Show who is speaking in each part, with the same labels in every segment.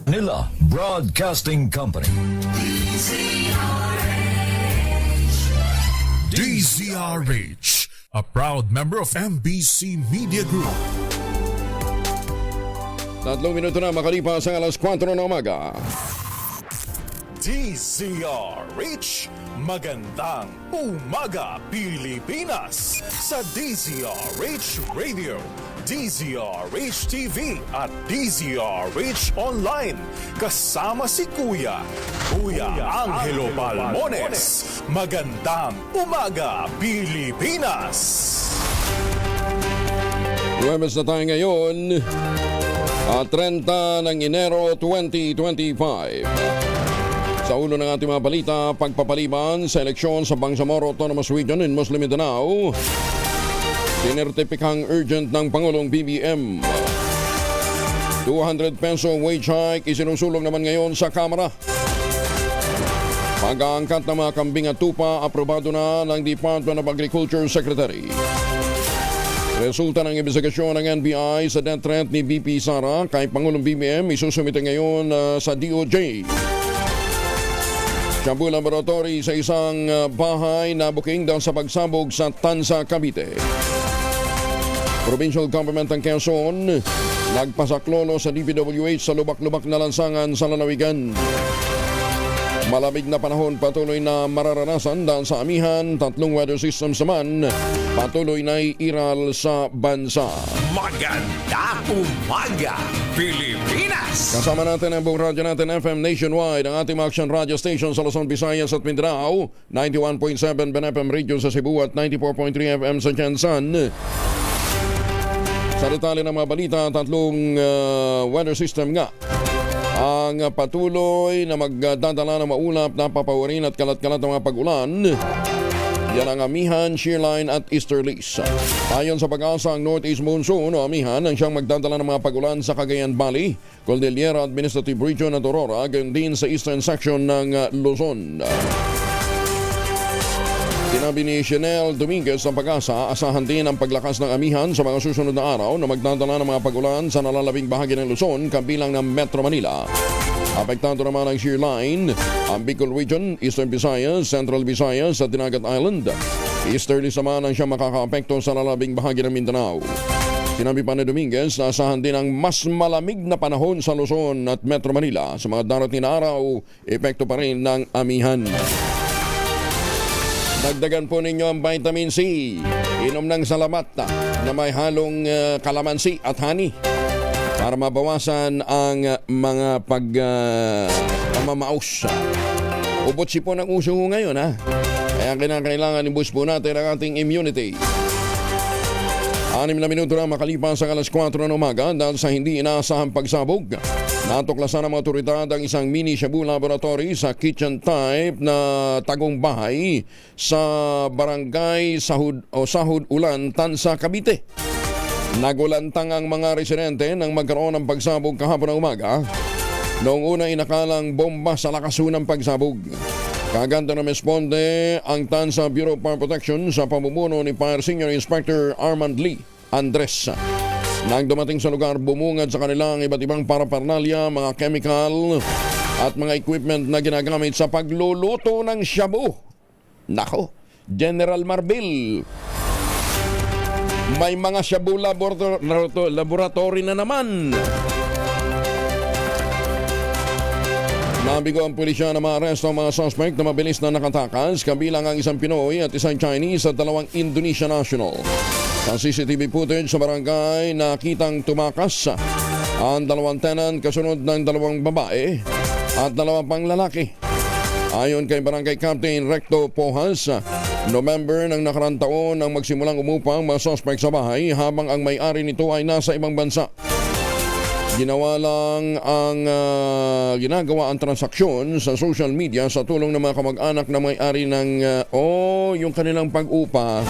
Speaker 1: Manila Broadcasting Company.
Speaker 2: DZRH, a proud member of MBC Media Group.
Speaker 3: 3 minuto na makalipas ang alas 4 ng umaga.
Speaker 4: DZRH, magandang umaga Pilipinas sa DZRH Radio, DZRH TV at DZRH Online. Kasama si Kuya Angelo Palmones. Magandang umaga Pilipinas.
Speaker 3: Huwebes na tayo ngayon, 30 ng Enero 2025. Sa ulo ng ating mga balita, pagpapaliban sa eleksyon sa Bangsamoro Autonomous Region in Muslim Mindanao, sinertipikang urgent ng Pangulong BBM. 200 peso wage hike isinusulong naman ngayon sa Kamara. Pag-aangkat ng mga kambing at tupa, aprobado na ng Department of Agriculture Secretary. Resulta ng investigasyon ng NBI sa death threat ni BP Sara kay Pangulong BBM isusumite ngayon sa DOJ. Shabu Laboratory sa isang bahay na booking dahil sa pagsabog sa Tanza, Cavite. Provincial Government ng Quezon nagpasaklolo sa DPWH sa lubak-lubak na lansangan sa lalawigan. Malamig na panahon patuloy na mararanasan dahil sa amihan, 3 weather systems naman patuloy na iiral sa bansa.
Speaker 2: Magandang umaga, Pilipinas!
Speaker 3: Kasama natin ang buong radyo natin FM nationwide, ang ating mga action radio station sa Luzon, Visayas at Mindanao, 91.7 BNFM Radio sa Cebu at 94.3 FM sa Quezon. Sa detalye ng mga balita, 3 weather system nga ang patuloy na magdadala ng maulap, napapawarin at kalat-kalat ng mga pag-ulan. Yan ang amihan, shearline at easterlies. Ayon sa pag-asa, ang northeast monsoon o amihan ang siyang magdadala ng mga pag-ulan sa Cagayan Valley, Cordillera Administrative Region at Aurora, gayon din sa eastern section ng Luzon. Sinabi ni Chanel Dominguez ng Pag-asa, asahan din ang paglakas ng amihan sa mga susunod na araw na magdadala ng mga pag-ulan sa nalalabing bahagi ng Luzon, kabilang ng Metro Manila. Apektado naman ang shear line, ang Bicol Region, Eastern Visayas, Central Visayas at Dinagat Island. Easterly naman ang siyang makakaapekto sa nalalabing bahagi ng Mindanao. Sinabi pa ni Dominguez na asahan din ang mas malamig na panahon sa Luzon at Metro Manila. Sa mga darating na araw, epekto pa rin ng amihan. Dagdagan po ninyo ang vitamin C. Inom ng salamat na may halong kalamansi at honey para mabawasan ang mga pamamaos. Ubot sipon ang uso ngayon Kaya kinakailangan i-boost po natin ang ating immunity. 6 na minuto na makalipas ang alas 4 ng umaga dahil sa hindi inaasahang pagsabog. Natuklasan ng mga otoridad ang isang mini Shabu Laboratory sa kitchen type na tagong bahay sa barangay Sahod Ulan, Tanza, Cavite. Nagulantang ang mga residente nang magkaroon ng pagsabog kahapon ng umaga. Noong una inakalang bomba sa lakas ng pagsabog. Kaganda na responde ang Tanza Bureau of Fire Protection sa pamumuno ni Fire Senior Inspector Armand Lee Andres. Nang dumating sa lugar, bumungad sa kanilang iba't ibang paraphernalia, mga chemical at mga equipment na ginagamit sa pagluluto ng shabu. Nako, General Marbil, may mga shabu laboratory na naman. Nabigo ang pulisya na maaresto ang mga suspect na mabilis na nakatakas, kabilang ang isang Pinoy at isang Chinese at 2 Indonesian national. Sa CCTV footage sa barangay, nakitang tumakas ang 2 tenant kasunod ng 2 babae at 2 pang lalaki. Ayon kay Barangay Captain Recto Pohas, November ng nakarang taon nang magsimulang umupang mga suspect sa bahay habang ang may-ari nito ay nasa ibang bansa. Ginawa lang ang ginagawa ang transaksyon sa social media sa tulong ng mga kamag-anak na may-ari ng yung kanilang pag-upa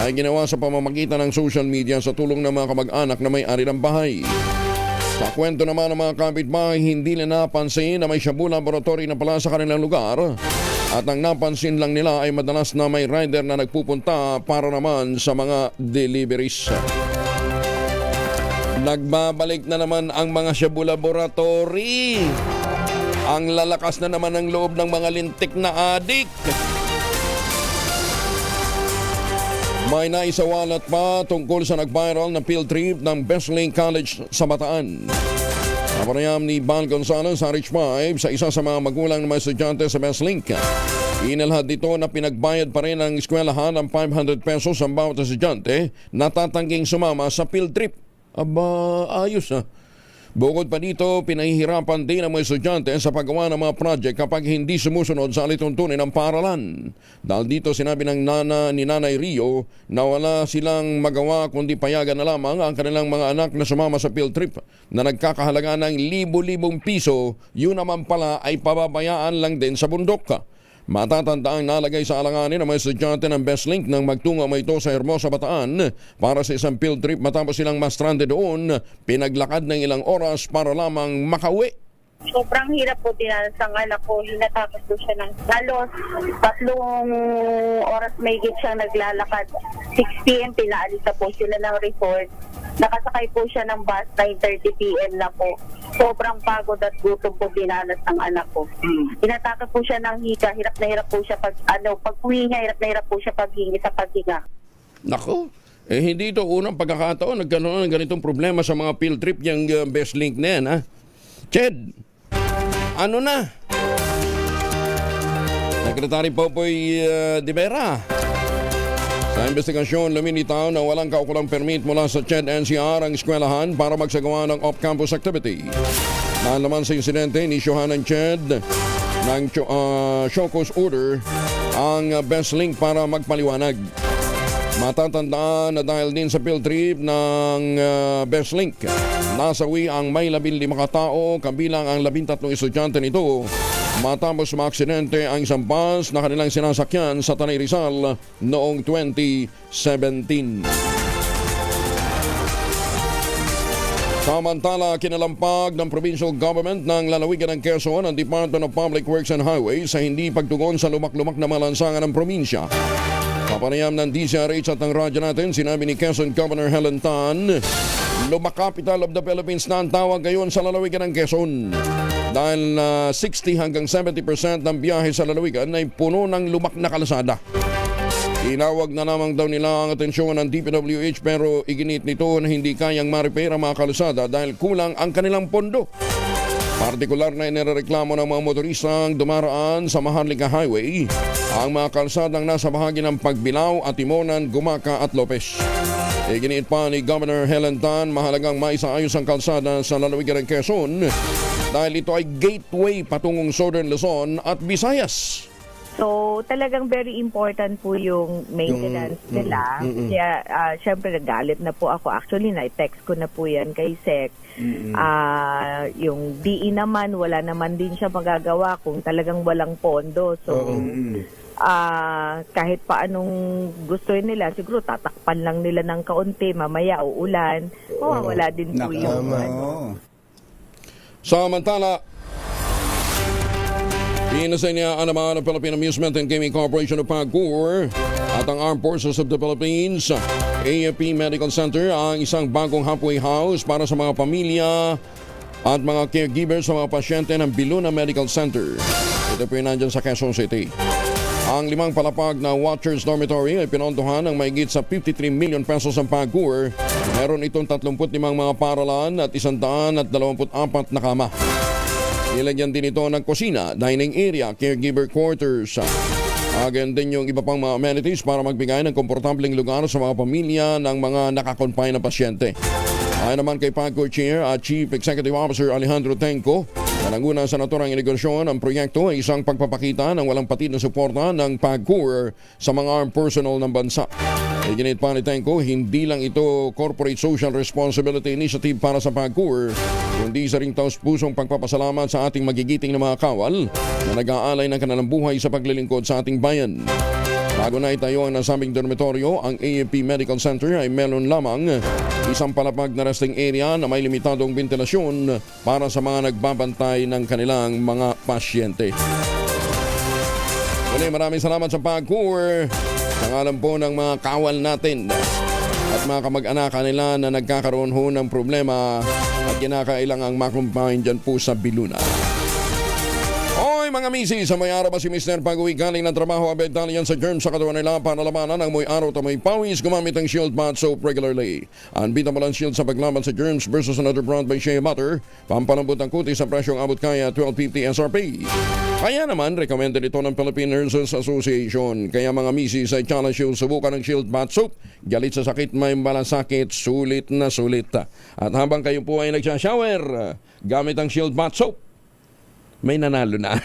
Speaker 3: ay ginawa sa pamamagitan ng social media sa tulong ng mga kamag-anak na may-ari ng bahay. Sa kwento naman ng mga kapitbahay, hindi nila napansin na may Shabu Laboratory na pala sa kanilang lugar at ang napansin lang nila ay madalas na may rider na nagpupunta para naman sa mga deliveries. Nagbabalik na naman ang mga Shabu Laboratory. Ang lalakas na naman ang loob ng mga lintik na adik. May naisawalat pa tungkol sa nag-viral na field trip ng Bestlink College sa Bataan. Napanayam ni Bal Gonzalez sa Rich 5 sa isa sa mga magulang ng mga estudyante sa Bestlink. Inilhad dito na pinagbayad pa rin ng eskwelahan ng 500 pesos ang bawat estudyante na tatangging sumama sa field trip. Aba, ayos na. Bukod pa dito, pinahihirapan din ang mga estudyante sa paggawa ng mga project kapag hindi sumusunod sa alituntunin ng paaralan. Dahil dito sinabi ng ni Nanay Rio na wala silang magawa kundi payagan na lamang ang kanilang mga anak na sumama sa field trip na nagkakahalaga ng libo-libong piso, yun naman pala ay pababayaan lang din sa bundok. Matatandaang nalagay sa alanganin ang mga estudyante ng Bestlink nang magtungo ito sa Hermosa, Bataan para sa isang field trip matapos silang ma-stranded doon. Pinaglakad ng ilang oras para lamang makauwi.
Speaker 5: Sobrang hirap po dinanas ang anak ko. Hinatapos po siya ng halos 3 oras mahigit siyang naglalakad. 6 p.m. pinaalis na po sila ng resort. Nakasakay po siya ng bus 9:30 p.m. na po. Sobrang pagod at gutom po dinanas ng anak ko. Tinatakas po siya ng hika. Hirap na hirap po siya pag huminga, hirap na hirap po siya paghingi sa paghinga.
Speaker 3: Nako, hindi ito unang pagkakataon nagkaroon ng ganitong problema sa mga field trip yung Bestlink na yan, ha? Ched, ano na? Secretary Popoy de Vera. Sa investigasyon, lumilitaw na walang kaukulang permit mula sa CHED-NCR ang eskwelahan para magsagawa ng off-campus activity. Dahil naman sa insidente, inisyuhan ng CHED ng show cause order ang Bestlink para magpaliwanag. Matatandaan na dahil din sa field trip ng Bestlink, nasawi ang may 15 katao kabilang ang 13 estudyante nito. Matapos maaksidente ang isang bus na kanilang sinasakyan sa Tanay Rizal noong 2017. Samantala, kinalampag ng provincial government ng lalawigan ng Quezon ang Department of Public Works and Highways sa hindi pagtugon sa lumak-lumak na malansangan ng probinsya. Kapanayam ng DCRH at ng radyo natin, sinabi ni Quezon Governor Helen Tan, lumak capital of the Philippines na ang tawag ngayon sa lalawigan ng Quezon. Dahil 60 hanggang 70% ng biyahe sa lalawigan ay puno ng lumak na kalsada. Inawag na lamang daw nila ang atensyon ng DPWH pero iginit nito na hindi kayang ma-repair ang mga kalsada dahil kulang ang kanilang pondo. Partikular na inireklamo ng mga motoristang dumaraan sa Maharlika Highway ang mga kalsadang nasa bahagi ng Pagbilao at Timonan, Gumaca at Lopez. Iginiit pa ni Governor Helen Tan mahalagang maisaayos ang kalsada sa lalawigan ng Quezon dahil ito ay gateway patungong Southern Luzon at Visayas.
Speaker 6: So, talagang very important po yung maintenance nila. Kaya, syempre, nagalit na po ako. Actually, na-text ko na po yan kay Sec. Yung DE naman, wala naman din siya magagawa kung talagang walang pondo. So, kahit pa anong gusto nila, siguro tatakpan lang nila ng kaunti, mamaya uulan. Wala din po yung
Speaker 3: Samantala, inasay niya ang naman ng Philippine Amusement and Gaming Corporation of PAGCOR at ang Armed Forces of the Philippines, AFP Medical Center, ang isang bagong halfway house para sa mga pamilya at mga caregivers sa mga pasyente ng Biluna Medical Center. Ito po yung nandyan sa Quezon City. Ang 5 palapag na Watchers Dormitory ay pinondohan ng mahigit sa 53 million pesos ang PAGCOR. Meron itong 35 mga paralan at 124 na kama. Nilagyan din ito ng kusina, dining area, caregiver quarters. Again din yung iba pang mga amenities para magbigay ng komportableng lugar sa mga pamilya ng mga nakakonfine na pasyente. Ayon naman kay PAGCOR Chair at Chief Executive Officer Alejandro Tenco, na nanguna sa naturang inegosyon, ang proyekto ay isang pagpapakita ng walang patid na suporta ng PAGCOR sa mga armed personnel ng bansa. Iginit pa ni Tenco, hindi lang ito corporate social responsibility initiative para sa PAGCOR, kundi isa ring taus-pusong pagpapasalamat sa ating magigiting na mga kawal na nag-aalay ng kanilang buhay sa paglilingkod sa ating bayan. Bago na itayo ang nasabing dormitoryo, ang AFP Medical Center ay meron lamang isang palapag na resting area na may limitadong ventilasyon para sa mga nagbabantay ng kanilang mga pasyente. Muli, maraming salamat sa PAGCOR. Sa ngalan po ng mga kawal natin. at mga kamag-anak nila na nagkakaroon ho ng problema at kinakailangang makumpahin dyan po sa Biluna. Oy mga misi, sa may araw ba si Mr. Pag-uwi galing ng trabaho, abed yan sa germs sa katawan nila para labanan ang muy araw at may pawis, gumamit ang Shield Bath Soap regularly. Unbeatable ang Shield sa paglaban sa germs versus another brand by Shea Butter. Pampalambot ang kutis sa presyong abot kaya 12.50 SRP. Kaya naman, recommended ito ng Philippine Nurses Association. Kaya mga misi, sa challenge yung subukan ng Shield Bath Soap. Galit sa sakit, may malasakit, sulit na sulit. At habang kayo po ay nagsashower, gamit ang Shield Bath Soap, may nanalo na.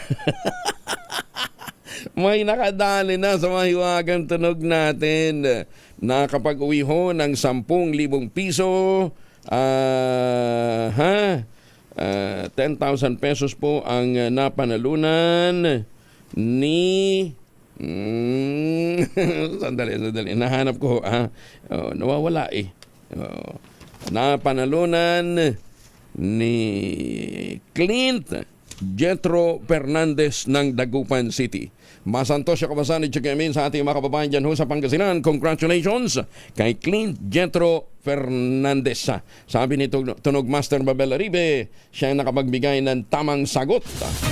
Speaker 3: May nakadali na sa mahiwagang tunog natin. Nakapag-uwi ho ng 10,000 piso. 10,000 pesos po ang napanalunan ni... Sandali. Nahanap ko. Nawawala eh. Napanalunan ni Clint Jetro Fernandez ng Dagupan City. Masantos siya kabasan ni Chikamin sa ating mga kababayan dyan ho sa Pangasinan. Congratulations kay Clint Jetro Fernandez. Sabi ni Tunog Master Babel Aribe, siya ang nakapagbigay ng tamang sagot.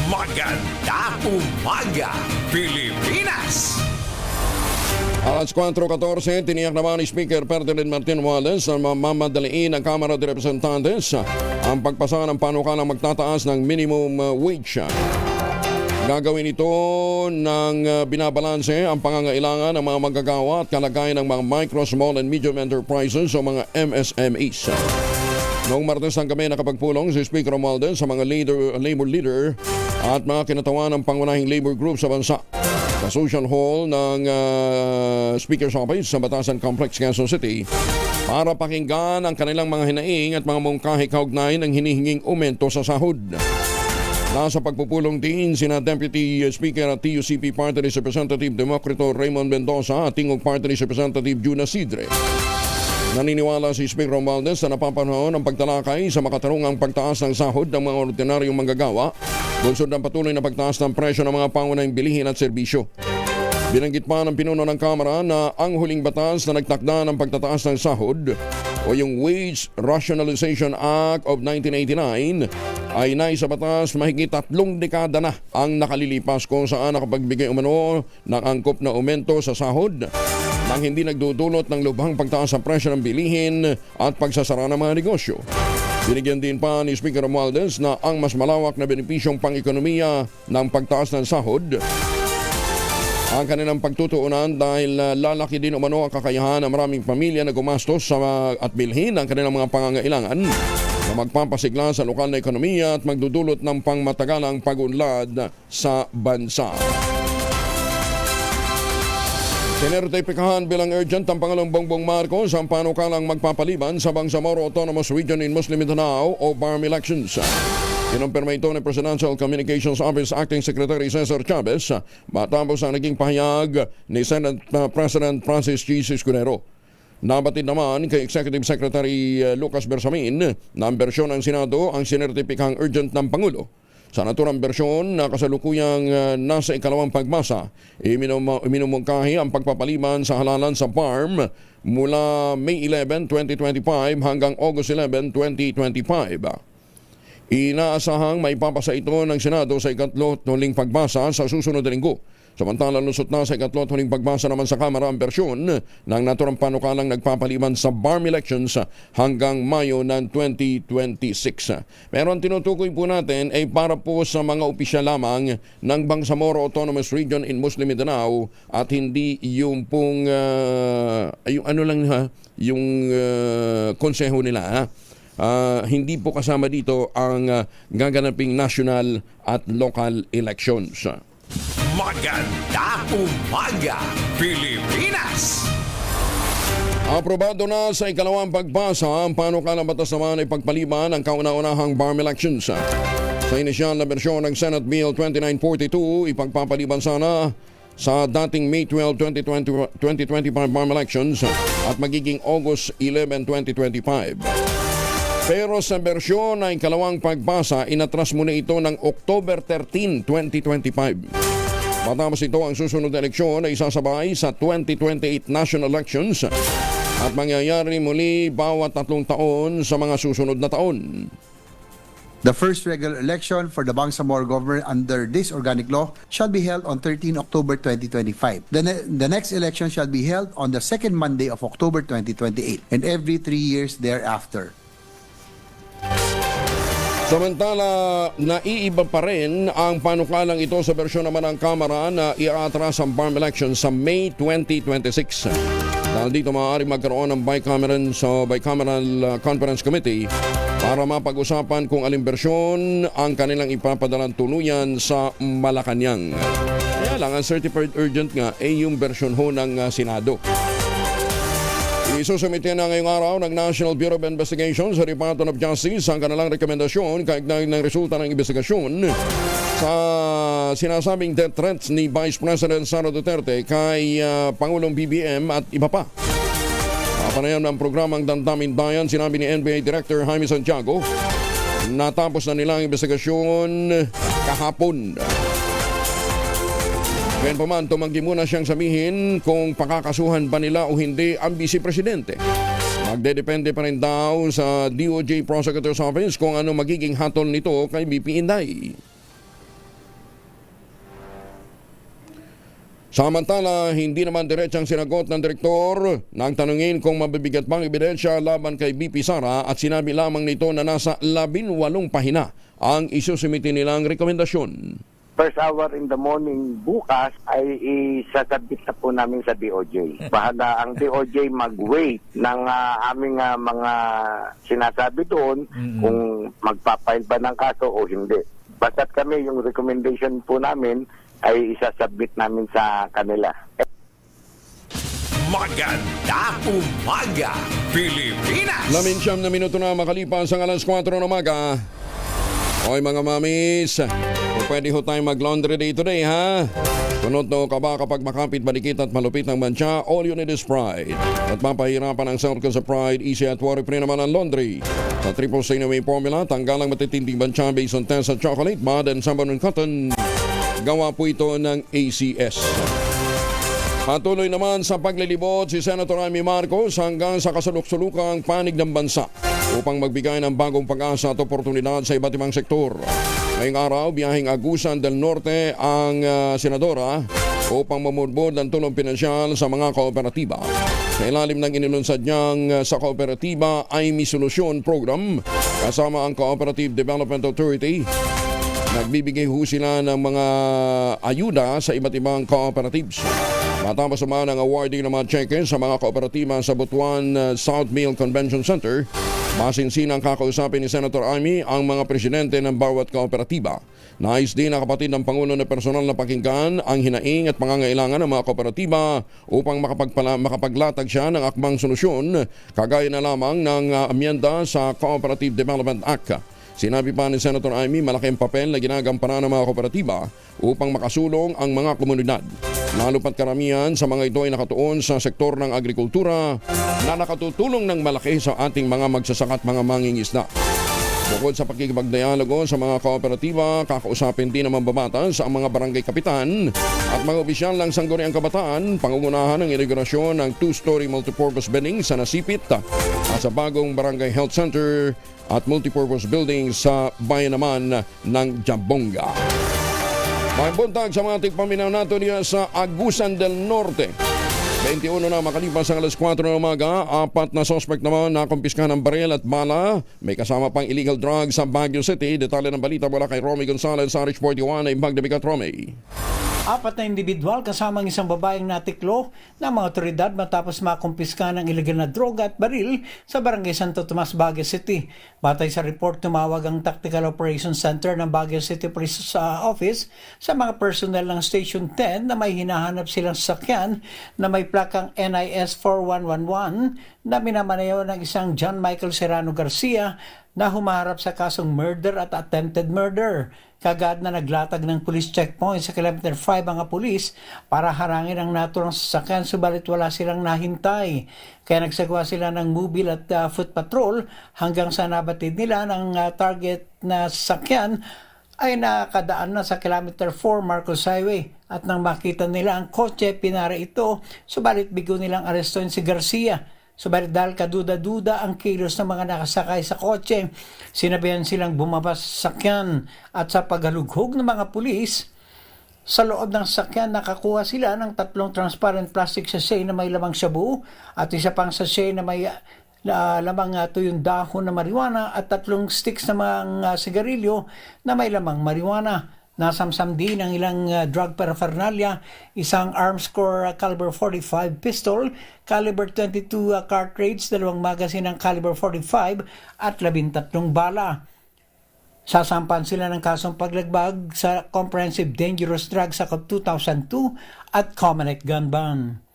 Speaker 2: Maganda umaga, Pilipinas!
Speaker 3: Alas 4:14, tiniyak naman ni Speaker Ferdinand Martin Romualdez na mamadaliin ng Kamara de Representantes ang pagpasa ng panukalang magtataas ng minimum wage. Gagawin ito ng binabalanse ang pangangailangan ng mga manggagawa at kalagayan ng mga micro, small and medium enterprises o mga MSMEs. Noong Martes ng gabi nakapagpulong si Speaker Romualdez sa mga labor leader at mga kinatawan ng pangunahing labor group sa bansa sa Social Hall ng Speaker's Office sa Batasan Complex, Quezon City para pakinggan ang kanilang mga hinaing at mga mungkahi kaugnay ng hinihinging aumento sa sahod. Nasa pagpupulong din sina Deputy Speaker at TUCP Party List Representative Democrito Raymond Mendoza at Tingog Party List Representative Juna Sidre. Naniniwala si Speaker Romualdez na napapanahon ang pagtalakay sa makatarungang pagtaas ng sahod ng mga ordinaryong manggagawa, bunsod ng patuloy na pagtaas ng presyo ng mga pangunahing bilihin at serbisyo. Binanggit pa ng pinuno ng Kamara na ang huling batas na nagtakda ng pagtataas ng sahod o yung Wage Rationalization Act of 1989 ay naisa batas mahigit 3 dekada na ang nakalilipas kung saan nakapagbigay umano ng angkop na aumento sa sahod nang hindi nagdudulot ng lubhang pagtaas sa presyo ng bilihin at pagsasara ng mga negosyo. Binigyan din pa ni Speaker Romualdez na ang mas malawak na benepisyong pang-ekonomiya ng pagtaas ng sahod ang kanilang pagtutuunan dahil lalaki din umano ang kakayahan ng maraming pamilya na gumastos at bilhin ang kanilang mga pangangailangan na magpapasigla sa lokal na ekonomiya at magdudulot ng pangmatagalang pag-unlad sa bansa. Sinertipikahan bilang urgent ang Pangulong Bongbong Marcos ang panukalang magpapaliban sa Bangsamoro Autonomous Region in Muslim Mindanao o BARM elections. Kinumpirma ito ni Presidential Communications Office Acting Secretary Cesar Chavez matapos ang naging pahayag ni Senate President Francis G. Escudero. Nabatid naman kay Executive Secretary Lucas Bersamin na ang bersyon ng Senado ang sinertipikang urgent ng Pangulo. Sa naturang bersyon na kasalukuyang nasa ikalawang pagbasa, iminumungkahi ang pagpapaliban sa halalan sa BARM mula May 11, 2025 hanggang August 11, 2025. Inaasahang maipapasa ito ng Senado sa ikatlot huling pagbasa sa susunod na linggo. Samantalang lusot na sa ikatlot huling pagbasa naman sa Kamara ang bersyon ng naturang panukalang nagpapaliban sa BARM elections hanggang Mayo ng 2026. Pero ang tinutukoy po natin ay para po sa mga opisyal lamang ng Bangsamoro Autonomous Region in Muslim Mindanao at hindi yung pong yung konseho nila. Hindi po kasama dito ang gaganaping national at local elections.
Speaker 2: Maganda umaga, Pilipinas!
Speaker 3: Aprobado na sa ikalawang pagbasa ang panukalang batas naman ay pagpaliban ang kauna-unahang BARM elections. Sa inisyal na bersyon ng Senate Bill 2942, ipagpapaliban sana sa dating May 12, 2025 BARM elections at magiging August 11, 2025. Pero sa bersyon ng ikalawang pagbasa, inatras muna ito ng October 13, 2025. Matapos ito, ang susunod na eleksyon ay isasabay sa 2028 national elections at mangyayari muli bawat 3 taon sa mga susunod na taon.
Speaker 7: The first regular election for the Bangsamoro government under this organic law shall be held on 13 October 2025. The next election shall be held on the second Monday of October 2028 and every 3 years thereafter.
Speaker 3: Samantala, naiiba pa rin ang panukalang ito sa bersyon naman ng Kamara na iaatras ang BARM election sa May 2026. Dahil dito maaaring magkaroon ng bicameral conference committee para mapag-usapan kung aling bersyon ang kanilang ipapadalang tuluyan sa Malacanang. Kaya lang, ang certified urgent nga ay yung bersyon ho ng Senado. Isusumite na ngayong araw ng National Bureau of Investigation sa Department of Justice ang kanilang rekomendasyon kaugnay ng resulta ng investigasyon sa sinasabing death threats ni Vice President Sara Duterte kay Pangulong BBM at iba pa. Panayam ng programang Damdamin Bayan, sinabi ni NBA Director Jaime Santiago, natapos na nilang investigasyon kahapon. Ngayon pa man, tumanggi muna siyang sabihin kung pakakasuhan ba nila o hindi ang Vice Presidente. Magdedepende pa rin daw sa DOJ Prosecutor's Office kung ano magiging hatol nito kay BP Inday. Samantala, hindi naman diretsang sinagot ng direktor nang tanungin kung mabibigat bang ebidensya laban kay BP Sara at sinabi lamang nito na nasa 18 pahina ang isusumite nilang rekomendasyon.
Speaker 8: First hour in the morning bukas ay isasabit na po namin sa DOJ. Bahala ang DOJ mag-wait ng aming mga sinasabi doon kung magpapile ba ng kaso o hindi. Basta't kami yung recommendation po namin ay isasubmit namin sa kanila.
Speaker 1: Magandang umaga, Pilipinas!
Speaker 3: 19 na minuto na makalipas ang alas 4 ng umaga. Hoy mga mamis, pwede ho tayong mag-laundry day today, ha? Kunot no ka ba kapag makapit, balikit at malupit ng bansya? All you need is Pride. At mapahirapan ang circle sa Pride, easy at worry-free naman ang laundry. Sa triple Stay-Away formula, tanggal ang matitinding bansya based on test sa chocolate, mud, and sabon and cotton. Gawa po ito ng ACS. Patuloy naman sa paglilibot si Senator Amy Marcos hanggang sa kasuluk-sulukang panig ng bansa upang magbigay ng bagong pag-asa at oportunidad sa iba't ibang sektor. Ngayong araw, biyaheng Agusan del Norte ang senadora upang mamurbod ng tulong pinansyal sa mga kooperatiba. Sa ilalim ng inilunsad niyang sa kooperatiba ay may solusyon program kasama ang Cooperative Development Authority. Nagbibigay ho sila ng mga ayuda sa iba't ibang cooperatives. Matapos naman ang awarding ng mga cheque sa mga kooperatiba sa Butuan South Mill Convention Center, masinsinang kakausapin ni Senator Amy ang mga presidente ng bawat kooperatiba. Nais din ang kapatid ng Pangulo na personal na pakinggan ang hinaing at pangangailangan ng mga kooperatiba upang makapaglatag siya ng akmang solusyon kagaya na lamang ng amyenda sa Cooperative Development Act. Sinabi pa ni Senator Amy, malaking papel na ginagampanan ng mga kooperatiba upang makasulong ang mga komunidad. Lalo pat karamihan sa mga ito ay nakatuon sa sektor ng agrikultura na nakatutulong ng malaki sa ating mga magsasaka at mga mangingisda. Bukod sa pakikipagdialogo sa mga kooperatiba, kakausapin din ng mambabatas ang mga barangay kapitan at mga opisyal ng Sangguniang Kabataan, pangungunahan ng inaugurasyon ng 2-story multipurpose building sa Nasipit at sa bagong barangay health center at multipurpose building sa bayan naman ng Jambonga. May buntag sa mga tigpaminaw nato niya sa Agusan del Norte. 21 na makalipas ang alas 4 ng umaga, 4 na suspect naman na kumpiskahan ng baril at bala. May kasama pang illegal drugs sa Baguio City. Detalye ng balita mula kay Romy Gonzalez sa Rich 41 ay Magdabigat Romy.
Speaker 9: 4 na individual kasama ng isang babaeng natiklo ng mga otoridad matapos makumpiska ng ilegal na droga at baril sa Barangay Santo Tomas, Baguio City. Batay sa report, tumawag ang Tactical Operations Center ng Baguio City Police Office sa mga personnel ng Station 10 na may hinahanap silang sasakyan na may plakang NIS 4111 na minamanayaw ng isang John Michael Serrano Garcia na humaharap sa kasong murder at attempted murder. Kagad na naglatag ng police checkpoint sa kilometer 5 ang pulis para harangin ang naturang sasakyan, subalit wala silang nahintay. Kaya nagsagawa sila ng mobile at foot patrol hanggang sa nabatid nila ng target na sasakyan ay nakadaan na sa kilometer 4 Marcos Highway. At nang makita nila ang kotse, pinara ito, subalit bigo nilang arestuin si Garcia. Subalit dahil kaduda-duda ang kilos ng mga nakasakay sa kotse, sinabihan silang bumaba sa sakyan at sa paghalughog ng mga pulis, sa loob ng sakyan nakakuha sila ng 3 transparent plastic sachet na may lamang shabu at isa pang sachet na may lamang tuyong dahon na marijuana at 3 sticks na mga sigarilyo na may lamang marijuana. Nasamsam din ang ilang drug paraphernalia, isang armscore caliber 45 pistol, caliber 22 cartridge, 2 magazine ng caliber 45 at 13 bala. Sasampan sila ng kasong paglagbag sa Comprehensive Dangerous Drugs Act of 2002 at Common Act Gun Ban.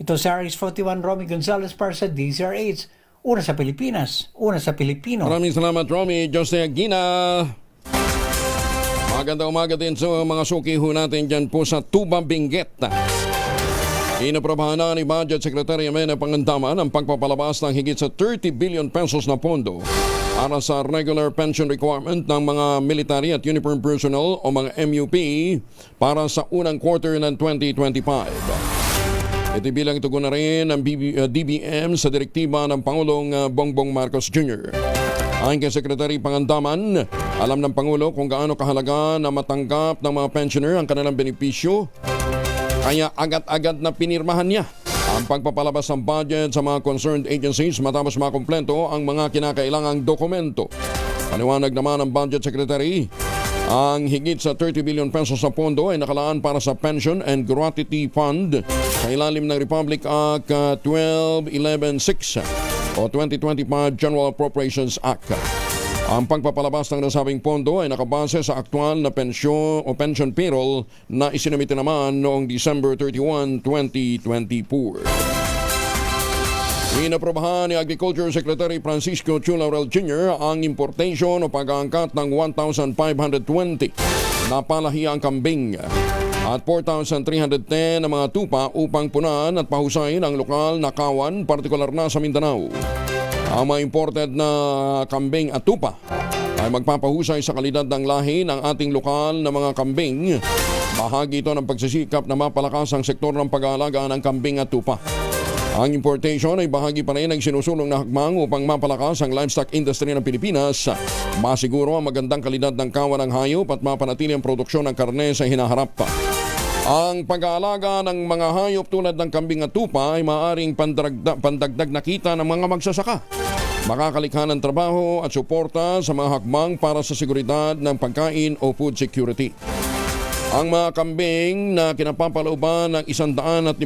Speaker 9: Ito si Aris 41 Romy Gonzalez para sa DZRH. Una sa Pilipinas, una sa Pilipino.
Speaker 3: Maraming salamat, Romy. Jose Aguina. Magandang umaga din sa mga suki ho natin dyan po sa Tuba Benguet. Inaprobahan na ni Budget Secretary Mena Pangandaman ang pagpapalabas ng higit sa 30 billion pesos na pondo para sa regular pension requirement ng mga military at uniform personnel o mga MUP para sa unang quarter ng 2025. Itibilang tugon na rin ang DBM sa direktiba ng Pangulong Bongbong Marcos Jr. Ayon kay Secretary Pangandaman, alam ng Pangulo kung gaano kahalaga na matanggap ng mga pensioner ang kanilang benepisyo, kaya agad-agad na pinirmahan niya ang pagpapalabas ng budget sa mga concerned agencies matapos makumpleto ang mga kinakailangang dokumento. Paliwanag naman ng Budget Secretary, ang higit sa 30 billion pesos na pondo ay nakalaan para sa Pension and Gratuity Fund sa ilalim ng Republic Act 12116 o 2025 General Appropriations Act. Ang pagpapalabas ng nasabing pondo ay nakabase sa aktual na pensyon o pension payroll na isinumite naman noong December 31, 2024. Inaprobahan ni Agriculture Secretary Francisco Chu Laurel Jr. ang importation o pag-aangkat ng 1,520 na palahiyang kambing at 4,310 na mga tupa upang punan at pahusayin ang lokal na kawan, partikular na sa Mindanao. Ang mga imported na kambing at tupa ay magpapahusay sa kalidad ng lahi ng ating lokal na mga kambing. Bahagi ito ng pagsisikap na mapalakas ang sektor ng pag-aalaga ng kambing at tupa. Ang importation ay bahagi pa rin ng sinusulong na hakbang upang mapalakas ang livestock industry ng Pilipinas, masiguro ang magandang kalidad ng kawan ng hayop at mapanatili ang produksyon ng karne sa hinaharap. Ang pag-aalaga ng mga hayop tulad ng kambing at tupa ay maaaring pandagdag na kita ng mga magsasaka. Makakalikha ng trabaho at suporta sa mga hakbang para sa seguridad ng pagkain o food security. Ang mga kambing na kinapapalooban ng 155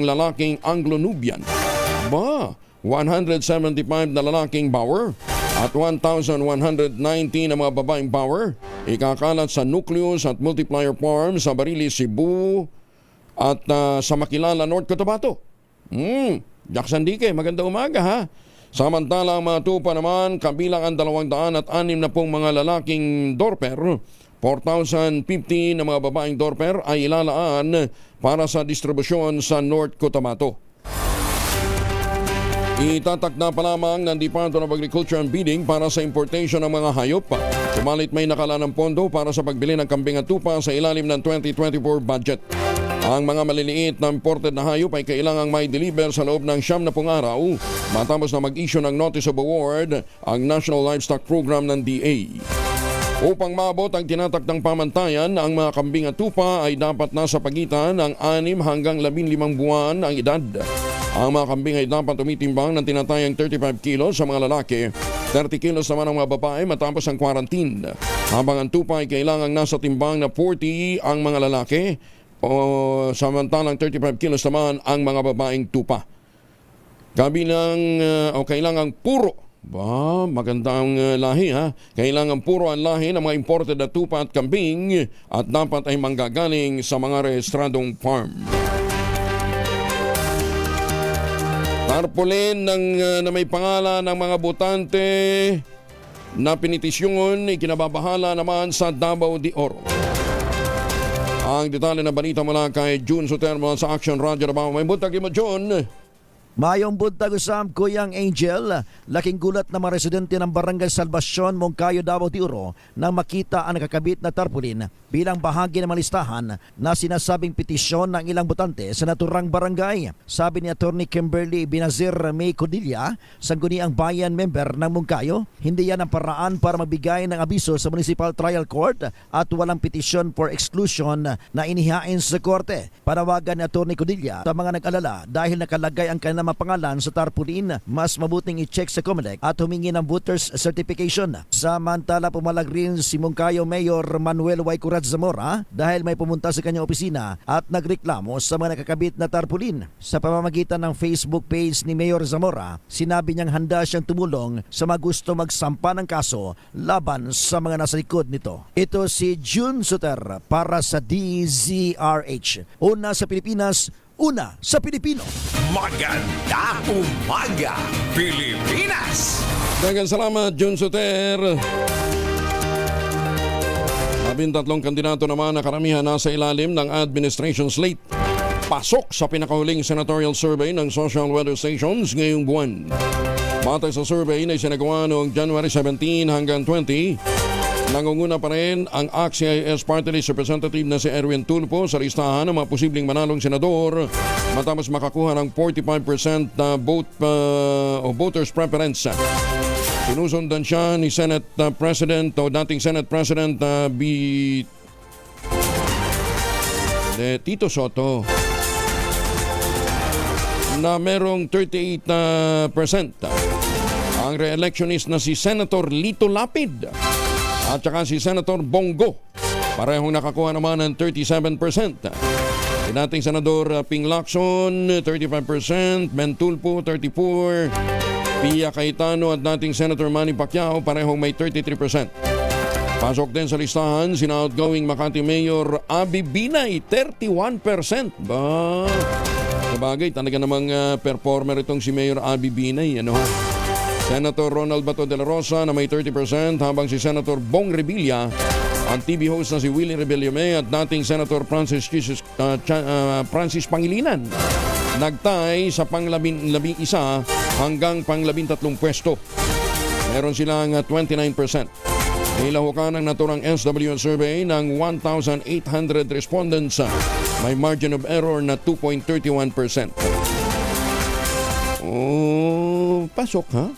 Speaker 3: lalaking Anglo-Nubian, 175 na lalaking Boer at 1,190 na mga babaeng Boer, ikakalat sa nucleus at multiplier farm sa Barili, Cebu at sa Makilala, North Cotabato. Jackson Dique, maganda umaga ha. Samantala ang mga tupa naman, kabilang ang 206 na pong mga lalaking dorper, 4,050 na mga babaeng dorper ay ilalaan para sa distribusyon sa North Cotabato. Itatak na pa lamang ng Department of Agriculture and Bidding para sa importation ng mga hayop. Sumalit may nakalaan ng pondo para sa pagbili ng kambing at tupa sa ilalim ng 2024 budget. Ang mga maliliit na imported na hayop ay kailangang may deliver sa loob ng 70 araw matapos na mag-issue ng Notice of Award ang National Livestock Program ng DA. Upang maabot ang tinatak ng pamantayan, ang mga kambing at tupa ay dapat nasa pagitan ng 6 hanggang 15 buwan ang edad. Ang mga kambing ay dapat tumitimbang ng tinatayang 35 kilos sa mga lalaki, 30 kilos naman ang mga babae matapos ang quarantine. Habang ang tupa ay kailangang nasa timbang na 40 ang mga lalaki o samantalang 35 kilos naman ang mga babaeng tupa. Kabilang o kailangang puro. Magandang lahi ha. Kailangan puro ang lahi ng mga imported na tupa at kambing at dapat ay manggagaling sa mga rehistradong farm. Tarpaulin na may pangalan ng mga botante na pinitisyon ikinababahala naman sa Davao de Oro. Ang detalye na balita mula kay June Sotermo sa Action Radio Davao. May buntag mo, June.
Speaker 10: Mayong buntag usam Kuyang Angel, laking gulat na mga residente ng Barangay Salvacion, Moncayo, Davao de Oro nang makita ang nakakabit na tarpaulin bilang bahagi ng malistahan na sinasabing petisyon ng ilang botante sa naturang barangay. Sabi ni Atty. Kimberly Binazir May Codilla, sangguniang bayan member ng Moncayo, hindi yan ang paraan para magbigay ng abiso sa Municipal Trial Court at walang petisyon for exclusion na inihain sa korte. Panawagan ni Atty. Codilla sa mga nag-alala dahil nakalagay ang kanilang mga pangalan sa tarpaulin, mas mabuting i-check sa COMELEC at humingi ng voters certification. Samantala, pumalag rin si Moncayo Mayor Manuel Y. Curat Zamora dahil may pumunta sa kanyang opisina at nagreklamo sa mga nakakabit na tarpaulin. Sa pamamagitan ng Facebook page ni Mayor Zamora, sinabi niyang handa siyang tumulong sa mga gusto magsampa ng kaso laban sa mga nasa likod nito. Ito si June Suter para sa DZRH. Una sa Pilipinas, una sa Pilipino.
Speaker 1: Magandang umaga, Pilipinas!
Speaker 3: Daghang salamat, Jun Soter. 13 kandidato naman na karamihan nasa ilalim ng administration slate. Pasok sa pinakahuling senatorial survey ng social weather stations ngayong buwan. Batay sa survey na isinagawa noong January 17 hanggang 20, nangunguna pa rin ang ACT-CIS Party List Representative na si Erwin Tulfo sa listahan ng mga posibleng manalong senador matapos makakuha ng 45% na voters preference. Sinusundan siya ni Senate President o dating Senate President Tito Soto na merong 38%. Ang re-electionist na si Senator Lito Lapid at saka si Senator Bongo, parehong nakakuha naman ng 37%. Dating Senador Ping Lacson, 35%, Ben Tulfo, 34%, Pia Cayetano at dating Senator Manny Pacquiao, parehong may 33%. Pasok din sa listahan sina outgoing Makati Mayor Abby Binay, 31%. Ba? Sabagay, talaga namang performer itong si Mayor Abby Binay. Ano ha? Senator Ronald Bato de la Rosa na may 30%, habang si Senator Bong Revilla, ang TV host na si Willie Rebellame at dating Senator Francis Pangilinan nagtay sa pang-11 hanggang pang-13 pwesto. Meron silang 29%. Nilahukan ang naturang SWN survey ng 1,800 respondents. May margin of error na 2.31%. Oh, pasok ha?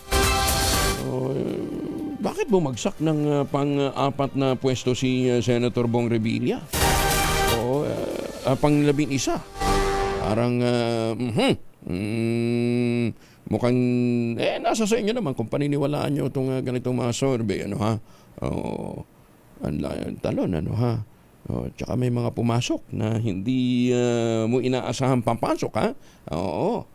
Speaker 3: Bakit bumagsak ng pang-apat na pwesto si Senator Bong Revilla? Pang-11? Parang mukhang nasa sa inyo naman kung paniniwalaan nyo itong ganitong mga survey, ano ha? Talon, ano ha? Tsaka may mga pumasok na hindi mo inaasahan papasok, ha? Oo.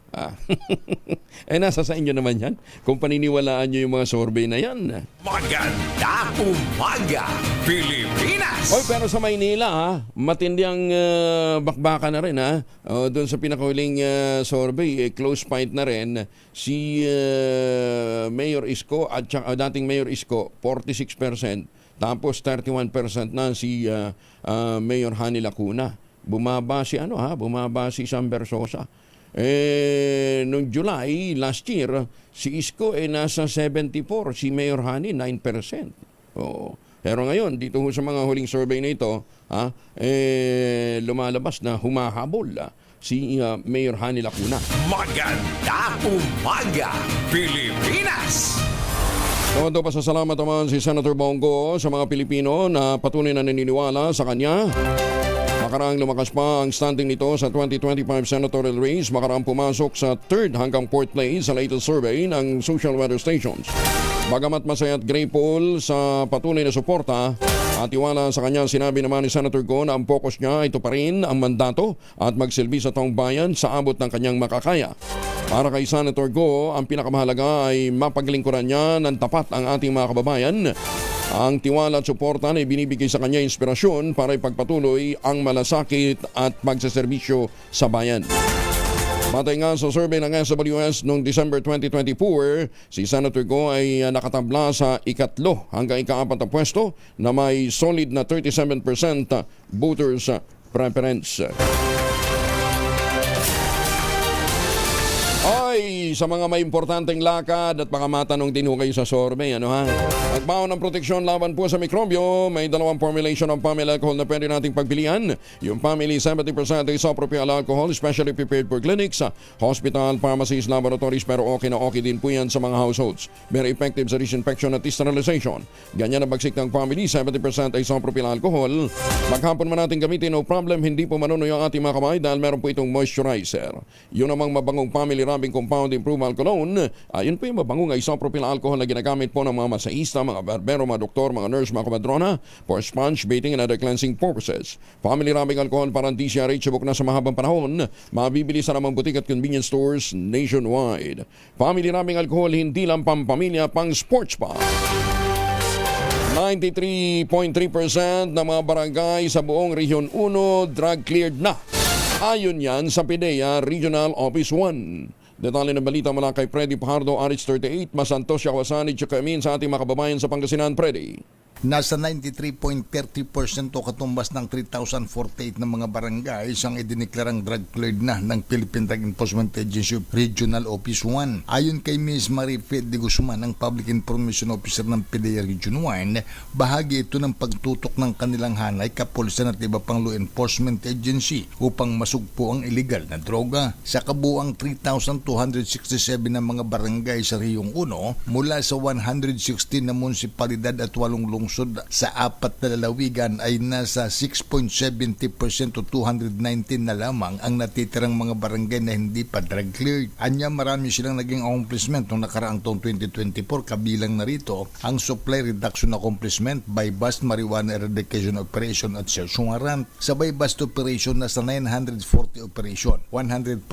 Speaker 3: Nasa sa inyo naman yan kung paniniwalaan nyo yung mga survey na yan.
Speaker 1: Magandang umaga, Pilipinas!
Speaker 3: Oy, pero sa Maynila, ha, matindi ang bakbakan na rin, ha. Doon sa pinakahuling survey, close fight na rin si Mayor Isko at dating Mayor Isko, 46%. Tapos 31% na si Mayor Hani Lacuna. Bumaba si Sam Bersosa. Noong July last year, si Isko nasa 74, si Mayor Hani 9%. Pero ngayon, dito sa mga huling survey na ito, lumalabas na humahabol si Mayor Hani Lacuna.
Speaker 1: Magandang umaga, Pilipinas!
Speaker 3: Todo pasasalamat naman si Senator Bongo sa mga Pilipino na patuloy na naniniwala sa kanya. Makaraang lumakas pa ang standing nito sa 2025 senatorial race. Makaraang pumasok sa 3rd hanggang 4th place sa latest survey ng social weather stations. Bagamat masaya at grateful sa patuloy na suporta at iwala sa kanya, sinabi naman ni Senator Go na ang focus niya ito pa rin ang mandato at magsilbi sa taong bayan sa abot ng kanyang makakaya. Para kay Senator Go, ang pinakamahalaga ay mapaglingkuran niya ng tapat ang ating mga kababayan. Ang tiwala at suporta na ibinibigay sa kanya inspirasyon para ipagpatuloy ang malasakit at pagsaserbisyo sa bayan. Batay nga sa survey ng SWS noong December 2024, si Senator Go ay nakatabla sa ikatlo hanggang ika-4 na pwesto na may solid na 37% voters preference. Ay, sa mga may importanteng lakad at baka matanong din ho kayo sa survey, ano ha? Magbaon ng proteksyon laban po sa mikrobyo. May dalawang formulation ng Family Alcohol na pwede nating pagpilian. Yung Family 70% isopropyl alcohol, specially prepared for clinics, hospital, pharmacies, laboratories, pero okay na okay din po yan sa mga households. Very effective sa disinfection at sterilization. Ganyan ang bagsik ng Family 70% isopropyl alcohol. Maghapon man natin gamitin, no problem, hindi po manunoy ang ating mga kamay dahil meron po itong moisturizer. Yun namang mabangong Family Rubbing Compound Improved Alcohol. Ayun po yung mabangong isopropyl alcohol na ginagamit po ng mga masaista, mga barbero, mga doktor, mga nurse, mga komadrona for sponge, bathing, and other cleansing purposes. Family Rubbing Alcohol para DCRH subok na sa mahabang panahon. Mabibili sa namang butik at convenience stores nationwide. Family Rubbing Alcohol, hindi lang pampamilya, pang sports pa. 93.3% ng mga barangay sa buong Region 1 drug cleared na. Ayon yan sa PIDEA Regional Office 1. Detalye ng balita mula kay Freddy Pajardo, RH 38, Masantos, Siakwasan, Chakamin sa ating mga kababayan sa Pangasinan, Freddy.
Speaker 11: Nasa 93.30% o katumbas ng 3,048 na mga barangay ang idineklarang drug cleared na ng Philippine Drug Enforcement Agency Regional Office 1. Ayon kay Ms. Marifet de Guzman, ang Public Information Officer ng PIDEA Region 1, bahagi ito ng pagtutok ng kanilang hanay, kapulisan at iba pang law enforcement agency upang masugpo ang illegal na droga. Sa kabuang 3,267 na mga barangay sa Riyong 1, mula sa 116 na munisipalidad at 8 lungsod sa 4 na lalawigan ay nasa 6.70% o 219 na lamang ang natitirang mga barangay na hindi pa drug cleared. Anya, marami silang naging accomplishment noong nakaraang taong 2024, kabilang na rito ang supply reduction accomplishment by bust marijuana eradication operation at search warrant. Sa by bust operation, nasa 940 operation, 147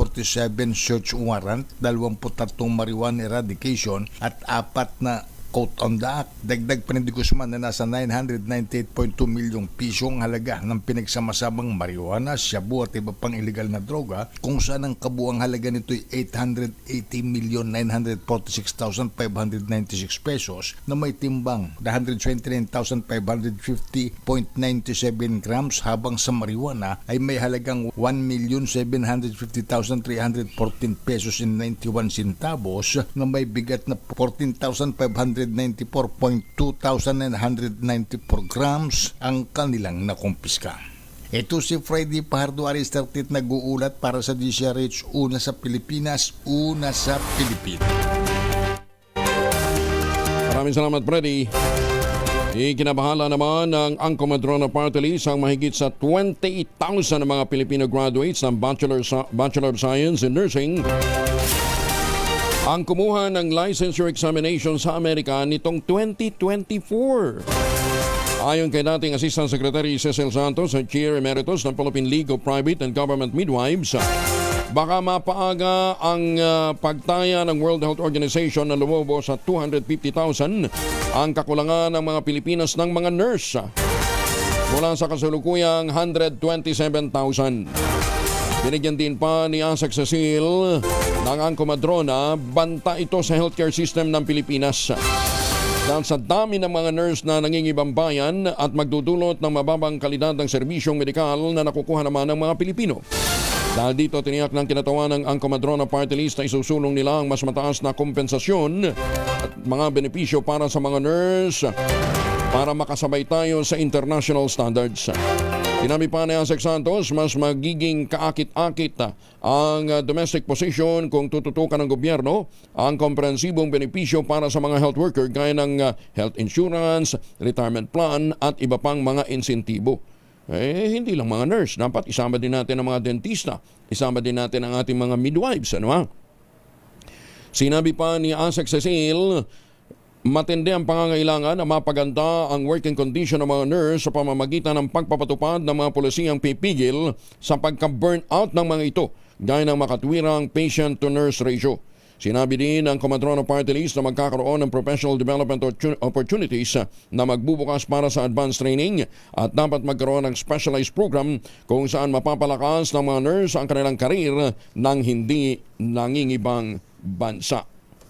Speaker 11: search warrant, 23 marijuana eradication at 4 na quote on the act. Dagdag pa ni Guzman na nasa 998.2 milyong pisong halaga ng pinagsamasamang marijuana, shabu at iba pang illegal na droga, kung saan ang kabuang halaga nito ay 880,946,596 pesos na may timbang 129,550.97 grams, habang sa marijuana ay may halagang 1,750,314 pesos and 91 centavos na may bigat na 14,594.2,994 grams ang kanilang nakumpiska. Ito si Freddy Pajardo, RH 38, nag-uulat para sa DCRH, una sa Pilipinas, una sa Pilipinas.
Speaker 3: Maraming salamat, Freddy. Ikinabahala naman ng Angko Madrona Party List ang mahigit sa 28,000 na mga Filipino graduates ng Bachelor of Science in Nursing ang kumuha ng licensure examination sa Amerika nitong 2024. Ayon kay dating Assistant Secretary Cecil Santos, Chair Emeritus ng Philippine League of Private and Government Midwives, baka mapaaga ang pagtaya ng World Health Organization na lumobo sa 250,000 ang kakulangan ng mga Pilipinas ng mga nurse mula sa kasalukuyang 127,000. Binigyan din pa ni Asek Cecil ng Angko Madrona, banta ito sa healthcare system ng Pilipinas. Dahil sa dami ng mga nurse na nangingibang bayan at magdudulot ng mababang kalidad ng serbisyong medikal na nakukuha naman ng mga Pilipino. Dahil dito, tiniyak ng kinatawan ng Angko Madrona Party List na isusulong nila ang mas mataas na kompensasyon at mga benepisyo para sa mga nurse para makasabay tayo sa international standards. Sinabi pa ni Asek Santos, mas magiging kaakit-akit ang domestic position kung tututukan ng gobyerno ang komprehensibong benepisyo para sa mga health worker gaya ng health insurance, retirement plan at iba pang mga insentibo. Hindi lang mga nurse, dapat isama din natin ang mga dentista, isama din natin ang ating mga midwives. Sinabi pa ni Asek Cecil, matindi ang pangangailangan na mapaganda ang working condition ng mga nurse sa pamamagitan ng pagpapatupad ng mga polisiyang pipigil sa pagka-burnout ng mga ito, gaya ng makatwirang patient-to-nurse ratio. Sinabi din ng Comadrona Party List na magkakaroon ng professional development opportunities na magbubukas para sa advanced training at dapat magkaroon ng specialized program kung saan mapapalakas ng mga nurse ang kanilang karir ng hindi nangingibang bansa.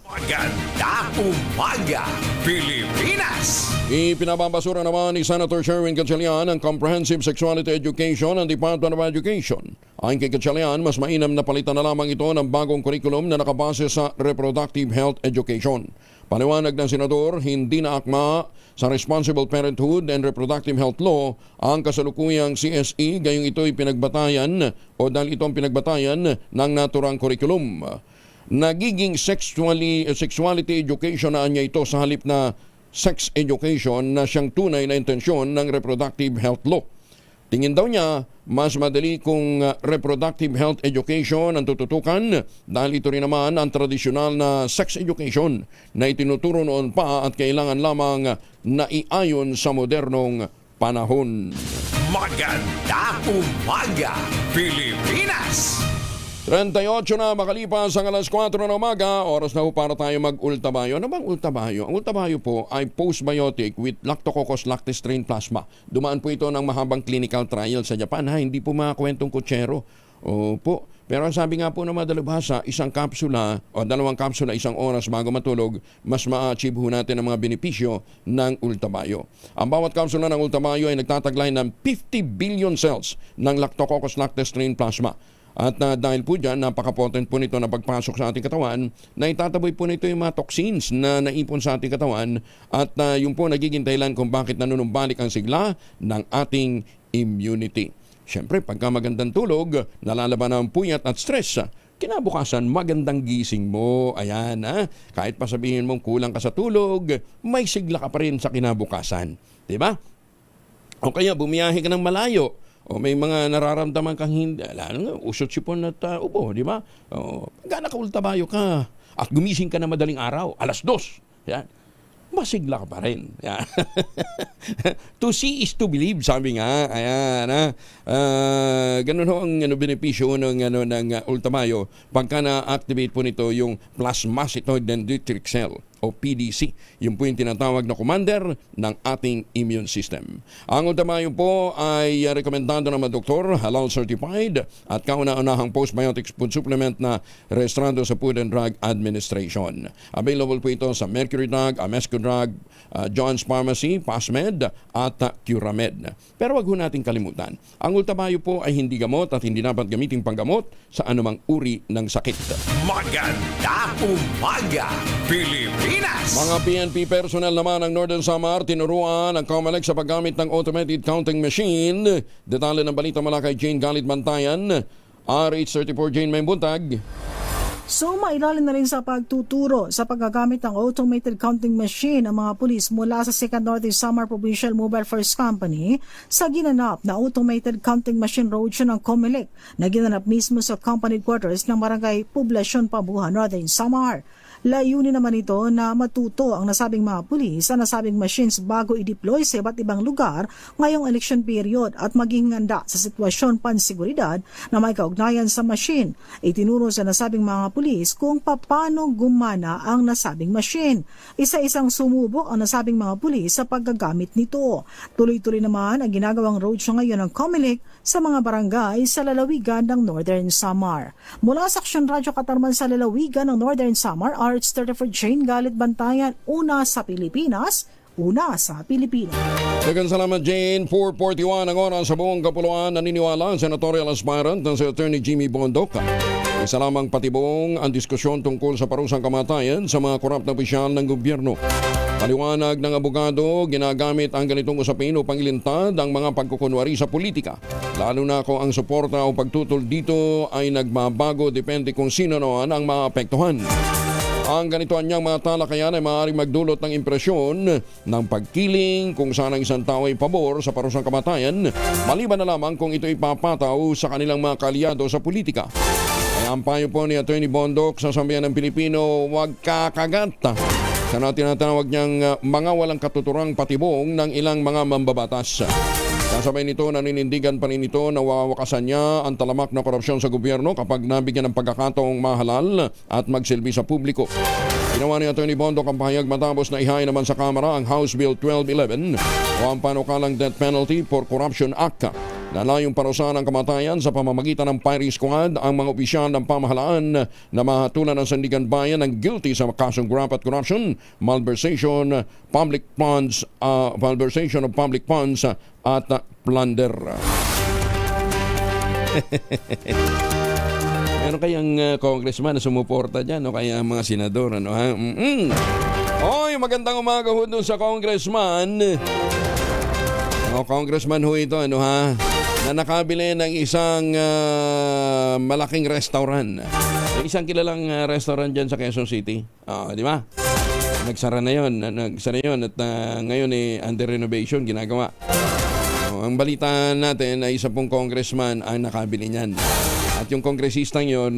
Speaker 1: Maganda umaga, Pilipinas!
Speaker 3: Ipinababasura naman ni Senator Sherwin Gatchalian ang Comprehensive Sexuality Education ng Department of Education. Ayon kay Gatchalian, mas mainam na palitan na lamang ito ng bagong kurikulum na nakabase sa reproductive health education. Paliwanag ng senador, hindi na akma sa Responsible Parenthood and Reproductive Health Law ang kasalukuyang CSE gayong ito'y pinagbatayan o dahil ito ang pinagbatayan ng naturang kurikulum. Nagiging sexuality education na niya ito sa halip na sex education na siyang tunay na intensyon ng reproductive health law. Tingin daw niya, mas madali kung reproductive health education ang tututukan dahil ito rin naman ang tradisyonal na sex education na itinuturo noon pa at kailangan lamang na iayon sa modernong panahon.
Speaker 1: Magandang umaga, Pilipinas!
Speaker 3: 38 na makalipas ang alas 4 ng umaga, oras na po para tayo mag-ultabayo. Ano bang ultabayo? Ang ultabayo po ay postbiotic with Lactococcus lactis strain plasma. Dumaan po ito ng mahabang clinical trial sa Japan. Hindi po mga kwentong kutsero. Opo. Pero sabi nga po ng madalubhasa, isang kapsula o 2 kapsula isang oras bago matulog, mas ma-achieve ho natin ang mga benepisyo ng ultabayo. Ang bawat kapsula ng ultabayo ay nagtataglay ng 50 billion cells ng Lactococcus lactis strain plasma. At dahil po dyan, napaka-potent po nito na pagpasok sa ating katawan, na itataboy po nito yung mga toxins na naipon sa ating katawan at yung po nagiging dahilan kung bakit nanunumbalik ang sigla ng ating immunity. Siyempre, pagka magandang tulog, nalalaban ang puyat at stress. Kinabukasan, magandang gising mo. Ayan, kahit pa sabihin mong kulang ka sa tulog, may sigla ka pa rin sa kinabukasan. Diba? O kaya bumiyahe ka ng malayo. O may mga nararamdaman kang hindi, usot sipon at ubo, di ba? Pagka nakaultabayo ka at gumising ka na madaling araw, 2:00, yan, masigla ka pa rin. Yan. To see is to believe, sabi nga. Ayan, ganun ho ang benepisyo ng ultamayo pagka na-activate po nito yung plasmacytoid dendritic cell o PDC. Yun po yung tinatawag na commander ng ating immune system. Ang ultamayo po ay rekomendado ng mga doktor, halal certified at kauna-unahang postbiotic food supplement na rehistrado sa Food and Drug Administration. Available po ito sa Mercury Drug, Amesco Drug, John's Pharmacy, Pasmed at Curamed. Pero wag ho natin kalimutan, ang ultamayo po ay hindi gamot at hindi dapat gamiting panggamot sa anumang uri ng sakit.
Speaker 1: Magandang umaga, Pilipinas!
Speaker 3: Mga PNP personnel naman ng Northern Samar tinuruan ang COMELEC sa paggamit ng automated counting machine. Detalye ng balita mula kay Jane Galit Bantayan. RH34 Jane, may buntag.
Speaker 12: So, mailalim na rin sa pagtuturo sa paggagamit ng automated counting machine ang mga pulis mula sa 2nd Northeast Samar Provincial Mobile First Company sa ginanap na automated counting machine roadshow ng COMELEC na ginanap mismo sa company quarters ng Barangay Poblacion, Pabuhan, Northern Samar. Layunin naman ito na matuto ang nasabing mga pulis sa nasabing machines bago i-deploy sa iba't ibang lugar ngayong election period at maging handa sa sitwasyon pansiguridad na may kaugnayan sa machine. Itinuro sa nasabing mga pulis kung paano gumana ang nasabing machine. Isa-isang sumubok ang nasabing mga pulis sa paggagamit nito. Tuloy-tuloy naman ang ginagawang roadshow ngayon ng COMELEC sa mga barangay sa lalawigan ng Northern Samar. Mula sa Aksyon Radyo Katarman sa lalawigan ng Northern Samar, RH34 Jane Galit Bantayan, una sa Pilipinas, una sa Pilipinas.
Speaker 3: Dagan salamat Jane. 4:41 ang oras sa buong kapuluan. Naniniwala ang senatorial aspirant na si Attorney Jimmy Bondoc. Isa lamang patibong ang diskusyon tungkol sa parusang kamatayan sa mga korap na opisyal ng gobyerno. Paliwanag ng abogado, ginagamit ang ganitong usapin upang ilintad ang mga pagkukunwari sa politika. Lalo na kung ang suporta o pagtutol dito ay nagbabago depende kung sino naman ang maapektuhan. Ang ganito anyang mga talakayan ay maaaring magdulot ng impresyon ng pagkiling kung saan ang isang tao ay pabor sa parusang kamatayan, maliban na lamang kung ito ipapataw sa kanilang mga kaalyado sa politika. Kaya ang payo po ni Attorney Bondoc sa sambayan ng Pilipino, huwag kakagat sa tinatawag niyang mga walang katuturang patibong ng ilang mga mambabatas. Kasabay nito, naninindigan pa rin ito na wawakasan niya ang talamak na korupsyon sa gobyerno kapag nabigyan ng pagkakataong mahalal at magsilbi sa publiko. Ginawa ni Atty. Bondoc ang pahayag matapos na ihain naman sa Kamara ang House Bill 1211 o ang panukalang Death Penalty for Corruption Act na layong parusahan ang kamatayan sa pamamagitan ng firing squad ang mga opisyal ng pamahalaan na mahatulan ng sandigan bayan ng guilty sa kasong graft at corruption, malversation of public funds at plunder. Meron kayang congressman na sumuporta dyan, no? Kaya mga senador, ano ha? Oy, magandang umaga ho dun sa congressman. Congressman ho ito, ano ha? Na nakabili ng isang malaking restaurant. Isang kilalang restaurant dyan sa Quezon City. Di ba? Nagsara na yun. At ngayon under renovation, ginagawa. Ang balita natin ay isa pong congressman ang nakabili niyan. At yung kongresistang yon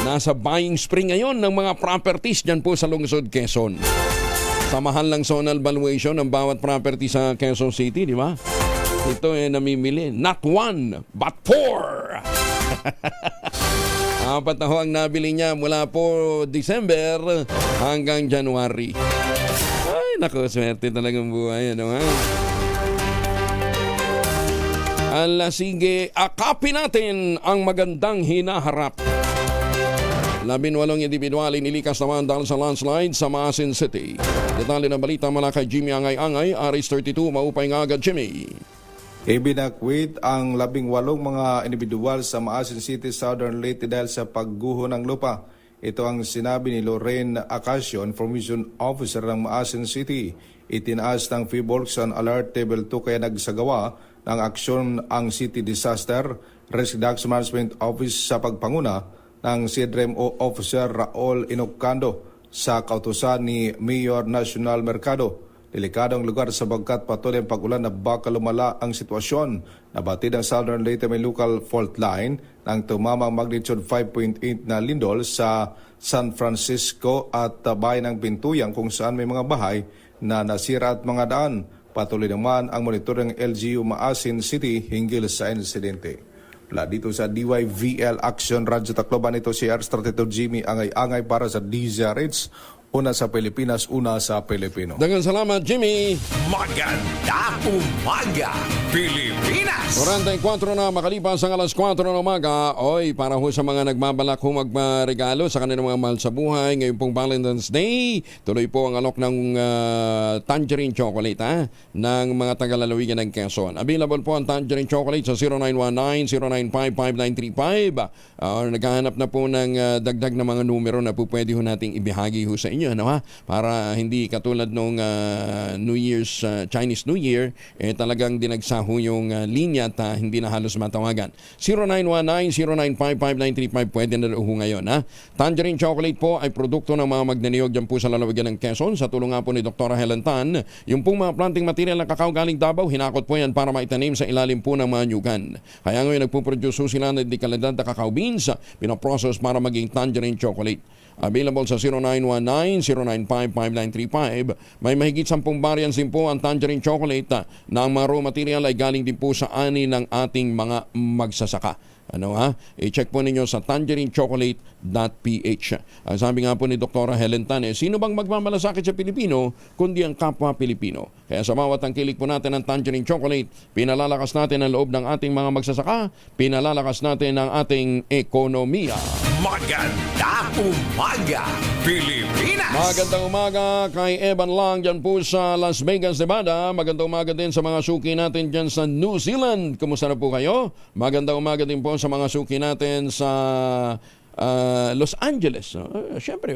Speaker 3: nasa buying spree ngayon ng mga properties dyan po sa lungsod Quezon. Sa mahal ng zonal valuation ng bawat property sa Quezon City, di ba? Ito namimili. Not one, but 4. 4 na ho ang nabili niya mula po December hanggang January. Ay, naku, swerte talagang buhay. Ano ha? Sige, akapin natin ang magandang hinaharap. 18 individual inilikas naman dahil sa landslide sa Maasin City. Detalye ng balita mula kay Jimmy Angay-Angay, Aris 32, maupay nga agad, Jimmy.
Speaker 13: Ibinakwit ang 18 mga individual sa Maasin City, Southern Leyte dahil sa pagguho ng lupa. Ito ang sinabi ni Lorraine Acacio, Information Officer ng Maasin City. Itinaas ng PHIVOLCS on Alert Level 2 kaya nagsagawa ng aksyon ang City Disaster Risk Reduction Management Office sa pagpanguna ng CDRMO Officer Raul Inocando sa kautusan ni Mayor National Mercado. Delikadong lugar sabagkat patuloy ang pag-ulan na baka lumala ang sitwasyon. Nabatid ang Southern Leyte may local fault line ng tumamang magnitude 5.8 na lindol sa San Francisco at bayan ng Pintuyang kung saan may mga bahay na nasira at mga daan. Patuloy naman ang monitoring LGU Maasin City hinggil sa insidente. Mula dito sa DYVL Action Radyo Tacloban, ito si R32 Jimmy Angay-Angay para sa DZRH. Una sa Pilipinas, una sa Pilipino.
Speaker 3: Daghang salamat, Jimmy.
Speaker 1: Magandang umaga, Pilipinas!
Speaker 3: 44 na makalipas ang alas 4 ng umaga. Oy, para ho sa mga nagbabalak ho magregalo sa kanilang mga mahal sa buhay, ngayon pong Valentine's Day, tuloy po ang alok ng tangerine chocolate ng mga taga-lalawigan ng Quezon. Available po ang tangerine chocolate sa 0919-095-5935. Naghahanap na po ng dagdag na mga numero na po pwede ho nating ibahagi ho sa inyo. Para hindi katulad nung Chinese New Year, talagang dinagsaho yung linya at hindi na halos matawagan. 0919-095-5935 pwede na ho ngayon. Tangerine chocolate po ay produkto ng mga magnaniyog dyan po sa lalawigan ng Quezon sa tulong nga po ni Dr. Helen Tan. Yung pong mga planting material ng kakao galing Davao, hinakot po yan para maitanim sa ilalim po ng mga nyugan. Kaya ngayon nagpuproduce sila ng dekalidad na kakao beans, pinaprocess para maging tangerine chocolate. Available sa 0919-095-5935. May mahigit 10 variants din po ang tangerine chocolate na ang mga raw material ay galing din po sa ani ng ating mga magsasaka. I-check po ninyo sa tangerinechocolate.ph. Ang sabi nga po ni Dr. Helen Tan, sino bang magmamalasakit sa Pilipino kundi ang kapwa Pilipino? Kaya sa bawat tangkilik po natin ng tangerine chocolate, pinalalakas natin ang loob ng ating mga magsasaka, pinalalakas natin ang ating ekonomiya.
Speaker 1: Magandang umaga, Pilipinas!
Speaker 3: Magandang umaga kay Evan Lang dyan po sa Las Vegas, Nevada. Magandang umaga din sa mga suki natin dyan sa New Zealand. Kumusta na po kayo? Magandang umaga din po sa mga suki natin sa Los Angeles. Siyempre,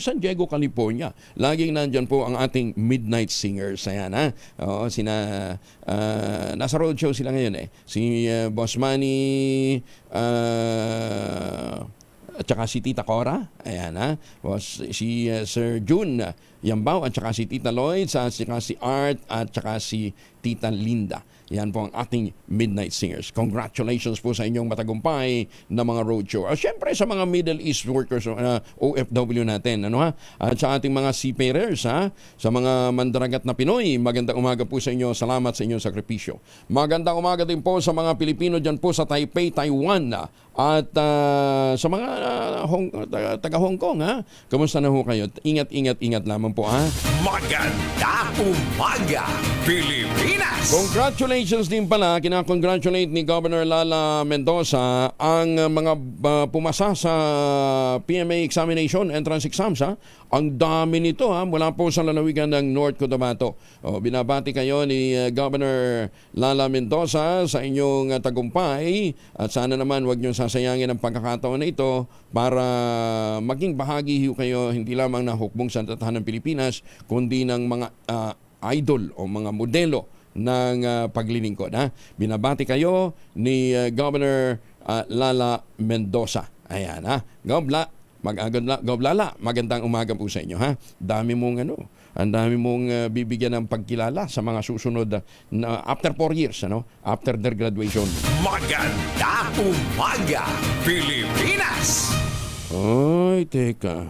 Speaker 3: San Diego, California. Laging nandyan po ang ating Midnight Singers. Ayan, Oo, nasa roadshow sila ngayon Si Boss Manny, at saka si Tita Cora, ayan si Sir June Yambao, at saka si Tita Lloyd, at saka si Art, at saka si Tita Linda. Yan po ang ating Midnight Singers. Congratulations po sa inyong matagumpay na mga roadshow. Siyempre sa mga Middle East workers, OFW natin, at sa ating mga seafarers, sa mga mandaragat na Pinoy, magandang umaga po sa inyo. Salamat sa inyong sakripisyo. Magandang umaga din po sa mga Pilipino dyan po sa Taipei, Taiwan, at sa mga taga Hong Kong, Kamusta na ho kayo? Ingat lamang po,
Speaker 1: Magandang umaga, Pilipinas!
Speaker 3: Congratulations din pala, kinakongratulate ni Governor Lala Mendoza ang mga pumasa sa PMA examination, entrance exams, Ang dami nito mula po sa lalawigan ng North Cotabato. Binabati kayo ni Governor Lala Mendoza sa inyong tagumpay at sana naman wag niyong sasayangin ang pagkakataon na ito para maging bahagi kayo hindi lamang ng hukbong sandatahang ng Pilipinas kundi ng mga idol o mga modelo ng paglilingkod. Binabati kayo ni Governor Lala Mendoza. Ayan Goblala, magandang umaga po sa inyo Dami mong ang dami mong bibigyan ng pagkilala sa mga susunod na after 4 years after their graduation.
Speaker 1: Maganda umaga, Pilipinas!
Speaker 3: Ay, teka.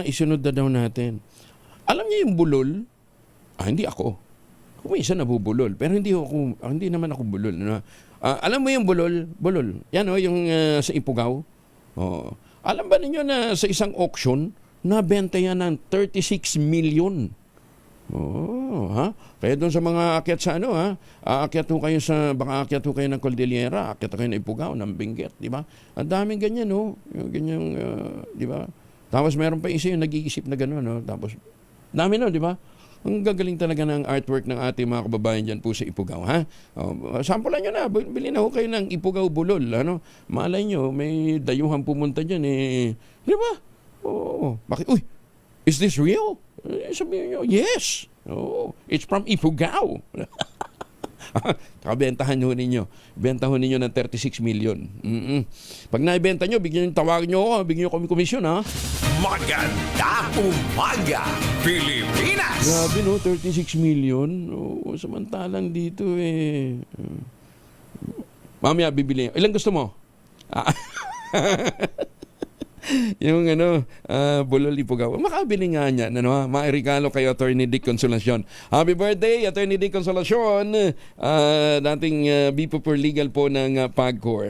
Speaker 3: Isunod na daw natin. Alam niyo yung bulol? Hindi ako. Ako may isa nabubulol, pero hindi naman ako bulol. Alam mo yung bulol? Yan yung sa Ifugao. Alam ba ninyo na sa isang auction, nabenta yan ng 36 million? Kaya doon sa mga akyat sa aakyat ho kayo baka aakyat ho kayo ng Cordillera, aakyat kayo ng Ifugao, ng Benguet, di ba? Ang daming ganyan, yung ganyang, di ba? Tapos meron pa isa yung nag-iisip na gano'n, tapos, dami di ba? Ang gagaling talaga ng artwork ng ating mga kababayan dyan po sa Ifugao, Sampulan nyo na, bili na ho kayo ng Ifugao Bulol, Malay nyo, may dayuhan pumunta dyan, di ba? Bakit? Uy, is this real? Sabihin nyo, yes. It's from Ifugao. Bentahan ho ninyo. Benta ho ninyo ng 36 million. Pag naibenta nyo, tawagin nyo ako, bigyan nyo kami komisyon,
Speaker 1: Maganda umaga, Pilipinas!
Speaker 3: Grabe 36 million. Samantalang dito Mamaya bibili. Ilang gusto mo? Yung Bulol Ifugao. Makabili nga niya. Mairigalo kay Attorney Dick Consolacion. Happy birthday, Attorney Dick Consolacion. Dating BPOR legal po ng PAGCOR,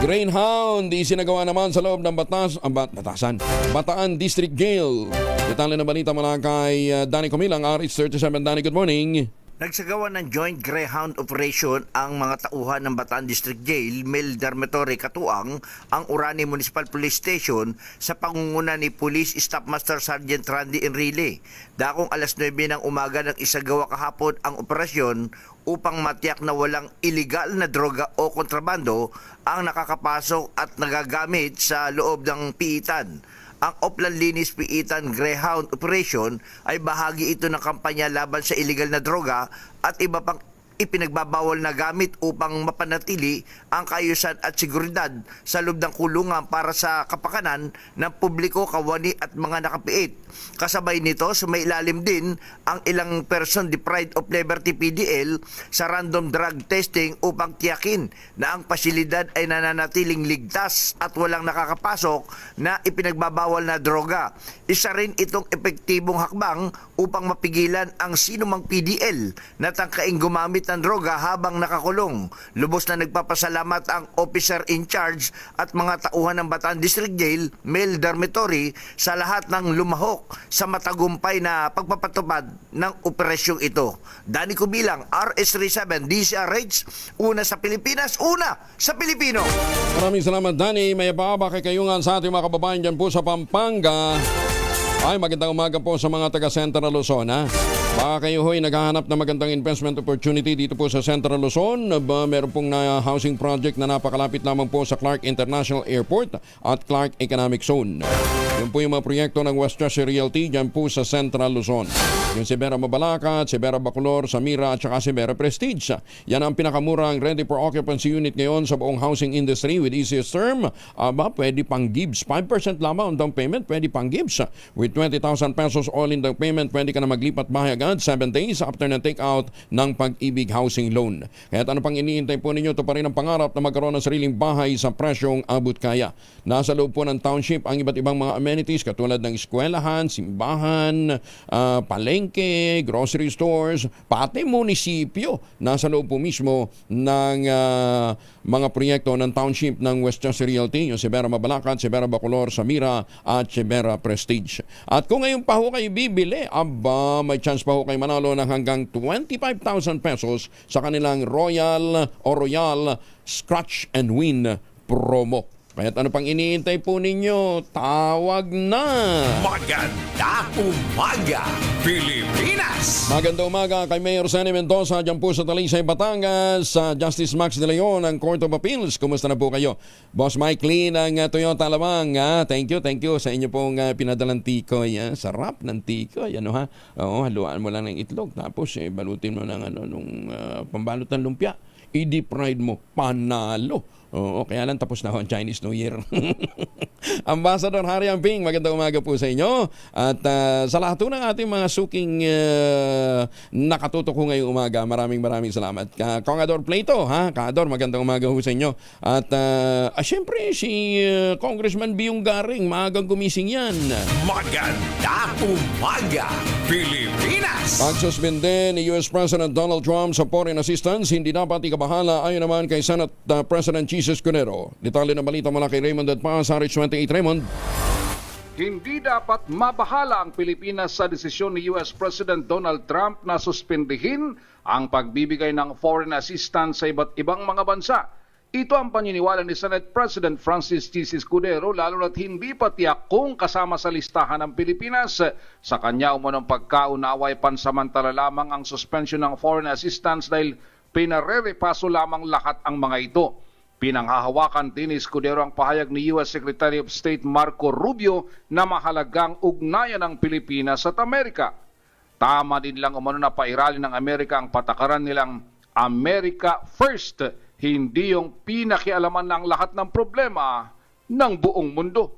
Speaker 3: Greyhound, isinagawa naman sa loob ng Bataan District Jail. Detalye na balita mula kay Danny Comilang, RH37. Danny, good morning.
Speaker 14: Nagsagawa ng joint Greyhound operation ang mga tauhan ng Bataan District Jail, Male Dormitory Katuang, ang Orani Municipal Police Station sa pangunguna ni Police Staff Master Sergeant Randy Enrile. Dakong alas 9 ng umaga nang isagawa kahapon ang operasyon upang matiyak na walang illegal na droga o kontrabando ang nakakapasok at nagagamit sa loob ng piitan. Ang Oplan Linis Piitan Greyhound Operation ay bahagi ito ng kampanya laban sa illegal na droga at iba pang ipinagbabawal na gamit upang mapanatili ang kaayusan at seguridad sa loob ng kulungan para sa kapakanan ng publiko, kawani at mga nakapiit. Kasabay nito, sumailalim din ang ilang person deprived of liberty PDL sa random drug testing upang tiyakin na ang pasilidad ay nananatiling ligtas at walang nakakapasok na ipinagbabawal na droga. Isa rin itong epektibong hakbang upang mapigilan ang sinumang PDL na tangkaing gumamit ng droga habang nakakulong. Lubos na nagpapasalamat ang officer in charge at mga tauhan ng Bataan District Jail, Male Dormitory sa lahat ng lumahok sa matagumpay na pagpapatupad ng operasyong ito. Danny Kubilang, RH37, DCRH, una sa Pilipinas, una sa Pilipino.
Speaker 3: Maraming salamat, Danny. May paabak kayungan sa ating mga kababayan dyan po sa Pampanga. Ay, magandang umaga po sa mga taga Central Luzon, Baka kayo ho'y naghahanap na magandang investment opportunity dito po sa Central Luzon. Meron pong housing project na napakalapit lamang po sa Clark International Airport at Clark Economic Zone. Yan po yung mga proyekto ng West Treasure Realty dyan po sa Central Luzon. Yung Sibera Mabalacat, Sibera Bacolor, Samira at saka Sibera Prestige. Yan ang pinakamurang ready for occupancy unit ngayon sa buong housing industry with easiest term. Pwede pang gives. 5% lamang ang down payment, pwede pang gives. With 20,000 pesos all in down payment, pwede ka na maglipat bahay agad 7 days after na take out ng Pag-ibig Housing Loan. Kaya ano pang iniintay po ninyo, ito pa rin ang pangarap na magkaroon ng sariling bahay sa presyong abot kaya. Nasa loob po ng township ang iba't ibang mga amenities katulad ng eskwelahan, simbahan, palengke, grocery stores, pati munisipyo. Nasa loob po mismo ng mga proyekto ng township ng West Treasure Realty, yung Sibera Mabalacat, Sibera Bacolor, Samira at Sibera Prestige. At kung ngayon pa ho kayo bibili, may chance pa ho kayo manalo ng hanggang 25,000 pesos sa kanilang Royal Scratch and Win promo. Kaya't ano pang iniintay po ninyo? Tawag na!
Speaker 1: Maganda umaga, Pilipinas!
Speaker 3: Magandang umaga kay Mayor Sunny Mendoza dyan po sa Talisay, Batangas, sa Justice Max De Leon ng Court of Appeals. Kumusta na po kayo? Boss Mike Lee ng Toyota Lamang. Thank you sa inyo pong pinadalang tikoy. Sarap ng tikoy. Ano ha? Oo, haluan mo lang ng itlog. Tapos balutin mo ng pambalot ng lumpia. I-deep fried mo. Panalo. Oo, kaya lang tapos na ho ang Chinese New Year. Ambassador Harry Amping, magandang umaga po sa inyo. At sa lahat ng ating mga suking nakatutok ko ngayong umaga, maraming salamat. Congador Plato, Kador, magandang umaga po sa inyo. At syempre si Congressman Biyong Garing, maagang gumising yan.
Speaker 1: Maganda umaga, Pilipinas!
Speaker 3: Pagsuspende ni US President Donald Trump sa foreign assistance, hindi dapat ikabahala ayon naman kay Senate President Jesus Escudero. Detalye ng balita mula kay Raymond at pa sa Rich 28. Raymond.
Speaker 15: Hindi dapat mabahala ang Pilipinas sa desisyon ni US President Donald Trump na suspendihin ang pagbibigay ng foreign assistance sa iba't ibang mga bansa. Ito ang paniniwala ni Senate President Francis G. Escudero, lalo na't hindi pa tiyak kung kasama sa listahan ng Pilipinas. Sa kanya umunong pagkaunaway, pansamantala lamang ang suspension ng foreign assistance dahil pinarerepaso lamang lahat ang mga ito. Pinanghahawakan din ni Escudero ang pahayag ni U.S. Secretary of State Marco Rubio na mahalagang ugnayan ng Pilipinas at Amerika. Tama din lang umano na pairalin ng Amerika ang patakaran nilang America First, hindi yung pinakialaman ng lahat ng problema ng buong mundo.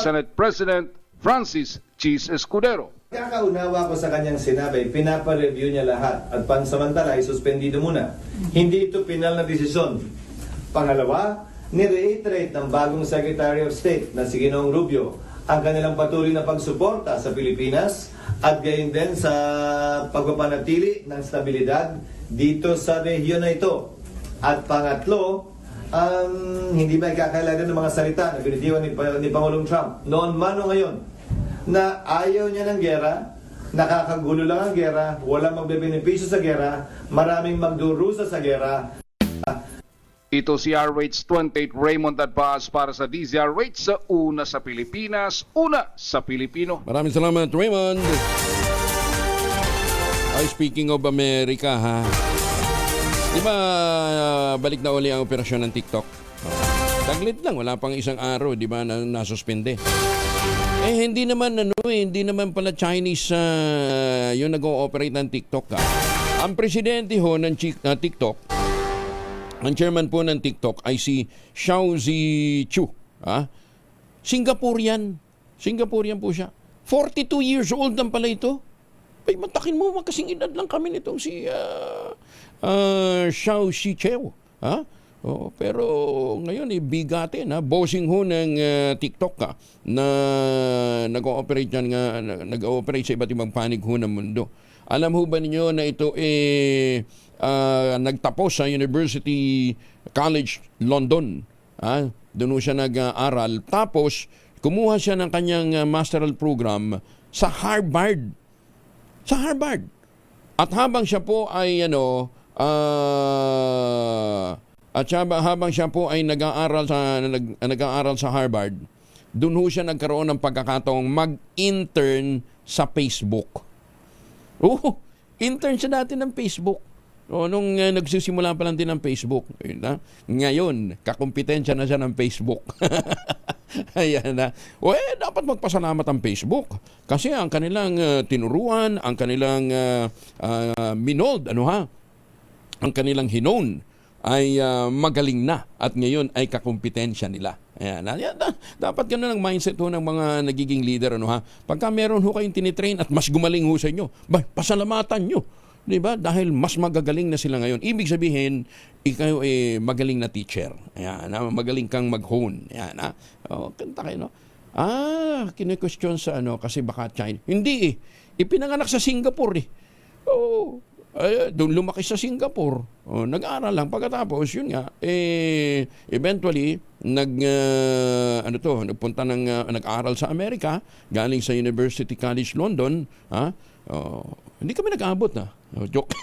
Speaker 15: Senate President Francis G. Escudero.
Speaker 16: Kakaunawa ko sa kanyang sinabi, pinapa-review niya lahat at pansamantala ay suspendido muna. Hindi ito pinal na desisyon. Pangalawa, ni-reiterate ng bagong Secretary of State na si Ginoong Rubio ang kanilang patuloy na pagsuporta sa Pilipinas at gayon din sa pagpapanatili ng stabilidad dito sa rehiyon na ito. At pangatlo, hindi ba ikakailangan ng mga salita na binitiwan ni Pangulong Trump noon man o ngayon na ayaw niya ng gera, nakakagulo lang ang gera, walang magbebenepisyo sa gera, maraming magdurusa sa gera.
Speaker 15: Ito si RH28 Raymond Adbaz para sa DZRH sa una sa Pilipinas, una sa Pilipino.
Speaker 3: Maraming salamat, Raymond. Speaking of America, di ba balik na uli ang operasyon ng TikTok? Taglit lang, wala pang isang araw, di ba, na nasuspende. Hindi naman pala Chinese yung nag-ooperate ng TikTok. Ang presidente ho ng TikTok, ang chairman po ng TikTok ay si Xiao Zichu. Singaporean po siya. 42 years old lang pala ito. Ay, matakin mo, magkasing edad lang kami nitong si Xiao Zichu. Pero ngayon bigatin, bossing ho ng TikTok na nag-ooperate sa iba't ibang panig ho ng mundo. Alam ho ba ninyo na ito nagtapos sa University College London. Doon siya nag-aral. Tapos, kumuha siya ng kanyang masteral program sa Harvard. At habang siya po ay habang siya po ay nag-aaral sa Harvard, doon ho siya nagkaroon ng pagkakataong mag-intern sa Facebook. Intern siya dati ng Facebook. Nung nagsisimula pa lang din ng Facebook. Ngayon, kakumpetensya na siya ng Facebook. Ayan na. Dapat magpasalamat ang Facebook. Kasi ang kanilang tinuruan, ang kanilang minold, ang kanilang hinon ay magaling na. At ngayon ay kakumpetensya nila. Ayan. Dapat ganun ang mindset ho ng mga nagiging leader. Pagka meron ho kayong tinitrain at mas gumaling ho sa inyo, pasalamatan nyo. Diba? Dahil mas magagaling na sila ngayon. Ibig sabihin, ikaw magaling na teacher. Ayan, magaling kang mag-hone. Ayan, kanta kayo, no? Kine-question sa kasi baka China. Hindi ipinanganak sa Singapore doon lumaki sa Singapore. Nag-aaral lang. Pagkatapos, yun nga, eventually, nagpunta nag-aaral sa Amerika, galing sa University College London. Hindi kami nag-aabot na. Joke.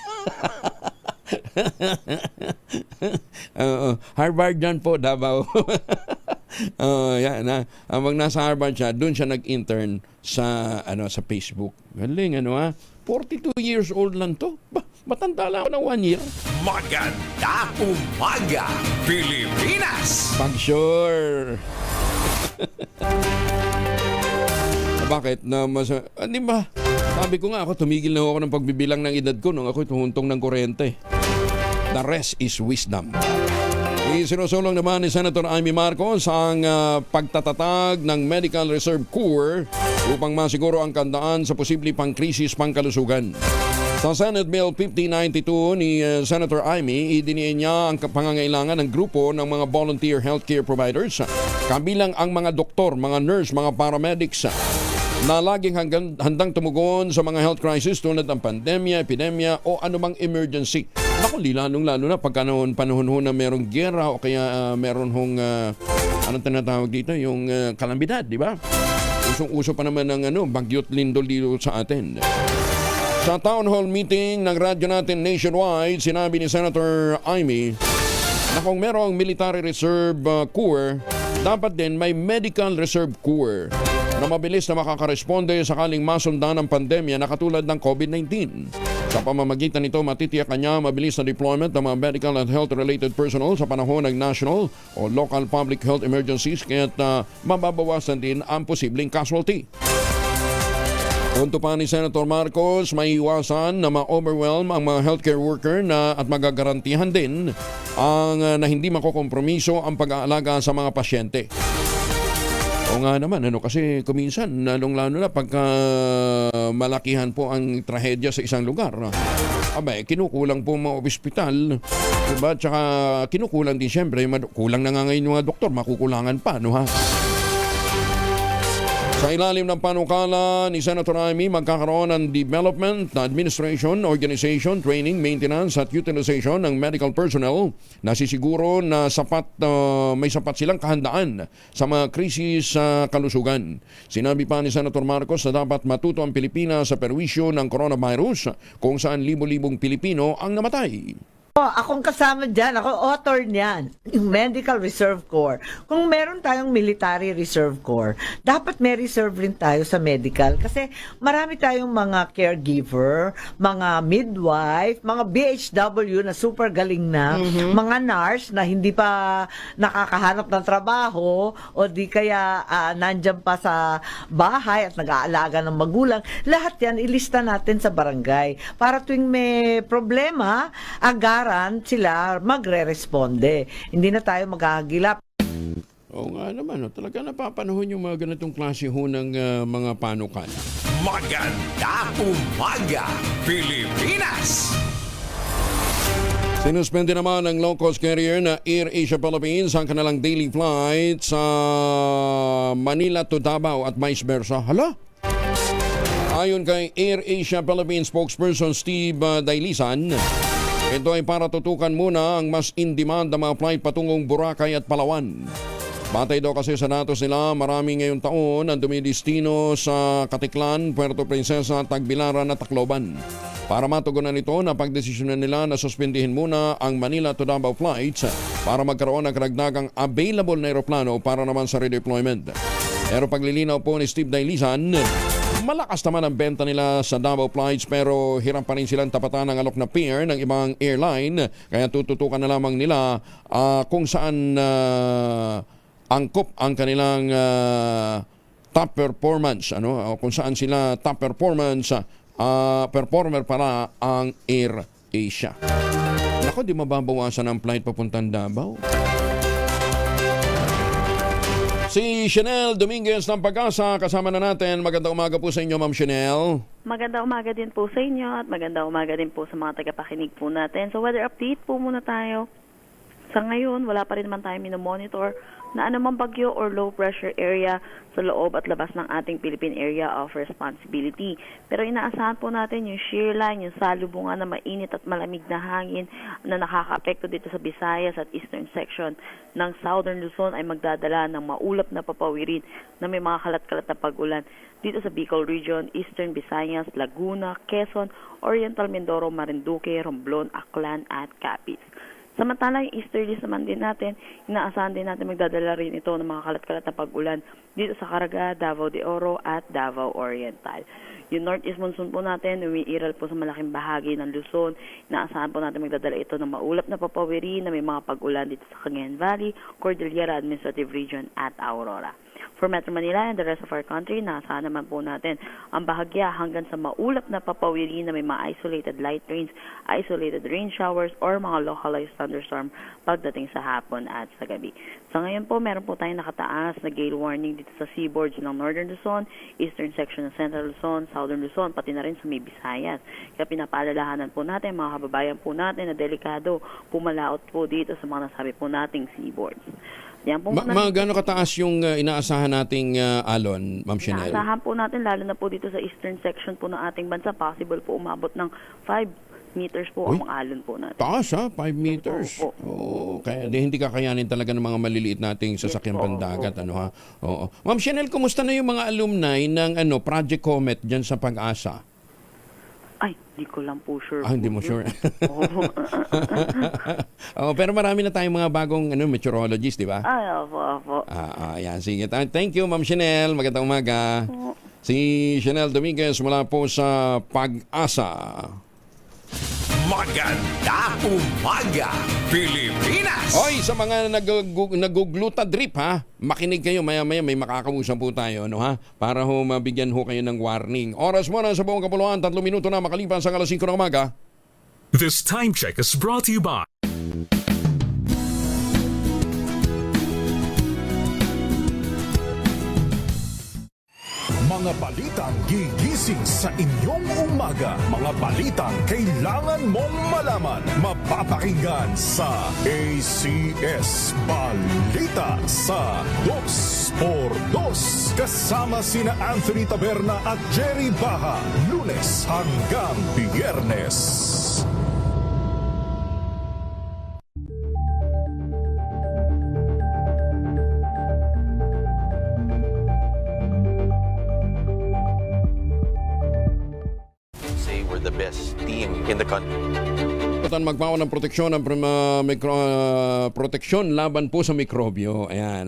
Speaker 3: Harvard yan po, Davao. Yan na. Habang nasa Harvard siya, doon siya nag-intern sa sa Facebook. Galing 42 years old lang to. Matanda lang ako ng 1 year.
Speaker 1: Maganda umaga, Pilipinas!
Speaker 3: Pag sure. Bakit? Di ba? Sabi ko nga ako, tumigil na ako ng pagbibilang ng edad ko nung ako tumuntong ng kuryente. The rest is wisdom. Isinusulong naman ni Senator Amy Marcos ang pagtatatag ng Medical Reserve Corps upang masiguro ang kandaan sa posibleng pangkrisis pangkalusugan. Sa Senate Bill 5092 ni Senator Amy, idiniin niya ang pangangailangan ng grupo ng mga volunteer healthcare providers, kabilang ang mga doktor, mga nurse, mga paramedics, na laging handang tumugon sa mga health crisis tulad ng pandemya, epidemya o anumang emergency. Naku, lalong-lalo na pagka panahon na merong gera o kaya meron hong, anong tinatawag dito, yung kalamidad, di ba? Usong-uso pa naman ng bagyo't lindol dito sa atin. Sa town hall meeting ng radyo natin nationwide, sinabi ni Senator Amy na kung merong Military Reserve Corps, dapat din may Medical Reserve Corps na mabilis na makakaresponde sakaling masundan ng pandemya na katulad ng COVID-19. Sa pamamagitan nito, matitiyakan niya mabilis na deployment ng mga medical and health-related personnel sa panahon ng national o local public health emergencies kaya't mababawasan din ang posibleng casualty. Punto pa ni Senator Marcos, may iwasan na ma-overwhelm ang mga healthcare worker at magagarantihan din na hindi makokompromiso ang pag-aalaga sa mga pasyente. O nga naman, kasi kuminsan, lalong-lalo na pagka malakihan po ang trahedya sa isang lugar. Kinukulang po mga ospital, diba? Tsaka kinukulang din siyempre, kulang na nga ngayon yung mga doktor, makukulangan pa, Sa ilalim ng panukala ni Senator Amy, magkakaroon ng development, administration, organization, training, maintenance at utilization ng medical personnel na sisiguro na may sapat silang kahandaan sa mga krisis sa kalusugan. Sinabi pa ni Senator Marcos na dapat matuto ang Pilipinas sa perwisyo ng coronavirus kung saan libo-libong Pilipino ang namatay.
Speaker 17: Akong kasama dyan. Ako author niyan. Yung Medical Reserve Corps. Kung meron tayong Military Reserve Corps, dapat may reserve rin tayo sa medical. Kasi marami tayong mga caregiver, mga midwife, mga BHW na super galing na, mga nurse na hindi pa nakakahanap ng trabaho o di kaya nandyan pa sa bahay at nag-aalaga ng magulang. Lahat yan ilista natin sa barangay. Para tuwing may problema, sila magre-responde. Hindi na tayo maghahagilap.
Speaker 3: Oo nga naman, talaga napapanahon yung mga ganitong klase ho ng mga panukala.
Speaker 1: Maganda umaga, Pilipinas!
Speaker 3: Sinuspende naman ng low-cost carrier na Air Asia Philippines ang kanilang daily flight sa Manila to Davao at vice versa. Hala? Ayon kay Air Asia Philippines spokesperson Steve Dailisan, ito ay para tutukan muna ang mas in-demand na mga flight patungong Boracay at Palawan. Batay daw kasi sa datos nila, marami ngayong taon ang dumidestino sa Katiklan, Puerto Princesa, Tagbilaran at Tacloban. Para matugunan ito, napagdesisyonan nila na suspindihin muna ang Manila to Davao flights para magkaroon ng karagdagang available na aeroplano para naman sa redeployment. Pero paglilinaw po ni Steve Dailisan, malakas naman ang benta nila sa Davao flights pero hirap pa rin silang tapatan ng alok na fare ng ibang airline. Kaya tututukan na lamang nila kung saan angkop ang kanilang top performance. Kung saan sila top performance, performer para ang Air Asia. Naku, di mababawasan ang flight papuntang Davao. Si Chanel Dominguez ng Pag-asa, kasama na natin. Magandang umaga po sa inyo, Ma'am Chanel.
Speaker 18: Magandang umaga din po sa inyo at magandang umaga din po sa mga tagapakinig po natin. So weather update po muna tayo. Sa ngayon, wala pa rin naman tayo minomonitor na anumang bagyo or low pressure area sa loob at labas ng ating Philippine Area of Responsibility. Pero inaasahan po natin yung shear line, yung salubungan na mainit at malamig na hangin na nakaka-apekto dito sa Visayas at eastern section ng Southern Luzon ay magdadala ng maulap na papawirin na may mga kalat-kalat na pag-ulan dito sa Bicol Region, Eastern Visayas, Laguna, Quezon, Oriental Mindoro, Marinduque, Romblon, Aklan at Capiz. Samantala, yung easterlies naman din natin, inaasahan din natin magdadala rin ito ng mga kalat-kalat na pag-ulan dito sa Caraga, Davao de Oro at Davao Oriental. Yung northeast monsoon po natin, umiiral po sa malaking bahagi ng Luzon. Inaasahan po natin magdadala ito ng maulap na papawiri na may mga pag-ulan dito sa Cagayan Valley, Cordillera Administrative Region at Aurora. For Metro Manila and the rest of our country, naasahan naman po natin ang bahagya hanggang sa maulap na papawiri na may mga isolated light rains, isolated rain showers, or mga localized thunderstorm pagdating sa hapon at sa gabi. So ngayon po, meron po tayong nakataas na gale warning dito sa seaboards ng Northern Luzon, Eastern section ng Central Luzon, Southern Luzon, pati na rin sa may Visayas. Kaya pinapaalalahanan po natin, mga kababayan po natin na delikado pumalaot po dito sa mga nasabi po nating seaboards. Yan po
Speaker 3: Gaano kataas yung inaasahan nating alon, Ma'am Chanel?
Speaker 18: Inaasahan po natin, lalo na po dito sa eastern section po ng ating bansa, possible po umabot ng 5 meters po ang alon po natin.
Speaker 3: Taas 5 meters. Kaya hindi kakayanin talaga ng mga maliliit nating sasakyang pandagat. Oo. Ma'am Chanel, kumusta na yung mga alumni ng Project Comet dyan sa Pag-asa?
Speaker 18: Ay, di ko lang po sure.
Speaker 3: Hindi mo sure. Pero marami na tayong mga bagong meteorologist, di ba?
Speaker 18: Ay, opo.
Speaker 3: Yan, sige. Thank you, Ma'am Chanel. Magandang umaga. Si Chanel Dominguez mula po sa Pag-asa.
Speaker 1: Magandang umaga, Pilipinas!
Speaker 3: Oy, sa mga nagugluta drip makinig kayo, maya-maya may makakausap po tayo, para mabigyan kayo ng warning. Oras mo na sa buong kapuluan, 3 minuto na makalipas sa alas 5 ng umaga.
Speaker 2: This time check is brought to you by
Speaker 4: Mga balitang gigising sa inyong umaga. Mga balitang kailangan mong malaman. Mapapakinggan sa ACS Balita sa 2x2. Kasama sina Anthony Taberna at Jerry Baha. Lunes hanggang Biyernes.
Speaker 19: The best team in the country.
Speaker 3: Magpawan ng proteksyon ng proteksyon laban po sa mikrobyo. Ayan,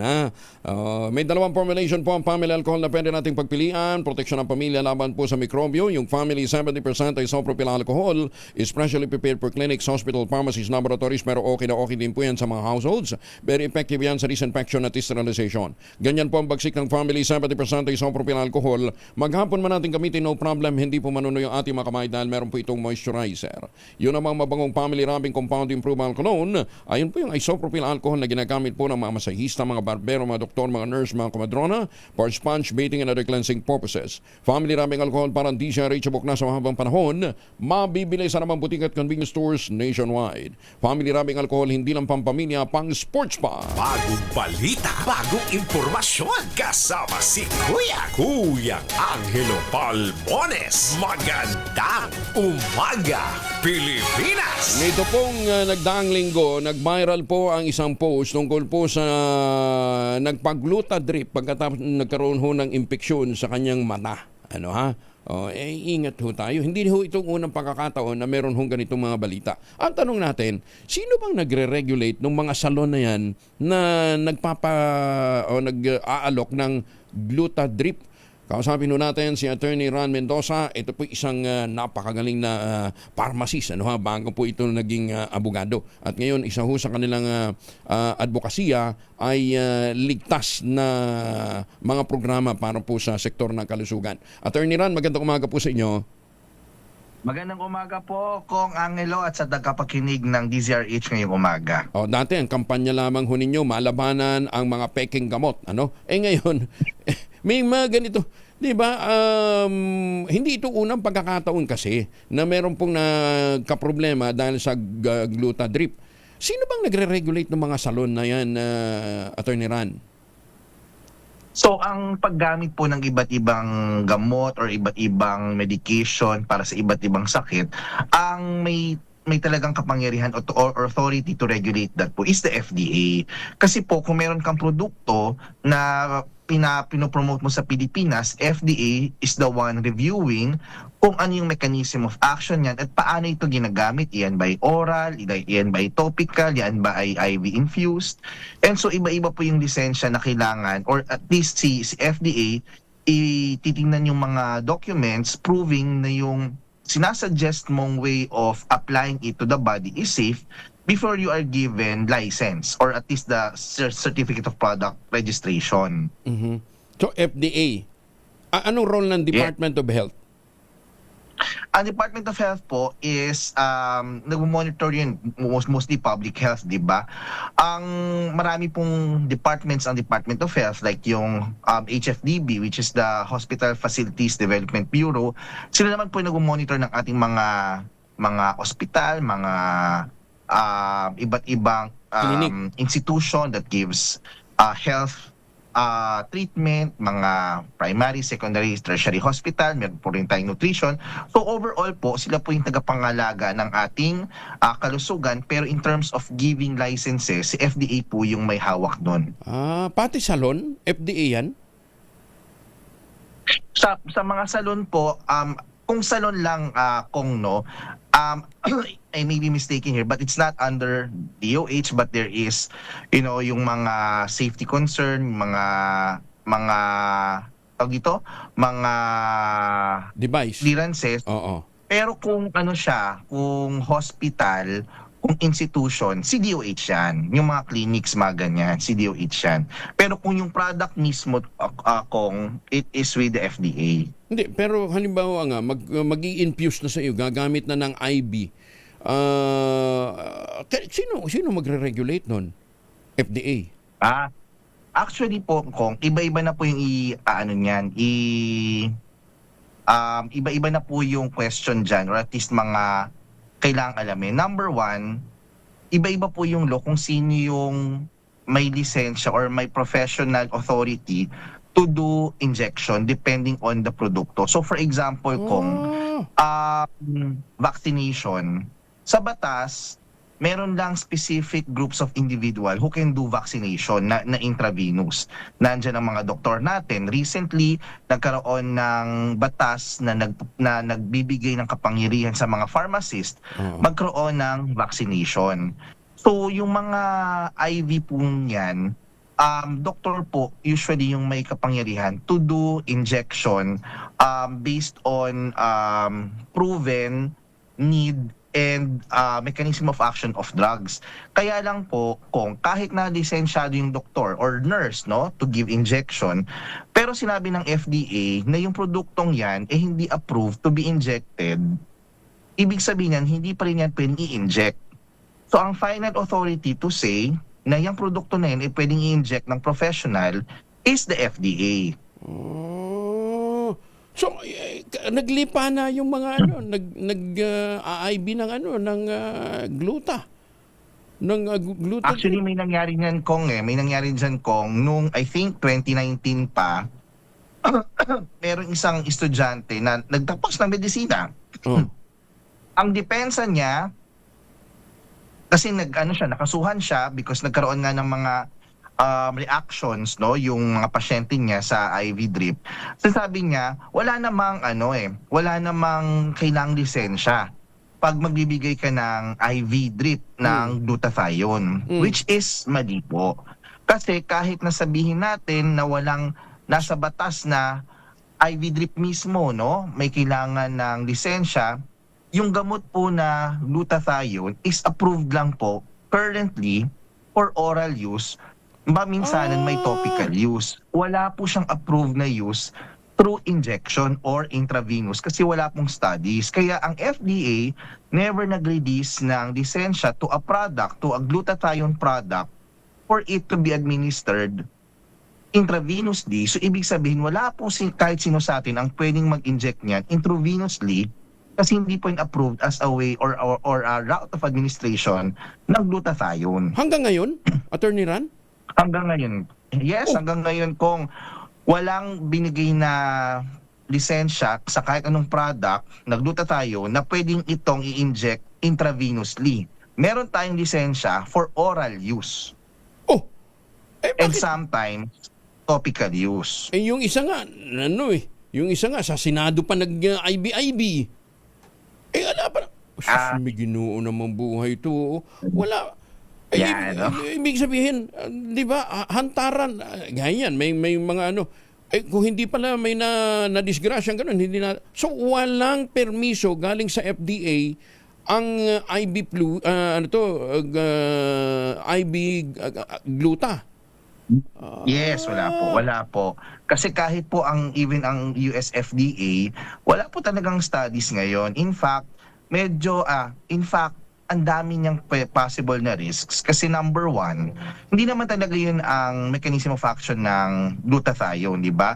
Speaker 3: may dalawang formulation po ang family alcohol na pwede nating pagpilian. Proteksyon ng pamilya laban po sa mikrobyo. Yung family 70% isopropyl alcohol is specially prepared for clinics, hospital, pharmacies, laboratories, pero okay din po yan sa mga households. Very effective yan sa disinfection at sterilization. Ganyan po ang bagsik ng family 70% isopropyl alcohol. Maghapon man natin gamitin, no problem. Hindi po manuno yung ating mga kamay dahil meron po itong moisturizer. Yun namang mabangong family rubbing compound improvement cologne. Ayun po yung isopropyl alcohol na ginagamit po ng mga masahista, mga barbero, mga doktor, mga nurse, mga komadrona for sponge bathing and other cleansing purposes. Family rubbing alcohol parang di siya reachable na sa mahabang panahon. Mabibili sa namang butik at convenience stores nationwide. Family rubbing alcohol hindi lang pampamilya, pang sports pa.
Speaker 1: Bagong balita, bagong impormasyon. Kasama si Kuya Angelo Palmones. Magandang umaga, Pilipinas!
Speaker 3: Nito pong nagdaang linggo, nag-viral po ang isang post tungkol po sa nagpagluta drip pagkatapos nagkaroon ng impeksyon sa kanyang mata. Ingat tayo. Hindi itong unang pagkakataon na meron ganitong mga balita. Ang tanong natin, sino bang nagre-regulate ng mga salon na yan na nag-aalok ng gluta drip? Kausapin natin si Attorney Ran Mendoza. Ito po isang napakagaling na pharmacist. Bago po ito naging abogado. At ngayon, isa sa kanilang advokasya ay ligtas na mga programa para po sa sektor ng kalusugan. Attorney Ran, magandang umaga po sa inyo.
Speaker 20: Magandang umaga po, Kong Angelo at sa tagapakinig ng DZRH ngayong umaga.
Speaker 3: Dati, ang kampanya lamang ninyo, malabanan ang mga peking gamot. Ngayon, may mga ganito. Diba? Hindi ito unang pagkakataon kasi na meron pong nagkaproblema dahil sa gluta drip. Sino bang nagre-regulate ng mga salon na yan, Attorney Ran?
Speaker 20: So, ang paggamit po ng iba't ibang gamot or iba't ibang medication para sa iba't ibang sakit, ang may may talagang kapangyarihan or authority to regulate that po is the FDA. Kasi po kung meron kang produkto na pinopromote mo sa Pilipinas, FDA is the one reviewing kung ano yung mechanism of action yan at paano ito ginagamit. Iyan ba ay oral, iyan ba ay topical, iyan ba ay IV infused. And so iba-iba po yung lisensya na kailangan, or at least si FDA titingnan yung mga documents proving na yung sinasuggest mong way of applying it to the body is safe before you are given license or at least the certificate of product registration.
Speaker 3: Mhm. So FDA, anong role ng Department of Health?
Speaker 20: Ang Department of Health po is nag-monitor yun, mostly public health, di ba? Ang marami pong departments ang Department of Health, like yung HFDB, which is the Hospital Facilities Development Bureau, sila naman po nag-monitor ng ating mga ospital, mga iba't ibang institution that gives health treatment, mga primary, secondary, tertiary hospital, meron po rin tayong nutrition. So overall po, sila po yung tagapangalaga ng ating kalusugan, pero in terms of giving licenses, si FDA po yung may hawak doon.
Speaker 3: Pati salon, FDA yan?
Speaker 20: Sa mga salon po, kung salon lang, kung no, I may be mistaken here, but it's not under DOH, but there is, yung mga safety concern, mga tawag dito, mga
Speaker 3: device,
Speaker 20: clearances.
Speaker 3: Oo.
Speaker 20: Pero kung kung hospital, kung institution, si DOH yan. Yung mga clinics, mga ganyan, si DOH yan. Pero kung yung product mismo, kung it is with the FDA.
Speaker 3: Hindi, pero halimbawa nga, mag-i-infuse na sa iyo, gagamit na ng IV. Sino magre-regulate nun? FDA?
Speaker 20: Actually po, kung iba-iba na po yung iba-iba na po yung question dyan, or at least mga kailangang alamin. Number one, iba-iba po yung law kung sino yung may lisensya or may professional authority to do injection depending on the produkto. So for example, kung vaccination, sa batas, meron lang specific groups of individual who can do vaccination na intravenous. Nandiyan ang mga doktor natin. Recently, nagkaroon ng batas na nagbibigay ng kapangyarihan sa mga pharmacist magkaroon ng vaccination. So yung mga IV po yan, doktor po usually yung may kapangyarihan to do injection based on proven need and mechanism of action of drugs. Kaya lang po, kung kahit na lisensyado yung doktor or nurse to give injection, pero sinabi ng FDA na yung produktong yan hindi approved to be injected, ibig sabihin yan, hindi pa rin yan pwedeng i-inject. So ang final authority to say na yung produkto na yan pwedeng i-inject ng professional is the FDA.
Speaker 3: So naglipa na yung mga nag-IV ng gluta.
Speaker 20: Actually may nangyari niyan kong nung I think 2019 pa. Merong isang estudyante na nagtapos ng medisina. Ang depensa niya kasi nakasuhan siya because nagkaroon nga ng mga reactions yung mga pasyente niya sa IV drip. So sabi niya, wala namang kailangang lisensya pag magbibigay ka ng IV drip ng glutathione, which is mali po. Kasi kahit nasabihin natin na walang nasa batas na IV drip mismo, may kailangan ng lisensya, yung gamot po na glutathione is approved lang po currently for oral use, minsanan may topical use. Wala po siyang approved na use through injection or intravenous kasi wala pong studies. Kaya ang FDA never nag-release ng lisensya to a product, to a glutathione product for it to be administered intravenously. So ibig sabihin, wala po kahit sino sa atin ang pwedeng mag-inject niyan intravenously kasi hindi po yung approved as a way or a route of administration ng glutathione.
Speaker 3: Hanggang ngayon, Attorney Ran?
Speaker 20: Hanggang ngayon. Yes, hanggang ngayon kung walang binigay na lisensya sa kahit anong product na glutathione na pwedeng itong i-inject intravenously. Meron tayong lisensya for oral use. And sometimes topical use.
Speaker 3: Yung isa nga, yung isa nga sa Senado pa nag-IB-IB. Ala pa. May Ginoo namang buhay ito. Wala. Ibig sabihin, di ba, hantaran, ganyan, may mga kung hindi pala may na-disgrasya ganun, hindi na. So, walang permiso galing sa FDA ang IB gluta.
Speaker 20: Yes, wala po. Kasi kahit po even ang US FDA, wala po talagang studies ngayon. In fact, ang dami niyang possible na risks kasi number one, hindi naman talaga yun ang mechanism of action ng glutathione, di ba?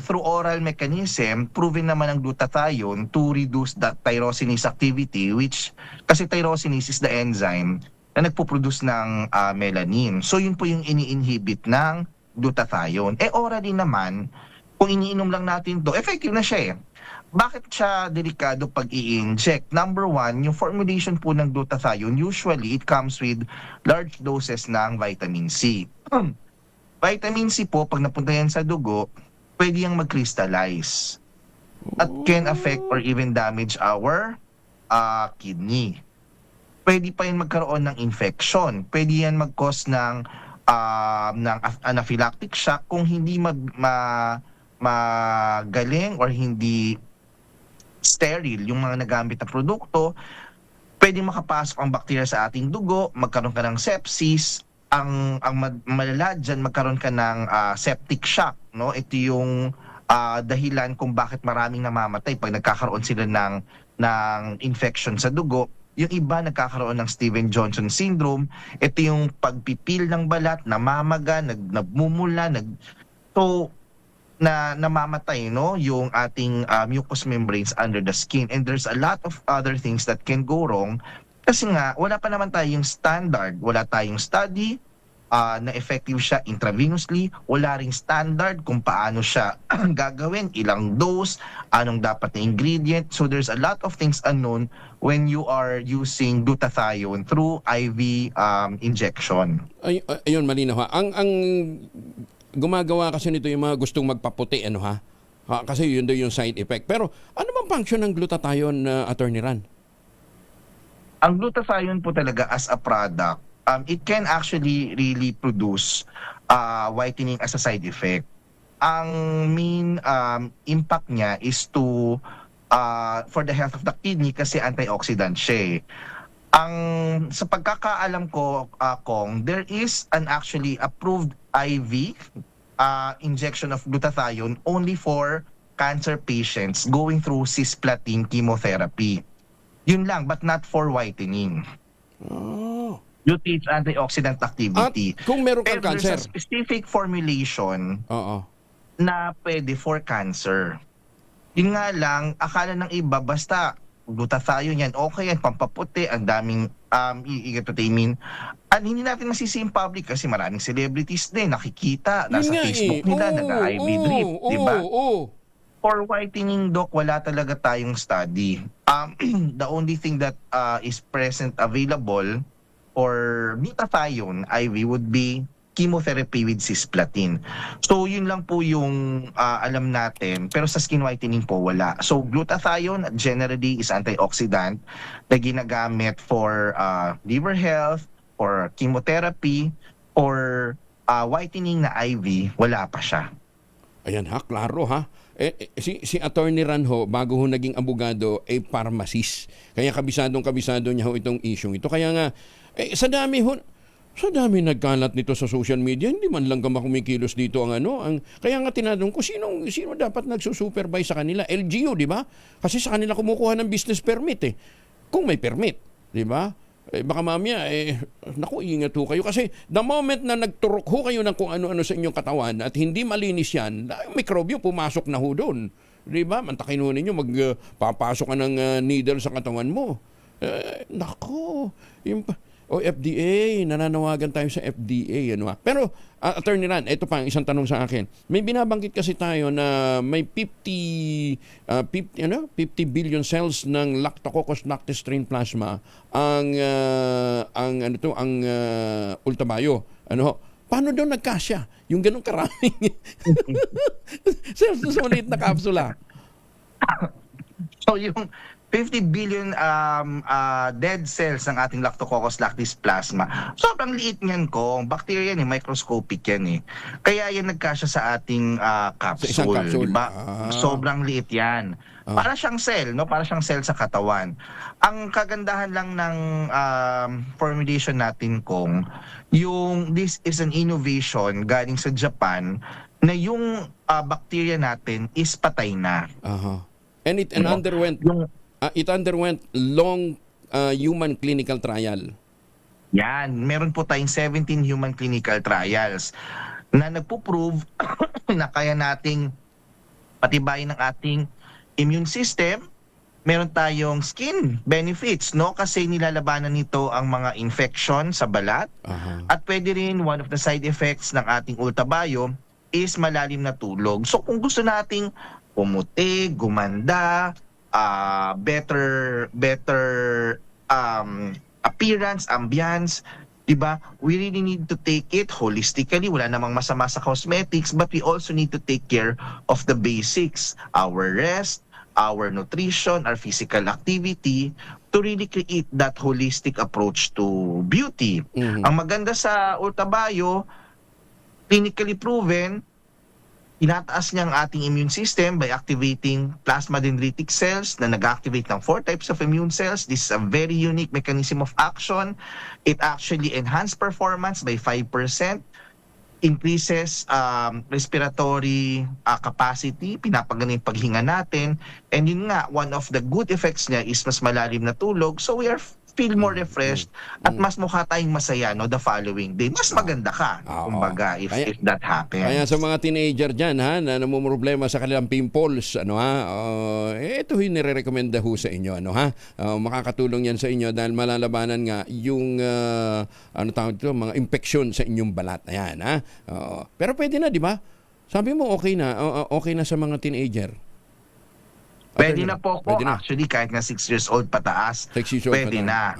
Speaker 20: Through oral mechanism, proven naman ang glutathione to reduce that tyrosinase activity, which kasi tyrosinase is the enzyme na nagpo-produce ng melanin. So yun po yung ini-inhibit ng glutathione. Orally naman, kung iniinom lang natin to, effective na siya eh. Bakit siya delikado pag i-inject? Number one, yung formulation po ng glutathione, usually it comes with large doses ng vitamin C. Vitamin C po, pag napunta yan sa dugo, pwede yang mag-crystallize at can affect or even damage our kidney. Pwede pa yan magkaroon ng infection. Pwede yan mag-cause ng anaphylactic shock kung hindi magaling or hindi sterile yung mga nagamit na produkto. Pwede makapasok ang bakterya sa ating dugo, magkaroon ka ng sepsis, ang malala dyan, magkaroon ka ng septic shock. No? Ito yung dahilan kung bakit maraming namamatay pag nagkakaroon sila ng infection sa dugo. Yung iba nagkakaroon ng Stevens-Johnson syndrome. Ito yung pagpipil ng balat, namamaga, nagmumula, namamatay, no, yung ating mucous membranes under the skin. And there's a lot of other things that can go wrong kasi nga wala pa naman tayong standard, wala tayong study na effective siya intravenously, wala ring standard kung paano siya gagawin, ilang dose, anong dapat na ingredient. So there's a lot of things unknown when you are using glutathione through IV injection.
Speaker 3: Ayun, malinaw ha. Ang gumagawa kasi nito yung mga gustong magpaputi, kasi yun daw yung side effect. Pero ano bang function ng glutathione, Attorney Ran?
Speaker 20: Ang glutathione po talaga as a product, it can actually really produce whitening as a side effect. Ang main impact niya is for the health of the kidney kasi antioxidant siya. Sa pagkakaalam ko, Kong, there is an actually approved IV injection of glutathione only for cancer patients going through cisplatin chemotherapy. Yun lang, but not for whitening. Due to its antioxidant activity.
Speaker 3: At kung meron kang cancer,
Speaker 20: there's a specific formulation na pwede for cancer. Yun nga lang, akala ng iba, basta glutathione yan, okay yan, pampaputi, ang daming igatamin. At hindi natin masisi in public kasi maraming celebrities din, nakikita, nasa Facebook nila, nag-IV drip, di ba? For whitening, Doc, wala talaga tayong study. The only thing that is present available or glutathione IV would be chemotherapy with cisplatin. So yun lang po yung alam natin, pero sa skin whitening po wala. So glutathione generally is antioxidant na ginagamit for liver health, or chemotherapy, or whitening na IV, wala pa siya.
Speaker 3: Ayan ha, klaro ha. Si Attorney Ran ho, bago ho naging abogado, pharmacist. Kaya kabisado niya ho itong issue ito. Kaya nga, sa dami nagkalat nito sa social media, hindi man lang kumikilos dito kaya nga tinanong ko, sino dapat nagsusupervise sa kanila? LGU, di ba? Kasi sa kanila kumukuha ng business permit Kung may permit, di ba? Baka mamaya, ingat ho kayo. Kasi the moment na nagturok ho kayo ng kung ano-ano sa inyong katawan at hindi malinis yan, mikrobyo pumasok na ho doon. Di ba? Mantakin ho ninyo, magpapasok ka ng needle sa katawan mo. O FDA, nananawagan tayo sa FDA. Ano? Pero, Attorney Ran, ito pa, isang tanong sa akin. May binabanggit kasi tayo na may 50 billion cells ng Lactococcus lactis strain plasma ang Ultabayo. Ano? Paano daw nagkasya? Yung ganun karaming cells sa maliit na kapsula.
Speaker 20: So yung 50 billion dead cells ng ating Lactococcus lactis plasma. Sobrang liit niyan kung bacteria ni microscopic yan eh. Kaya yan nagkasya sa ating capsule, diba? Sobrang liit yan. Para siyang cell, no? Para siyang cell sa katawan. Ang kagandahan lang ng formulation natin kung this is an innovation galing sa Japan na yung bacteria natin is patay na.
Speaker 3: And it underwent long human clinical trial.
Speaker 20: Yan, meron po tayong 17 human clinical trials na nagpo-prove na kaya nating patibayin ng ating immune system. Meron tayong skin benefits, no? Kasi nilalabanan nito ang mga infection sa balat. At pwede rin, one of the side effects ng ating Ultabayo is malalim na tulog. So kung gusto nating pumuti, gumanda, better appearance, ambience, diba? We really need to take it holistically. Wala namang masama sa cosmetics, but we also need to take care of the basics, our rest, our nutrition, our physical activity, to really create that holistic approach to beauty. Ang maganda sa Ultabayo, clinically proven, tinataas niya ang ating immune system by activating plasma dendritic cells na nag-activate ng 4 types of immune cells. This is a very unique mechanism of action. It actually enhances performance by 5%, increases respiratory capacity, pinapagana yung paghinga natin, and yun nga, one of the good effects niya is mas malalim na tulog. So we feel more refreshed at mas mukha tayong masaya, no, the following day. Mas maganda ka, kumbaga, if that happens.
Speaker 3: Kaya sa mga teenager dyan, na namumroblema sa kanilang pimples, ito yung nire-recommenda ho sa inyo, makakatulong yan sa inyo dahil malalabanan nga yung, mga infeksyon sa inyong balat. Ayan, pero pwede na, di ba? Sabi mo, okay na sa mga teenager.
Speaker 20: Pwede na po ako. Actually, kahit na 6 years old pataas, pwede na.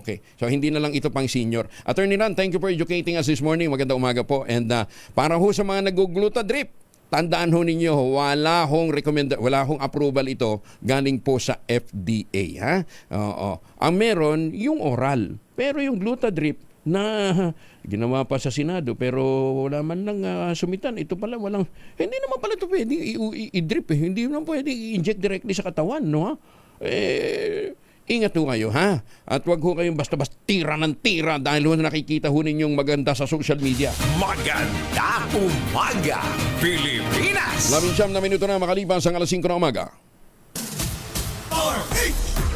Speaker 3: Okay. So, hindi na lang ito pang senior. Attorney Ran, thank you for educating us this morning. Magandang umaga po. And para ho sa mga nag-glutadrip, tandaan ho ninyo, wala hong approval ito galing po sa FDA. Ang meron, yung oral. Pero yung glutadrip na ginawa pa sa Senado pero wala man lang sumitan. Ito pala hindi naman pala ito pwede i-drip Hindi naman pwede i-inject directly sa katawan, no? Ingat ho kayo, ha? At wag ho kayong basta-basta tira ng tira dahil ho nakikita ho ninyong maganda sa social media.
Speaker 1: Magandang umaga, Pilipinas!
Speaker 3: 19 na minuto na makalipas ang alas 5 na umaga.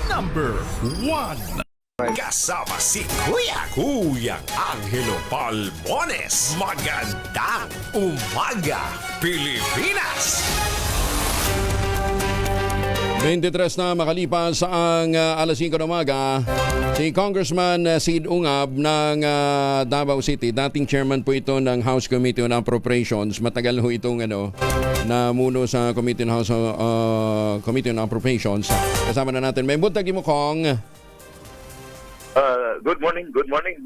Speaker 2: Number 1.
Speaker 1: Kasama si Kuyang Angelo Palmones. Magandang umaga, Pilipinas!
Speaker 3: 23 na makalipas ang alas 5 na umaga, si Congressman Sid Ungab ng Davao City, dating chairman po ito ng House Committee on Appropriations. Matagal ho itong namuno sa Committee on Appropriations. Kasama na natin. May buntag mo, Kong.
Speaker 21: Good morning,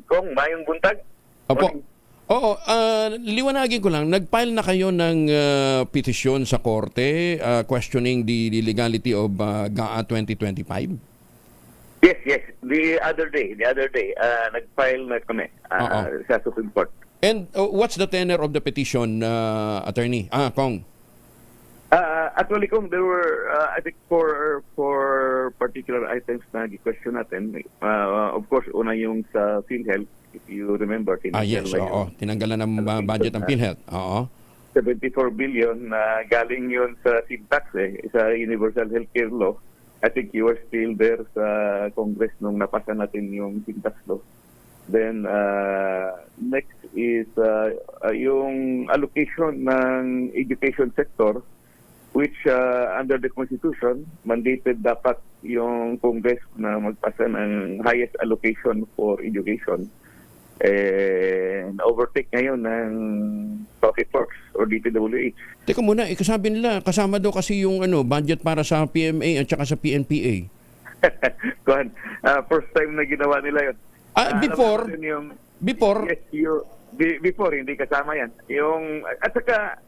Speaker 21: Kong. Mayong buntag.
Speaker 3: Opo. Oo, liwanagin ko lang, nag-file na kayo ng petisyon sa korte questioning the legality of GAA 2025?
Speaker 21: Yes. The other day, nag-file na kami sa Supreme Court.
Speaker 3: And what's the tenor of the petition, attorney? Kong?
Speaker 21: Actually, Kong, there were, I think, four particular items na question natin. Of course, una yung sa PhilHealth. If you remember,
Speaker 3: yes, tinanggalan ng budget ng PhilHealth.
Speaker 21: 74 billion na galing yun sa SINTAX, sa Universal Healthcare Law. I think you were still there sa Congress nung napasa natin yung SINTAX Law. Then, next is yung allocation ng education sector which under the Constitution, mandated dapat yung Congress na magpasa ng highest allocation for education. Na-overtake ngayon ng Public Works or DPWH.
Speaker 3: Teka muna, kasabi nila, kasama daw kasi yung budget para sa PMA at saka sa PNPA.
Speaker 21: Kuhan, first time na ginawa nila yun.
Speaker 3: Before?
Speaker 21: Yes, before, hindi kasama yan. At saka,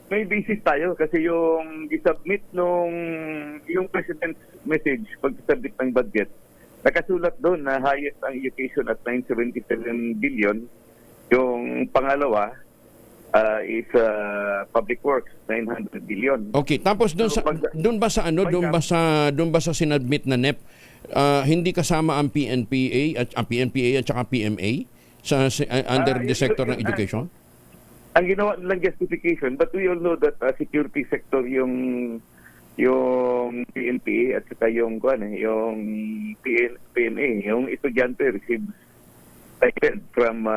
Speaker 21: may basis tayo kasi yung isubmit yung President's message pag-submit ng budget, nakasulat doon na highest ang education at 977 billion. Yung pangalawa is Public Works, 900 billion.
Speaker 3: Okay, tapos doon ba sa sinadmit na NEP, hindi kasama ang PNPA at saka PMA under the sector ng education?
Speaker 21: Ang ginawa nilang justification, but we all know that security sector yung PNPA at saka yung PMA, yung estudyante receives stipend from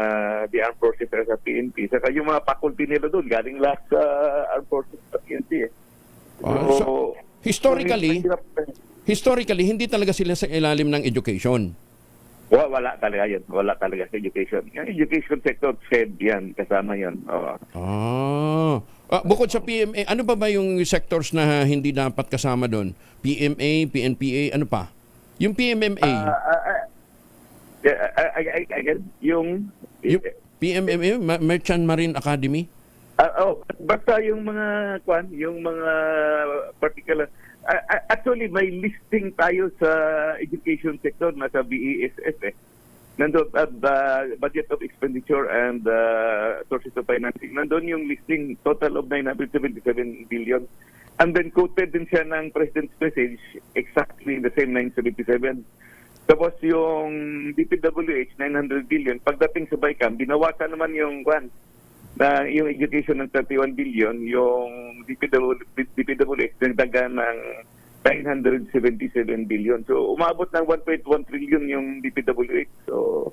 Speaker 21: the armed forces sa PNP. Saka yung mga faculty nila doon, galing lahat sa armed forces sa PNP.
Speaker 3: So, historically, hindi talaga sila sa ilalim ng education.
Speaker 21: Wala talaga yun. Wala talaga sa education. Yung education sector, SED yan. Kasama yan.
Speaker 3: Bukod sa PMA, ano ba yung sectors na hindi dapat kasama doon? PMA, PNPA, ano pa? Yung PMMA?
Speaker 21: Yung
Speaker 3: PMMA, Merchant Marine Academy?
Speaker 21: Basta yung mga particular. Actually, may listing tayo sa education sector na sa BESS. Nandun budget of expenditure and sources of financing. Nandun yung listing, total of 977 billion. And then quoted din siya ng President's message, exactly the same 977. Tapos yung DPWH, 900 billion. Pagdating sa BICAM, binawasan naman yung yung education ng 31 billion, yung DPWH nagdagan ng 977 billion. So, umabot ng 1.1 trillion yung DPWH. So,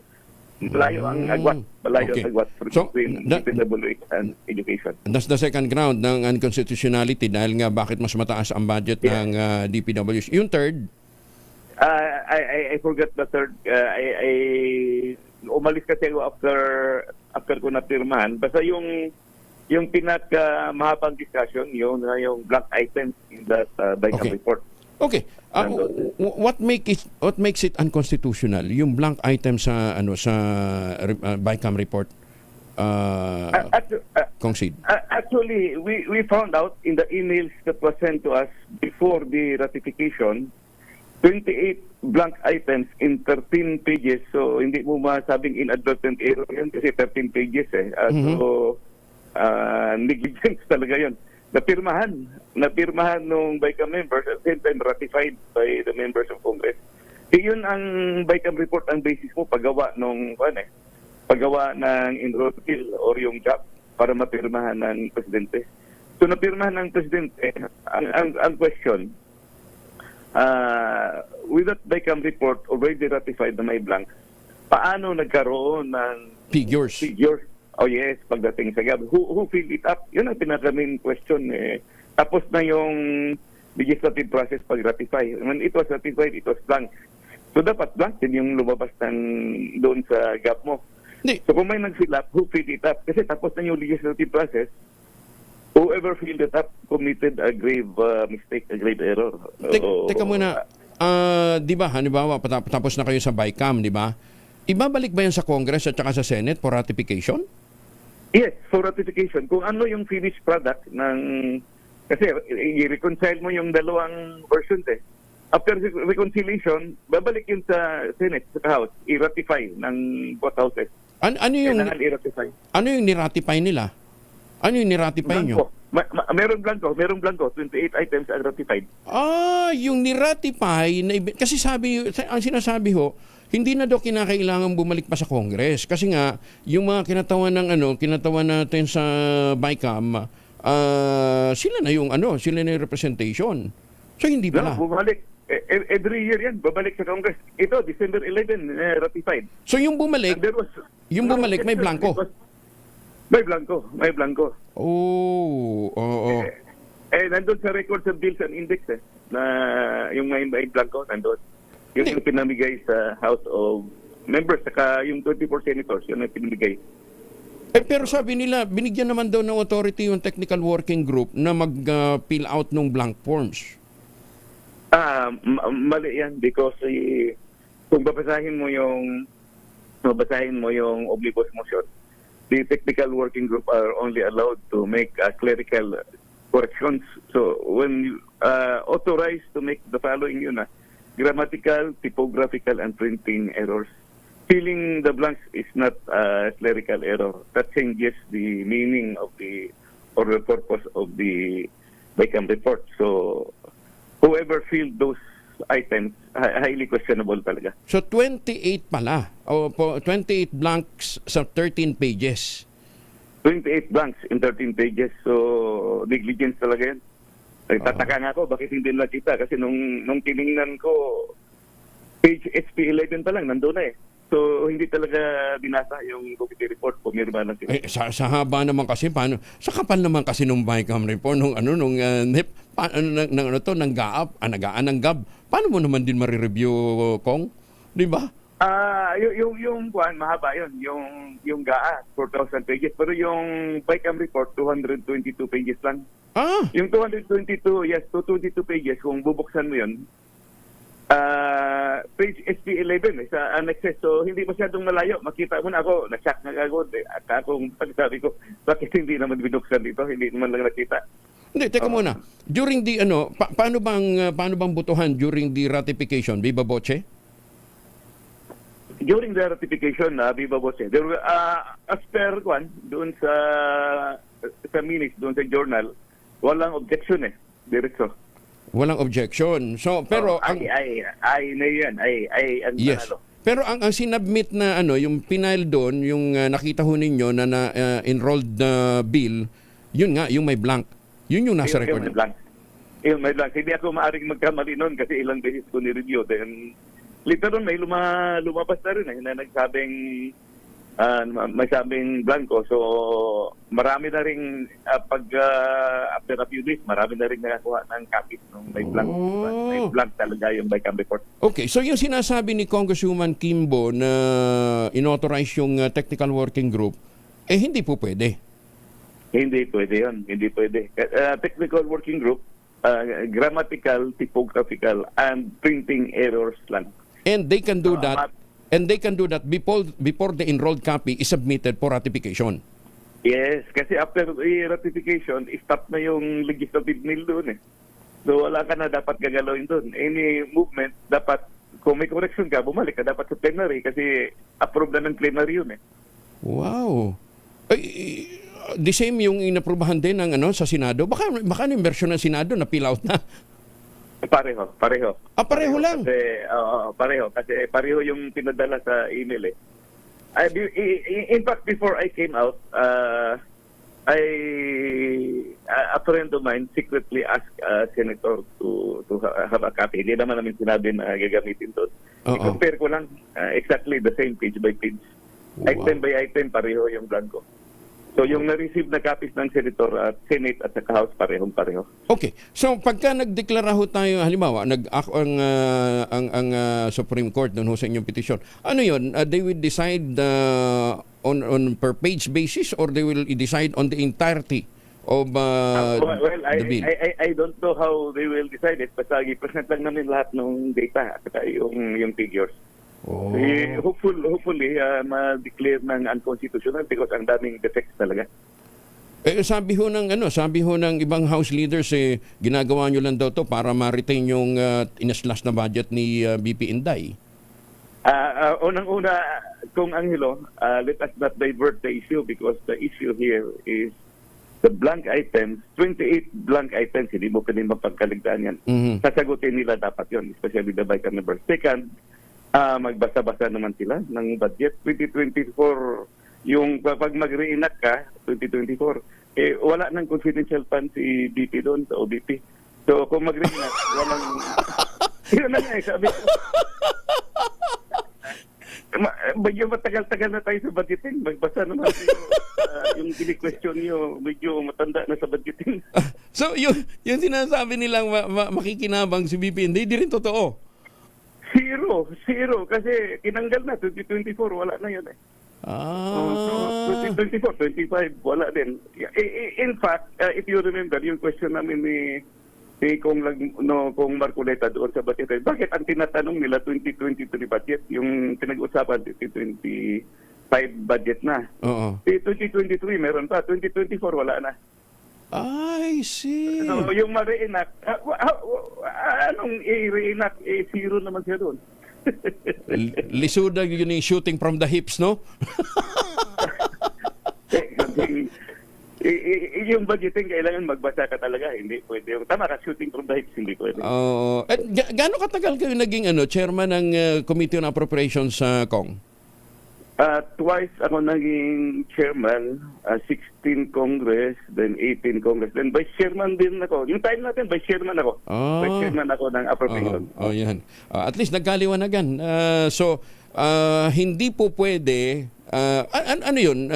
Speaker 21: malayo ang agwat. Malayo ang agwat between DPWH and education.
Speaker 3: That's the second ground ng unconstitutionality dahil nga bakit mas mataas ang budget ng DPWH. Yung third?
Speaker 21: I forgot the third. Umalis kasi ako after ko napirmahan. Basta yung pinaka mahabang discussion, yung black items in that BICAM report.
Speaker 3: Okay. What makes it unconstitutional? Yung blank item sa BICAM report. Concede.
Speaker 21: Actually, we found out in the emails that was sent to us before the ratification, 28 blank items in 13 pages. So, hindi mo masabing inadvertent error yan kasi 13 pages eh. So, negligence talaga yun. Napirmahan nung BICAM members at the same time ratified by the members of Congress. Yun ang BICAM report ang basis mo paggawa ng enrollment bill or yung job para mapirmahan ng Presidente. So, napirmahan ng Presidente, ang question, with that BICAM report already ratified na may blank, paano nagkaroon ng
Speaker 3: figures?
Speaker 21: Oh yes, pagdating sa GAB. Who filled it up? Yun ang pinaka-main question. Tapos na yung legislative process pag-ratify. When it was ratified, it was blank. So dapat blank din yung lumabas doon sa GAB mo. So kung may nag-fill up, who filled it up? Kasi tapos na yung legislative process, whoever filled it up committed a grave mistake, a grave error.
Speaker 3: Teka muna, di ba, halimbawa, tapos na kayo sa BICAM, di ba? Ibabalik ba yan sa Congress at saka sa Senate for ratification?
Speaker 21: Yes, for ratification. Kung ano yung finished product kasi i-reconcile mo yung dalawang versions eh. After reconciliation, babalik yun sa Senate, sa House, i-ratify ng both houses.
Speaker 3: Ano yung ni-ratify nila? Ano yung ni-ratify nyo?
Speaker 21: Meron blanco, 28 items are ratified.
Speaker 3: Yung ni-ratify, kasi ang sinasabi ho, hindi na daw kinakailangan bumalik pa sa Congress. Kasi nga, yung mga kinatawan natin sa BICAM, sila na yung representation. So, hindi ba?
Speaker 21: Bumalik. Every year yan, babalik sa Congress. Ito, December 11, ratified.
Speaker 3: So, yung bumalik, may blanco.
Speaker 21: May blanco.
Speaker 3: Oo.
Speaker 21: Nandun sa records of bills and index na yung may blanco nandun. Yun yung pinamigay sa House of Members, saka yung 24 senators, yun ang pinamigay.
Speaker 3: Pero sabi nila, binigyan naman daw ng authority yung technical working group na mag-fill out ng blank forms.
Speaker 21: Mali yan because kung babasahin mo yung omnibus motion, the technical working group are only allowed to make clerical corrections. So when you authorized to make the following grammatical, typographical, and printing errors. Filling the blanks is not a clerical error. That changes the meaning of or the purpose of the BICAM report. So whoever filled those items, highly questionable talaga.
Speaker 3: So 28 pala, o 28 blanks sa 13 pages.
Speaker 21: 28 blanks in 13 pages. So negligence talaga yan. Tataka nga ako, bakit hindi nakita? Kasi nung tiningnan ko, page SP11 pa lang, nandun na So hindi talaga binasa yung committee report, pumirma lang sila.
Speaker 3: Sa haba naman kasi, sa kapal naman kasi nung BICAM report, nung NEP, ng GAAP, nagaan ng GAB, paano mo naman din marireview, Kong? Di ba?
Speaker 21: Yung mahaba yun, yung GAA, 4,000 pages, pero yung BICAM report, 222 pages lang. Yung 222, 222 pages, kung bubuksan mo yun, page SP11 sa annexes, so hindi masyadong malayo. Makita mo na ako, na-shock na agad. At akong pagsabi ko, bakit hindi naman binuksan dito? Hindi naman lang nakita.
Speaker 3: Hindi, teka muna. During the, paano bang butuhan during the ratification? Viva Voce?
Speaker 21: During the ratification, Viva Voce, there were, as per doon sa minutes, doon sa journal, walang objection diretso.
Speaker 3: Walang objection. So, pero yes. Pero ang sinubmit na yung pinile doon, yung nakita ho ninyo na enrolled bill, yun nga, yung may blank. Yun yung nasa record.
Speaker 21: Yung may blank. Hindi ako maaaring magkamali noon kasi ilang beses ko ni-review. Then, later on, may lumabas na rin na nagsabing may sabing blanco. So, marami na rin after a few days, marami na rin nakakuha ng kapit nung may blank. May blank talaga yung BICAM report.
Speaker 3: Okay, so yung sinasabi ni Congresswoman Kimbo na inauthorize yung technical working group, hindi po pwede.
Speaker 21: Hindi pwede yun. Hindi pwede. Technical working group, grammatical, typographical, and printing errors lang.
Speaker 3: And they can do that. And they can do that before the enrolled copy is submitted for ratification.
Speaker 21: Yes, kasi after ratification, stop na yung legislative meal doon So wala ka na dapat gagalawin doon. Any movement, dapat, kung may correction ka, bumalik ka dapat sa plenary kasi approve na ng plenary yun
Speaker 3: Wow. The same yung inaprubahan din ng sa Senado. Baka yung version ng Senado na fill out na.
Speaker 21: Pareho.
Speaker 3: Pareho lang?
Speaker 21: Kasi, pareho. Kasi pareho yung pinadala sa email in fact, before I came out, a friend of mine secretly asked Senator to have a copy. Hindi naman namin sinabi na gagamitin doon. I-compare ko lang exactly the same page by page. Wow. Item by item, pareho yung blanco. So yung na-receive na copies ng Senator at Senate at saka House, parehong-pareho.
Speaker 3: Okay. So pagka nagdeklara ho tayo, halimbawa, ang Supreme Court doon ho sa inyong petisyon, ano yun? They will decide on per page basis or they will decide on the entirety of the bill?
Speaker 21: I don't know how they will decide it. Basta i-present lang namin lahat ng data at saka yung figures. Hopefully ma-declare ng unconstitutional because ang daming defects talaga.
Speaker 3: Sabi ho ng ibang house leaders ginagawa nyo lang daw to para ma-retain yung inaslash na budget ni BP Inday.
Speaker 21: Unang-una, kung Angelo, let us not divert the issue because the issue here is the blank items, 28 blank items, hindi mo pwede mapagkaligtaan yan. Sasagutin nila dapat yon, especially the BICAM members. Second, magbasa-basa naman sila ng budget 2024. Yung pag mag-reenact ka 2024, wala nang confidential fund si BP doon sa OBP. So kung mag-reenact, walang yun na nga sabi ko. Medyo matagal-tagal na tayo sa budgeting. Magbasa naman tayo. Yung question nyo, medyo matanda na sa budgeting.
Speaker 3: So, yung sinasabi nilang makikinabang si BP, hindi rin totoo.
Speaker 21: Zero. Kasi tinanggal na. 2024, wala na yun eh. So 2024, 25, wala din. In fact, if you remember, yung question namin ni Kong Marcoleta doon sa budget, bakit ang tinatanong nila 2023 budget, yung pinag-usapan 2025 budget na. 2023 meron pa, 2024 wala na.
Speaker 3: I see.
Speaker 21: So yung ma-reenact, anong i-reenact? Zero naman siya doon.
Speaker 3: Lisuda yun yung shooting from the hips, no?
Speaker 21: Yung budgeting, kailangan magbasa ka talaga. Hindi pwede. Yung tama ka, shooting from the hips, hindi pwede.
Speaker 3: Gaano katagal kayo naging chairman ng Committee on Appropriations sa Kong?
Speaker 21: Twice ako naging chairman, 16 Congress, then 18 Congress, then vice chairman din ako. Yung time natin, vice chairman ako. Vice chairman ako ng appropriation.
Speaker 3: Yan. At least nagkaliwanagan. So, hindi po pwede, ano yun,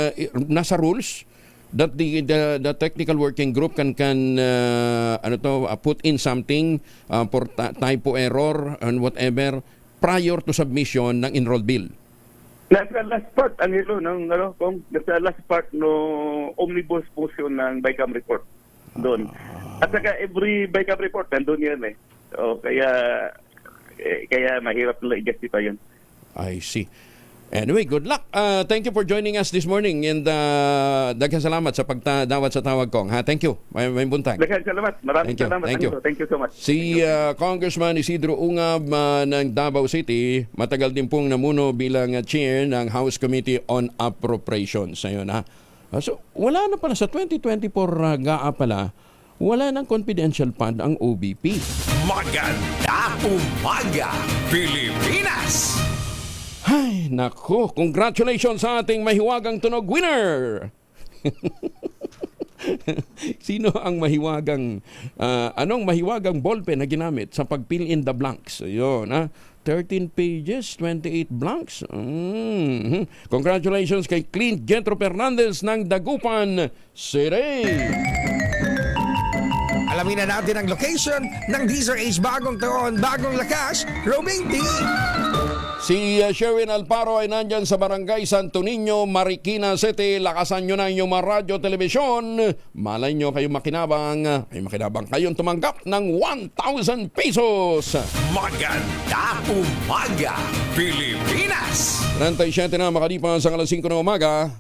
Speaker 3: nasa rules that the technical working group can put in something for typo error and whatever prior to submission ng enrolled bill.
Speaker 21: Nasa last part, nasa last part no omnibus motion ng BICAM report doon. At saka every BICAM report, nandun yan eh. So, kaya mahirap na i-justify yun.
Speaker 3: I see. Anyway, good luck. Thank you for joining us this morning and daghang salamat sa pagdawat sa tawag Kong. Thank you. May buntag.
Speaker 21: Daghang salamat. Maraming salamat. Thank you so much.
Speaker 3: Si Congressman Isidro Ungab ng Davao City, matagal din pong namuno bilang chair ng House Committee on Appropriations. Ayun, so, wala na pala sa 2024 pala, wala ng confidential fund ang OBP.
Speaker 1: Maganda umaga, Pilipinas!
Speaker 3: Ay, naku, congratulations sa ating mahiwagang tunog winner! Sino ang anong mahiwagang ballpen na ginamit sa pag-fill in the blanks? Ayun, 13 pages, 28 blanks. Congratulations kay Clint Gentro Fernandez ng Dagupan City!
Speaker 5: Alamin na natin ang location ng DZRH Bagong Taon, Bagong Lakas, Roaming Team.
Speaker 3: Si Sherwin Alparo ay nandyan sa Barangay Santo Niño, Marikina City. Lakasan nyo na inyong mga radyo, telebisyon. Malay nyo kayong makinabang kayong tumanggap ng 1,000 pesos.
Speaker 1: Maganda umaga, Pilipinas!
Speaker 3: 37 na makalipas ang alas 5 ng umaga.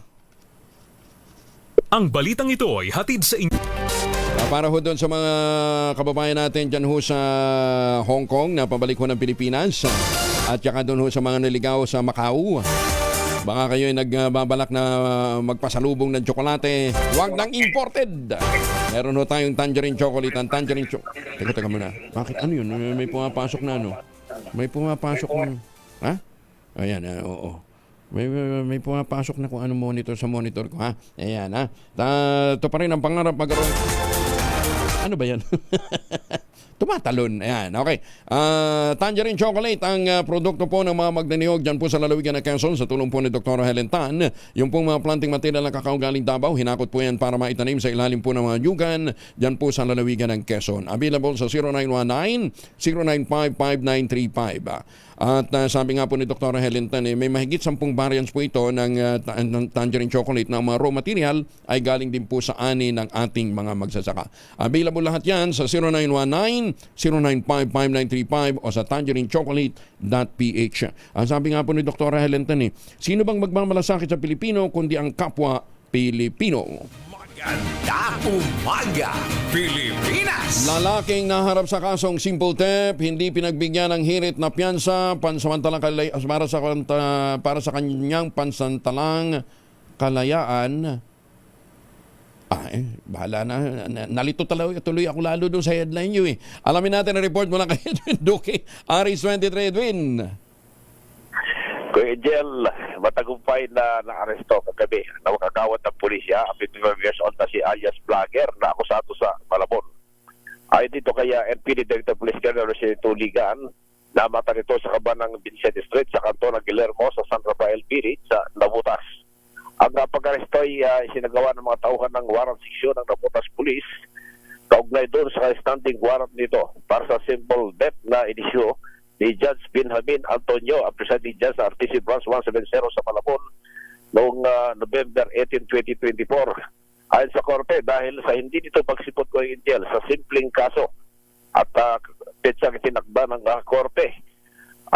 Speaker 4: Ang balitang ito ay hatid sa inyo.
Speaker 3: Para ho doon sa mga kababayan natin dyan ho sa Hong Kong na pabalik ho ng Pilipinas at saka doon ho sa mga naligaw sa Macau. Baka kayo ay nagbabalak na magpasalubong ng tsokolate. Huwag nang imported. Meron ho tayong tangerine chocolate. Ang tangerine chocolate. Teka muna. Bakit? Ano yun? May pumapasok na ano? May pumapasok na. Ha? Ayan, oo. May pumapasok na kung ano monitor sa monitor ko, ha? Ayan, ha? Ito pa rin ang pangarap magkaroon. Ano ba yan? Tumatalon. Ayan, okay. Tangerine chocolate, ang produkto po ng mga magdinihog dyan po sa lalawigan ng Quezon sa tulong po ni Dr. Helen Tan. Yung pong mga planting material na kakao galing Davao, hinakot po yan para maitanim sa ilalim po ng mga yugan dyan po sa lalawigan ng Quezon. Available sa 0919-095-5935. At sabi nga po ni Dr. Helen Tan, may mahigit 10 variants po ito ng tangerine chocolate na mga raw material ay galing din po sa ani ng ating mga magsasaka. Available lahat yan sa 0919-095-5935 o sa tangerinechocolate.ph. Sabi nga po ni Dr. Helen Tan, sino bang magmamalasakit sa Pilipino kundi ang kapwa Pilipino?
Speaker 1: Maganda umaga, Pilipinas!
Speaker 3: Lalaking naharap sa kasong simple theft, hindi pinagbigyan ng hirit na piyansa para sa kanyang pansamantalang kalayaan. Bahala na. Nalito tuloy ako lalo doon sa headline nyo. Alamin natin ang report mula kay Edwin Duque, Aris 23, Edwin.
Speaker 22: Kuya Jel, matagumpay na naaresto kagabi na makakawat ng pulisya ang 55 years old na si alias vlogger na akusado sa Malabon. Ayon dito kaya NPD Director Police Colonel Rosito Ligan, Namatan ito sa kaban ng Vincent Street sa kanto ng Guillermo sa San Rafael Village sa Nabutas. Ang pag-aresto ay sinagawa ng mga tauhan ng warrant section ng Nabutas Police kaugnay doon sa standing warrant nito para sa simple death na inisyu ni Judge Benjamin Antonio, ang presiding judge sa RTC Branch 170 sa Malabon noong November 18, 2024. Ayon sa korte, dahil sa hindi nito pagsipot ko in jail sa simpleng kaso at petsang itinakda ng korte,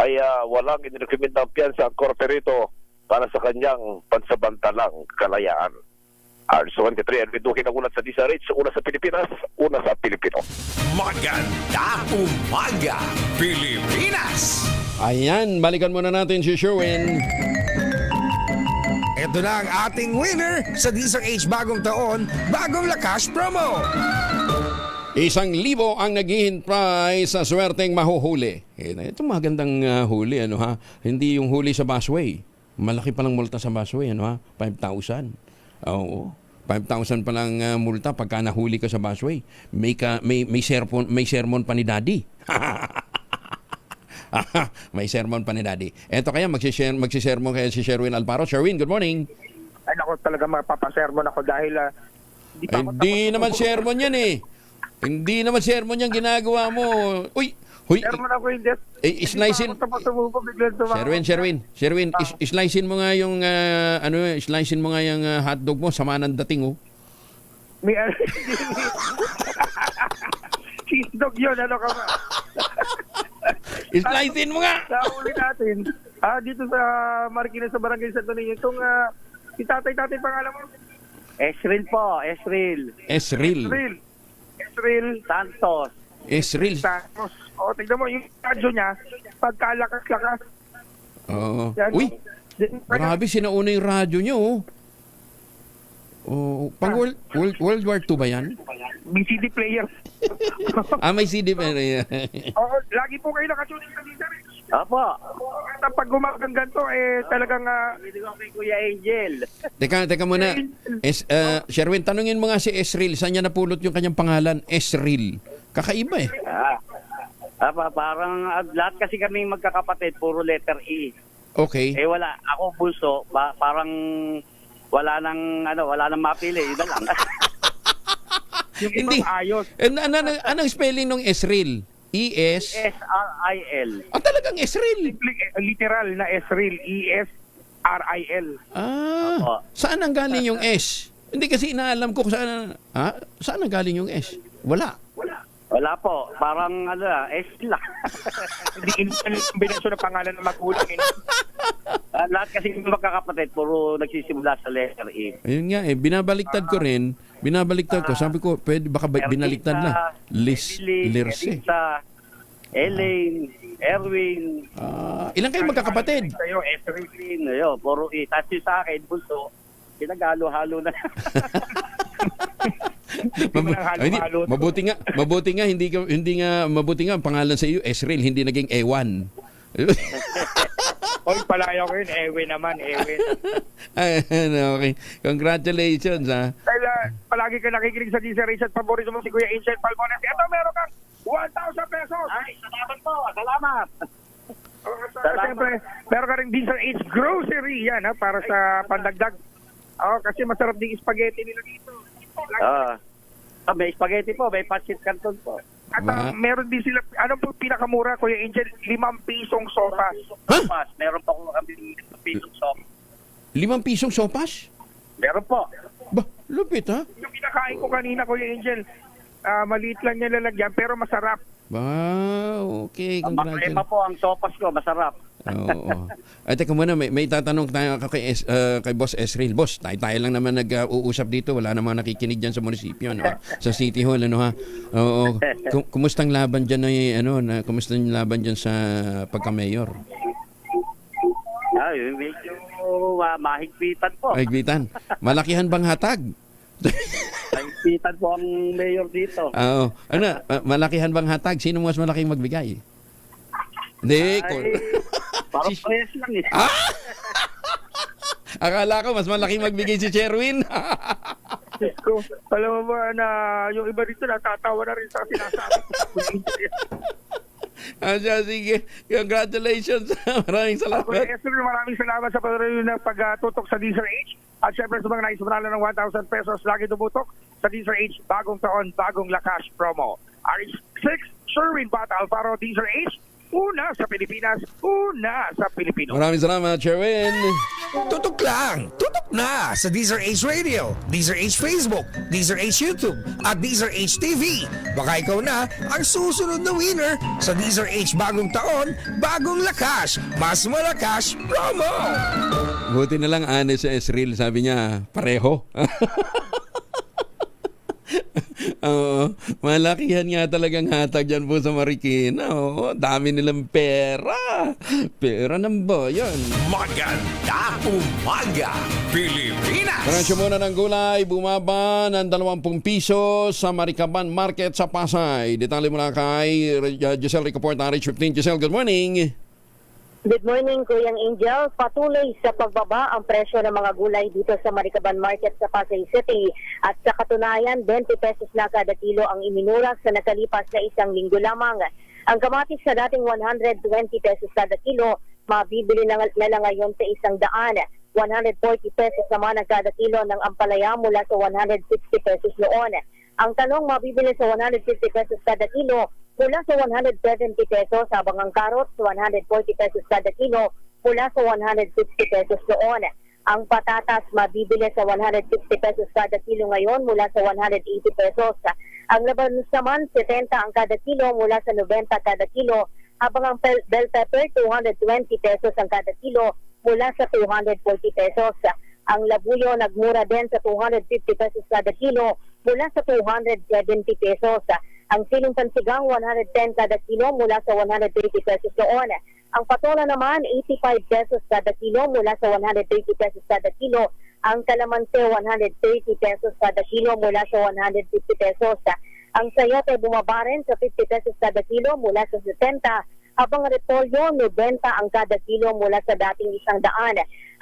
Speaker 22: ay walang inirekomenda ng piyansa ang korte rito para sa kanyang pansabantalang kalayaan. RS23, Erwin Duque, nagulat sa DZRH, una sa Pilipinas, una sa Pilipino.
Speaker 1: Maganda umaga, Pilipinas!
Speaker 3: Ayan, balikan muna natin si Sherwin.
Speaker 5: Ito na ang ating winner sa DZRH Bagong Taon, Bagong Lakas Promo.
Speaker 3: 1,000 ang naghihintay sa swerteng mahuhuli. Ito magandang huli, ano ha? Hindi yung huli sa busway. Malaki palang multa sa busway, ano ha? 5,000. Oo. 5,000 pa lang multa pagka nahuli ka sa busway. May sermon pa ni Daddy. May sermon pa ni Daddy. Eto kaya magsisermon kaya si Sherwin Alparo. Sherwin, good morning.
Speaker 6: Ay, naku, talaga mapapasermon ako dahil
Speaker 3: hindi naman sermon yan eh. Hindi naman sermon yan ginagawa mo. Uy,
Speaker 6: sermon ako hindi.
Speaker 3: Slicein. Sherwin, slicein mo nga yung slicein mo nga yung hotdog mo, sama ng dating oh.
Speaker 6: May cheese dog yun, ano ka ba?
Speaker 3: Slicein mo nga.
Speaker 6: Sa uli natin, dito sa Marikina sa Barangay Santo Niño, itong si tatay pangalan mo? Esril po, Esril Santos.
Speaker 3: Esril
Speaker 6: Santos. O, tignan mo, yung radyo niya, pagkalakas-lakas.
Speaker 3: Oo. Uy, grabe, sinauna yung radyo niyo, oh. Oh, pang World War II ba yan?
Speaker 6: May CD player.
Speaker 3: May CD player.
Speaker 6: Oo, lagi po kayo nakatunin sa DZRH. Apo. At pag gumagang ganito, talagang hindi ko kay Kuya Angel.
Speaker 3: Teka muna. Sherwin, tanungin mo nga si Esril, saan niya napulot yung kanyang pangalan? Esril. Kakaiba eh.
Speaker 6: Parang lahat kasi kami magkakapatid, puro letter E.
Speaker 3: Okay.
Speaker 6: Wala. Ako bulso, parang wala nang mapili. Yun na lang. Yung
Speaker 3: hindi
Speaker 6: ayos.
Speaker 3: Anong spelling ng Esril?
Speaker 6: S-R-I-L.
Speaker 3: Talagang Esril.
Speaker 6: Literal na Esril. E-S-R-I-L.
Speaker 3: Saan ang galing yung S? Hindi kasi inaalam ko kung saan. Saan ang galing yung S? Wala
Speaker 6: po. Parang S lang. Hindi kombinasyon ng pangalan ng magulang. Lahat kasi magkakapatid, puro nagsisimula sa letter E.
Speaker 3: Ayun nga binabaliktad ko rin. Sabi ko, pwede baka binaliktad na. Lirse.
Speaker 6: Elaine, Erwin.
Speaker 3: Ilan kayo magkakapatid?
Speaker 6: Sa'yo, Erwin. Puro E. Tapos sa akin, bulso, pinag-halo-halo na.
Speaker 3: Mabuti nga ang pangalan sa iyo Esril, hindi naging Ewan.
Speaker 6: Oy, palayo ko yun, Ewin naman, Ewin.
Speaker 3: Okay. Congratulations ha.
Speaker 6: Dahil palagi ka nakikinig sa DZRH at paborito mo si Kuya Angel Palmones. Ito, meron kang 1,000 pesos. Ay, salamat po. Salamat. Siyempre, meron ka rin DZRH grocery yan para sa pandagdag. Kasi masarap din spaghetti nila dito. May spaghetti po, may pancit canton po. At meron din sila, ano po pinakamura, Kuya Angel? 5 pisong sopas. Sopas, meron pa kami 5 pisong sopas.
Speaker 3: 5 pisong sopas?
Speaker 6: Meron po.
Speaker 3: Lupit ha?
Speaker 6: Yung kinakain ko kanina, Kuya Angel, maliit lang niya lalagyan, pero masarap.
Speaker 3: Okay.
Speaker 6: Makrema po ang sopas ko, masarap.
Speaker 3: Oo. At teka muna, may tatanong tayo kay Boss Esril. Boss, tayo lang naman nag-uusap dito. Wala namang nakikinig dyan sa munisipyo, sa City Hall, ha? Oo. Kumustang laban dyan kumustang laban dyan sa pagka-mayor?
Speaker 6: Medyo mahigpitan po.
Speaker 3: Mahigpitan. Malakihan bang hatag?
Speaker 6: Mahigpitan po ang mayor dito.
Speaker 3: Oo. Malakihan bang hatag? Sino mas malaking magbigay? Hindi.
Speaker 6: Parang press lang eh.
Speaker 3: Akala ko mas malaki magbigay si Sherwin.
Speaker 6: Alam mo ba na yung iba dito natatawa na rin sa sinasabi.
Speaker 3: Sige. Congratulations. Maraming salamat.
Speaker 6: Okay, Esther, maraming salamat sa pagtutok sa DZRH. At syempre sa mga nais manalo ng 1,000 pesos, lagi tumutok sa DZRH Bagong Taon, Bagong Lakas promo. RH6, Sherwin Bata Alfaro, DZRH, una sa Pilipinas, una sa Pilipino.
Speaker 3: Maraming salamat, Sherwin.
Speaker 5: Tutok lang, tutok na sa DZRH Radio, DZRH Facebook, DZRH YouTube, at DZRH TV. Baka ikaw na ang susunod na winner sa DZRH Bagong Taon, Bagong Lakas, Mas Malakas promo.
Speaker 3: Buti na lang, honest sa Esril, sabi niya, pareho. Oo, malakihan nga talagang hatag dyan po sa Marikina. Oo, dami nilang pera. Pera ng bayan.
Speaker 1: Maganda umaga, Pilipinas!
Speaker 3: Presyo muna ng gulay, bumaba ng 20 piso sa Maricaban Market sa Pasay. Detalye muna kay Giselle Ricoport, RH15. Giselle, good morning.
Speaker 7: Good morning, Kuyang Angel. Patuloy sa pagbaba ang presyo ng mga gulay dito sa Maricaban Market sa Pasay City. At sa katunayan, 20 pesos na kada kilo ang iminura sa nakalipas na isang linggo lamang. Ang kamatis sa dating 120 pesos kada kilo, mabibili na lang ngayon sa 100. 140 pesos naman ang kada kilo ng ampalaya mula sa 160 pesos noon. Ang talong mabibili sa 150 pesos kada kilo mula sa 170 pesos, habang ang carrots 140 pesos kada kilo mula sa 160 pesos noon. Ang patatas mabibili sa 160 pesos kada kilo ngayon mula sa 180 pesos. Ang labanos naman 70 ang kada kilo mula sa 90 kada kilo, habang ang bell pepper 220 pesos ang kada kilo mula sa 240 pesos. Ang labuyo nagmura din sa 250 pesos kada kilo mula sa 270 pesos. Ang siling pansigang 110 kada kilo mula sa 130 pesos noon. Ang patola naman 85 pesos kada kilo mula sa 130 pesos kada kilo. Ang kalamansi 130 pesos kada kilo mula sa 150 pesos. Ang sayote bumaba rin sa 50 pesos kada kilo mula sa 70, habang repolyo 90 ang kada kilo mula sa dating 100.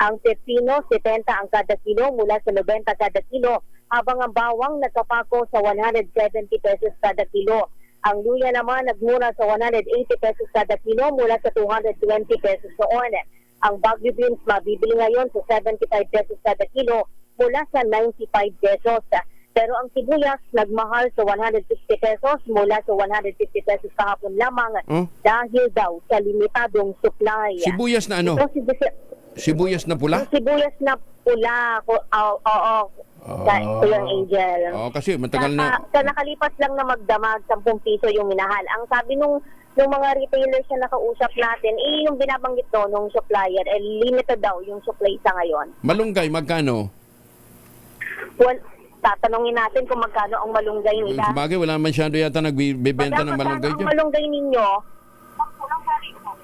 Speaker 7: Ang pepino 70 ang kada kilo mula sa 90 kada kilo, habang ang bawang nagkapako sa 170 pesos kada kilo. Ang luya naman nagmura sa 180 pesos kada kilo mula sa 220 pesos noon. Ang Baguio beans mabibili ngayon sa 75 pesos kada kilo mula sa 95 pesos. Pero ang sibuyas nagmahal sa 160 pesos mula sa 150 pesos kahapon lamang dahil daw sa limitadong supply.
Speaker 3: Sibuyas na ano? Sibuyas na pula?
Speaker 7: Sibuyas na pula. Oo. Kuyang Angel.
Speaker 3: Kasi matagal na.
Speaker 7: Sa nakalipas lang na magdamag, 10 piso yung minahal. Ang sabi nung mga retailers na nakausap natin, yung binabanggit doon nung supplier, limited daw yung supply sa ngayon.
Speaker 3: Malunggay, magkano?
Speaker 7: Well, tatanungin natin kung magkano ang malunggay nila.
Speaker 3: Sabagay, wala masyado yata nagbibenta ng malunggay dyan.
Speaker 7: Ang malunggay ninyo,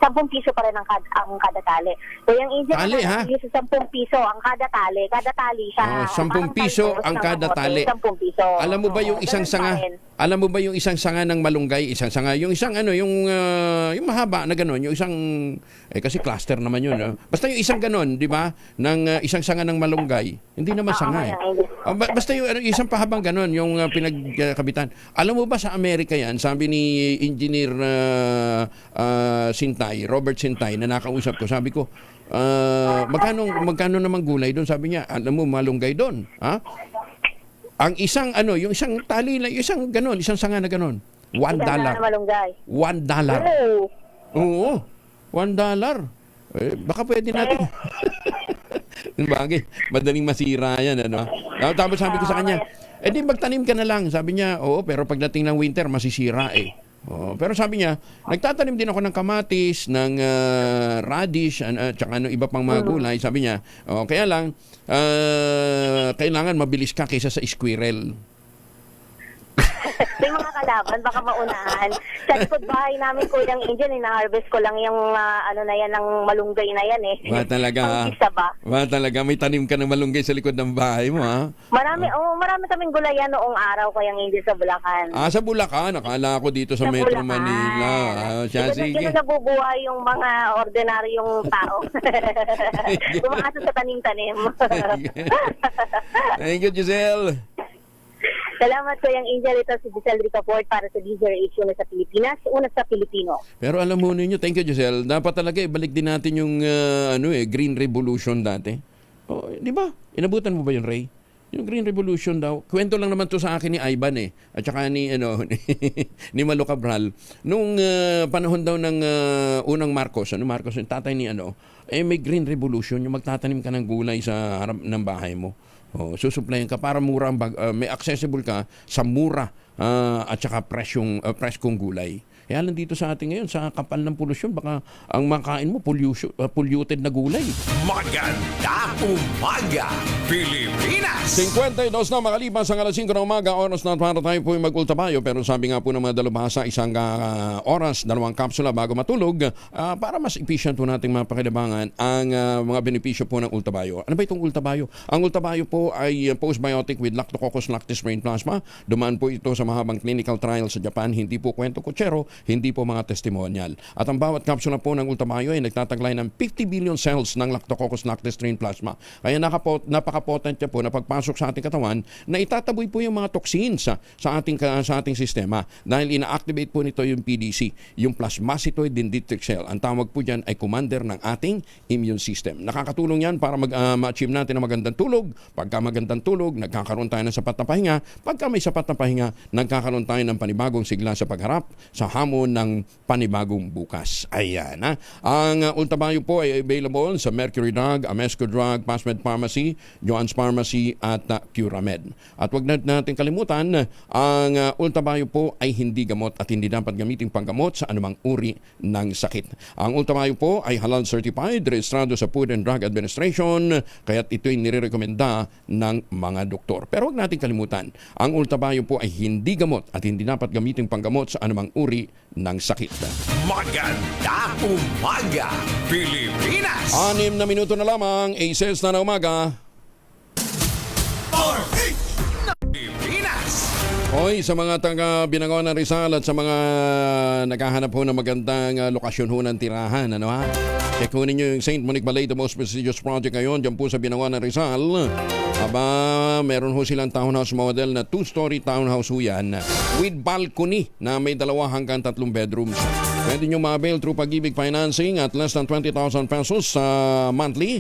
Speaker 7: 10 piso pa rin ang kada tali. Kaya yung Angel,
Speaker 3: tali, ha?
Speaker 7: Sa 10 piso ang kada tali. Kada tali siya.
Speaker 3: 10 piso ang kada tali.
Speaker 7: 10 piso.
Speaker 3: Alam mo ba yung isang sanga? Alam mo ba yung isang sanga ng malunggay? Isang sanga. Yung isang yung mahaba na gano'n. Yung isang, kasi cluster naman yun. Basta yung isang gano'n, di ba? Ng isang sanga ng malunggay. Hindi naman sanga basta yung isang pahabang gano'n, yung pinagkabitan. Alam mo ba sa Amerika yan? Sabi ni Engineer Sintay, Robert Sintay, na nakausap ko. Sabi ko, magkano namang gulay doon? Sabi niya, alam mo, malunggay doon. Ha? Ang isang yung isang tali lang, isang ganon, isang sanga na ganon. $1. $1. Oo. $1. Baka pwede natin. Bagay, madaling masira yan, ano? Tapos sabi ko sa kanya, di magtanim ka na lang. Sabi niya, oo, pero pagdating ng winter, masisira pero sabi niya, nagtatanim din ako ng kamatis, ng radish, tsaka iba pang mga gulay. Sabi niya, kaya lang, kailangan mabilis ka kaysa sa squirrel.
Speaker 7: May mga kalaban, baka maunahan. Sa likod bahay namin, Kuyang Angel, na-harvest ko lang yung na yan, ng malunggay na yan
Speaker 3: Ba talaga? Ba talaga? May tanim ka ng malunggay sa likod ng bahay mo, ha?
Speaker 7: Marami kaming gulayan noong araw, Kuyang Angel, sa Bulacan.
Speaker 3: Sa Bulacan? Nakala ko dito sa Metro Bulacan. Manila. Sige.
Speaker 7: Hindi na nabubuhay yung mga ordinaryong tao. Bumakasa sa tanim-tanim.
Speaker 3: Thank you, Giselle.
Speaker 7: Salamat Kuya Angel. Ito si Giselle Ricafort para sa DZRH, una sa Pilipinas, una sa Pilipino.
Speaker 3: Pero alam mo ninyo, thank you Giselle, dapat talaga ibalik din natin yung Green Revolution dati. Oh, di ba? Inabutan mo ba yun, Ray? Yung Green Revolution daw. Kwento lang naman to sa akin ni Ivan at saka ni ni Malo Cabral. Nung panahon daw ng unang Marcos, Marcos, yung tatay ni may Green Revolution, yung magtatanim ka ng gulay sa harap ng bahay mo. Oh, susuplayan ka para mura may accessible ka sa mura at saka preskong gulay. Kaya lang dito sa atin ngayon, sa kapal ng polusyon, baka ang makain mo polluted na gulay.
Speaker 1: Maganda umaga, Pilipinas!
Speaker 3: 52 na makalipas ang alas 5 ng umaga, oras na para tayo po magultabayo. Pero sabi nga po ng mga dalubhasa, isang oras, 2 kapsula bago matulog para mas efficient po nating mapakinabangan ang mga benepisyo po ng ultabayo. Ano ba itong ultabayo? Ang ultabayo po ay postbiotic with Lactococcus lactis strain plasma. Dumaan po ito sa mahabang clinical trial sa Japan. Hindi po kwento kutsero, hindi po mga testimonial. At ang bawat kapsula po ng ultabayo ay nagtataglay ng 50 billion cells ng Lactococcus lactis strain plasma. Kaya napaka-potent niya po na pagpasok sa ating katawan na itataboy po yung mga toxins sa ating sistema dahil ina-activate po nito yung PDC, yung plasmacytoid dendritic cell. Ang tawag po dyan ay commander ng ating immune system. Nakakatulong yan para ma-achieve natin ang magandang tulog. Pagka magandang tulog, nagkakaroon tayo ng sapat na pahinga. Pagka may sapat na pahinga, nagkakaroon tayo ng panibagong sigla sa pagharap sa hamon ng panibagong bukas. Ayan. Ang ultabayo po ay available sa Mercury Drug, Amesco Drug, Pasmed Pharmacy, Joann's Pharmacy at Curamed. At wag natin kalimutan, ang ultabayo po ay hindi gamot at hindi dapat gamitin panggamot sa anumang uri ng sakit. Ang ultabayo po ay halal certified, rehistrado sa Food and Drug Administration, kaya't ito'y nirerekomenda ng mga doktor. Pero wag natin kalimutan, ang ultabayo po ay hindi gamot at hindi dapat gamitin panggamot sa anumang uri ng sakit.
Speaker 1: Maganda umaga, Pilipinas!
Speaker 3: 6 na minuto na lamang, 6 na umaga.
Speaker 1: Pilipinas!
Speaker 3: Hoy, sa mga taga Binangon ng Rizal at sa mga naghahanap ho ng magandang lokasyon ho ng tirahan, check ho ninyo yung St. Monique Ballet, the most prestigious project ngayon, dyan po sa Binangon ng Rizal. Meron ho silang townhouse model na 2-story townhouse ho yan with balcony na may 2 hanggang 3 bedrooms. Pwede nyo ma-avail through Pag-ibig Financing at less than 20,000 pesos monthly.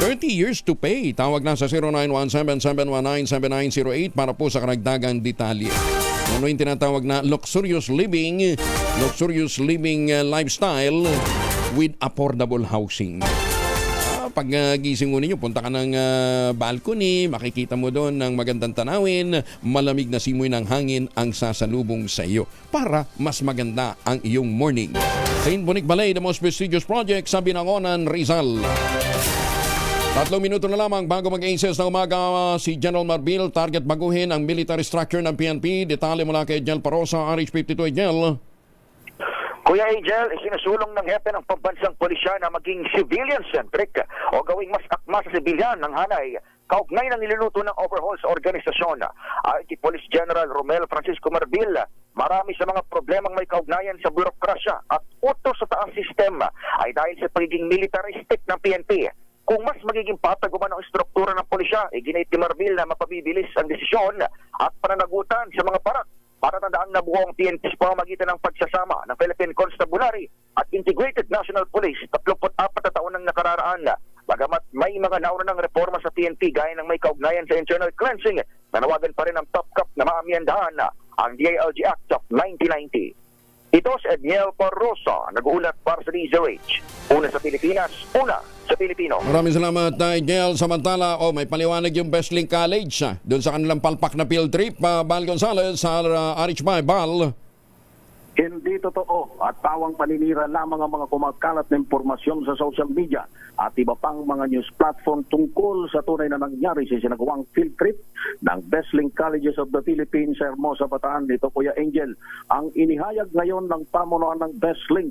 Speaker 3: 30 years to pay. Tawag na sa 0917-719-7908 para po sa karagdagang detalye. Ano yung tinatawag na luxurious living lifestyle with affordable housing. Pag gising mo ninyo, punta ka ng balcony, makikita mo doon ng magandang tanawin, malamig na simoy ng hangin ang sasalubong sa iyo para mas maganda ang iyong morning. St. Monique Ballet, the most prestigious project sa Binangonan, Rizal. 3 minuto na lamang bago mag-8 na umaga, si General Marbil target baguhin ang military structure ng PNP. Detalye mula kay General Parosa, RH52. General.
Speaker 8: Kuya Angel, isinusulong ng hepe ng pambansang pulisya na maging civilian-centric o gawing mas akma sa sibilyan ng hanay kaugnay ng niluluto ng overhaul sa organisasyon. Ayon kay Police General Romel Francisco Marbil, marami sa mga problemang may kaugnayan sa burokrasya at utos sa taas sistema ay dahil sa pagiging militaristic ng PNP. Kung mas magiging pataguman ang struktura ng pulisya, iginit ni Marbil na mapabibilis ang desisyon at pananagutan sa mga parak. Para tandaan na buong PNP sa pamamagitan ng pagsasama ng Philippine Constabulary at Integrated National Police 34 na taon ng nakararaan. Bagamat may mga nauna ng reforma sa PNP gaya ng may kaugnayan sa internal cleansing, nanawagan pa rin ang top cup na maamyendahan ang DILG Act of 1990. Ito si Edniel Parrosa, nag-uulat para sa DZRH. Una sa Pilipinas, una sa Pilipino.
Speaker 3: Maraming salamat, Edniel. Samantala, may paliwanag yung Besling College doon sa kanilang palpak na field trip. Bal Gonzales sa RH5. Bal.
Speaker 9: Hindi totoo at pawang paninira lamang ang mga kumakalat na impormasyon sa social media at iba pang mga news platform tungkol sa tunay na nangyari sa sinagawang field trip ng Besling Colleges of the Philippines sa Hermosa, Bataan. Dito, Kuya Angel, ang inihayag ngayon ng pamunuan ng Besling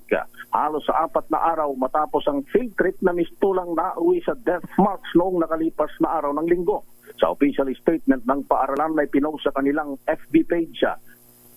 Speaker 9: halos sa 4 na araw matapos ang field trip na mistulang nauwi sa death marks noong nakalipas na araw ng Linggo. Sa official statement ng paaralan na ipinost sa kanilang FB page,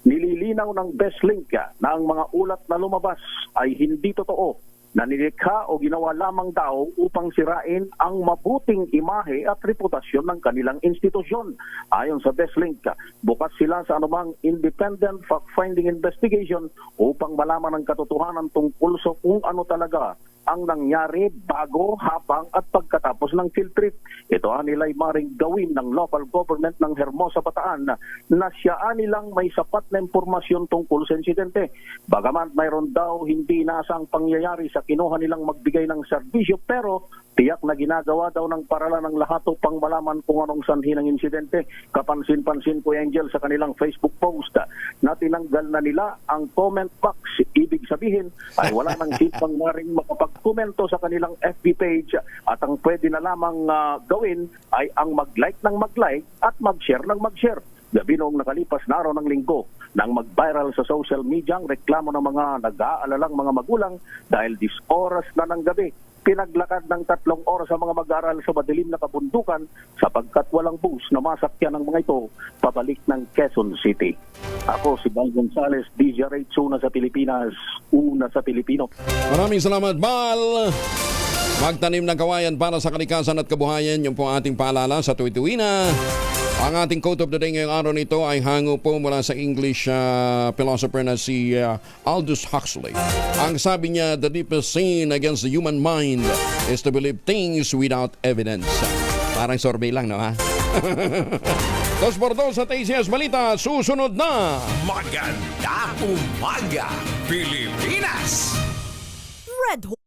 Speaker 9: nililinaw ng Besling na ang mga ulat na lumabas ay hindi totoo na nilikha o ginawa lamang daw upang sirain ang mabuting imahe at reputasyon ng kanilang institusyon. Ayon sa Deslink, bukas sila sa anumang independent fact-finding investigation upang malaman ang katotohanan tungkol sa kung ano talaga ang nangyari bago, habang at pagkatapos ng field trip. Ito nila'y maring gawin ng local government ng Hermosa Bataan na siyaan nilang may sapat na impormasyon tungkol sa insidente. Bagaman mayroon daw hindi inaasang pangyayari sa kinuha nilang magbigay ng serbisyo, pero tiyak na ginagawa daw ng paralan ng lahat upang malaman kung anong sanhi ng insidente. Kapansin-pansin po, Angel, sa kanilang Facebook post na tinanggal na nila ang comment box. Ibig sabihin ay wala nang sipang maring makapag-komento sa kanilang FB page, at ang pwede na lamang gawin ay ang mag-like ng mag-like at mag-share ng mag-share. Gabi noong nakalipas na araw ng linggo, nang mag-viral sa social media ang reklamo ng mga nag-aalalang mga magulang dahil 10 oras na ng gabi, pinaglakad ng 3 oras ang mga mag-aaral sa madilim na kabundukan sapagkat walang bus na masakyan ng mga ito pabalik ng Quezon City. Ako si Bal Gonzales, DZRH, una sa Pilipinas, una sa Pilipino.
Speaker 3: Maraming salamat, Bal! Magtanim ng kawayan para sa kalikasan at kabuhayan. Yung po ating paalala sa tuwi-tuwi na. Ang ating quote of the day ngayong araw nito ay hango po mula sa English philosopher na si Aldous Huxley. Ang sabi niya, the deepest sin against the human mind is to believe things without evidence. Parang survey lang, no ha? Dos por dos sa TCS Balita, susunod na.
Speaker 1: Maganda umaga, Pilipinas!
Speaker 10: Red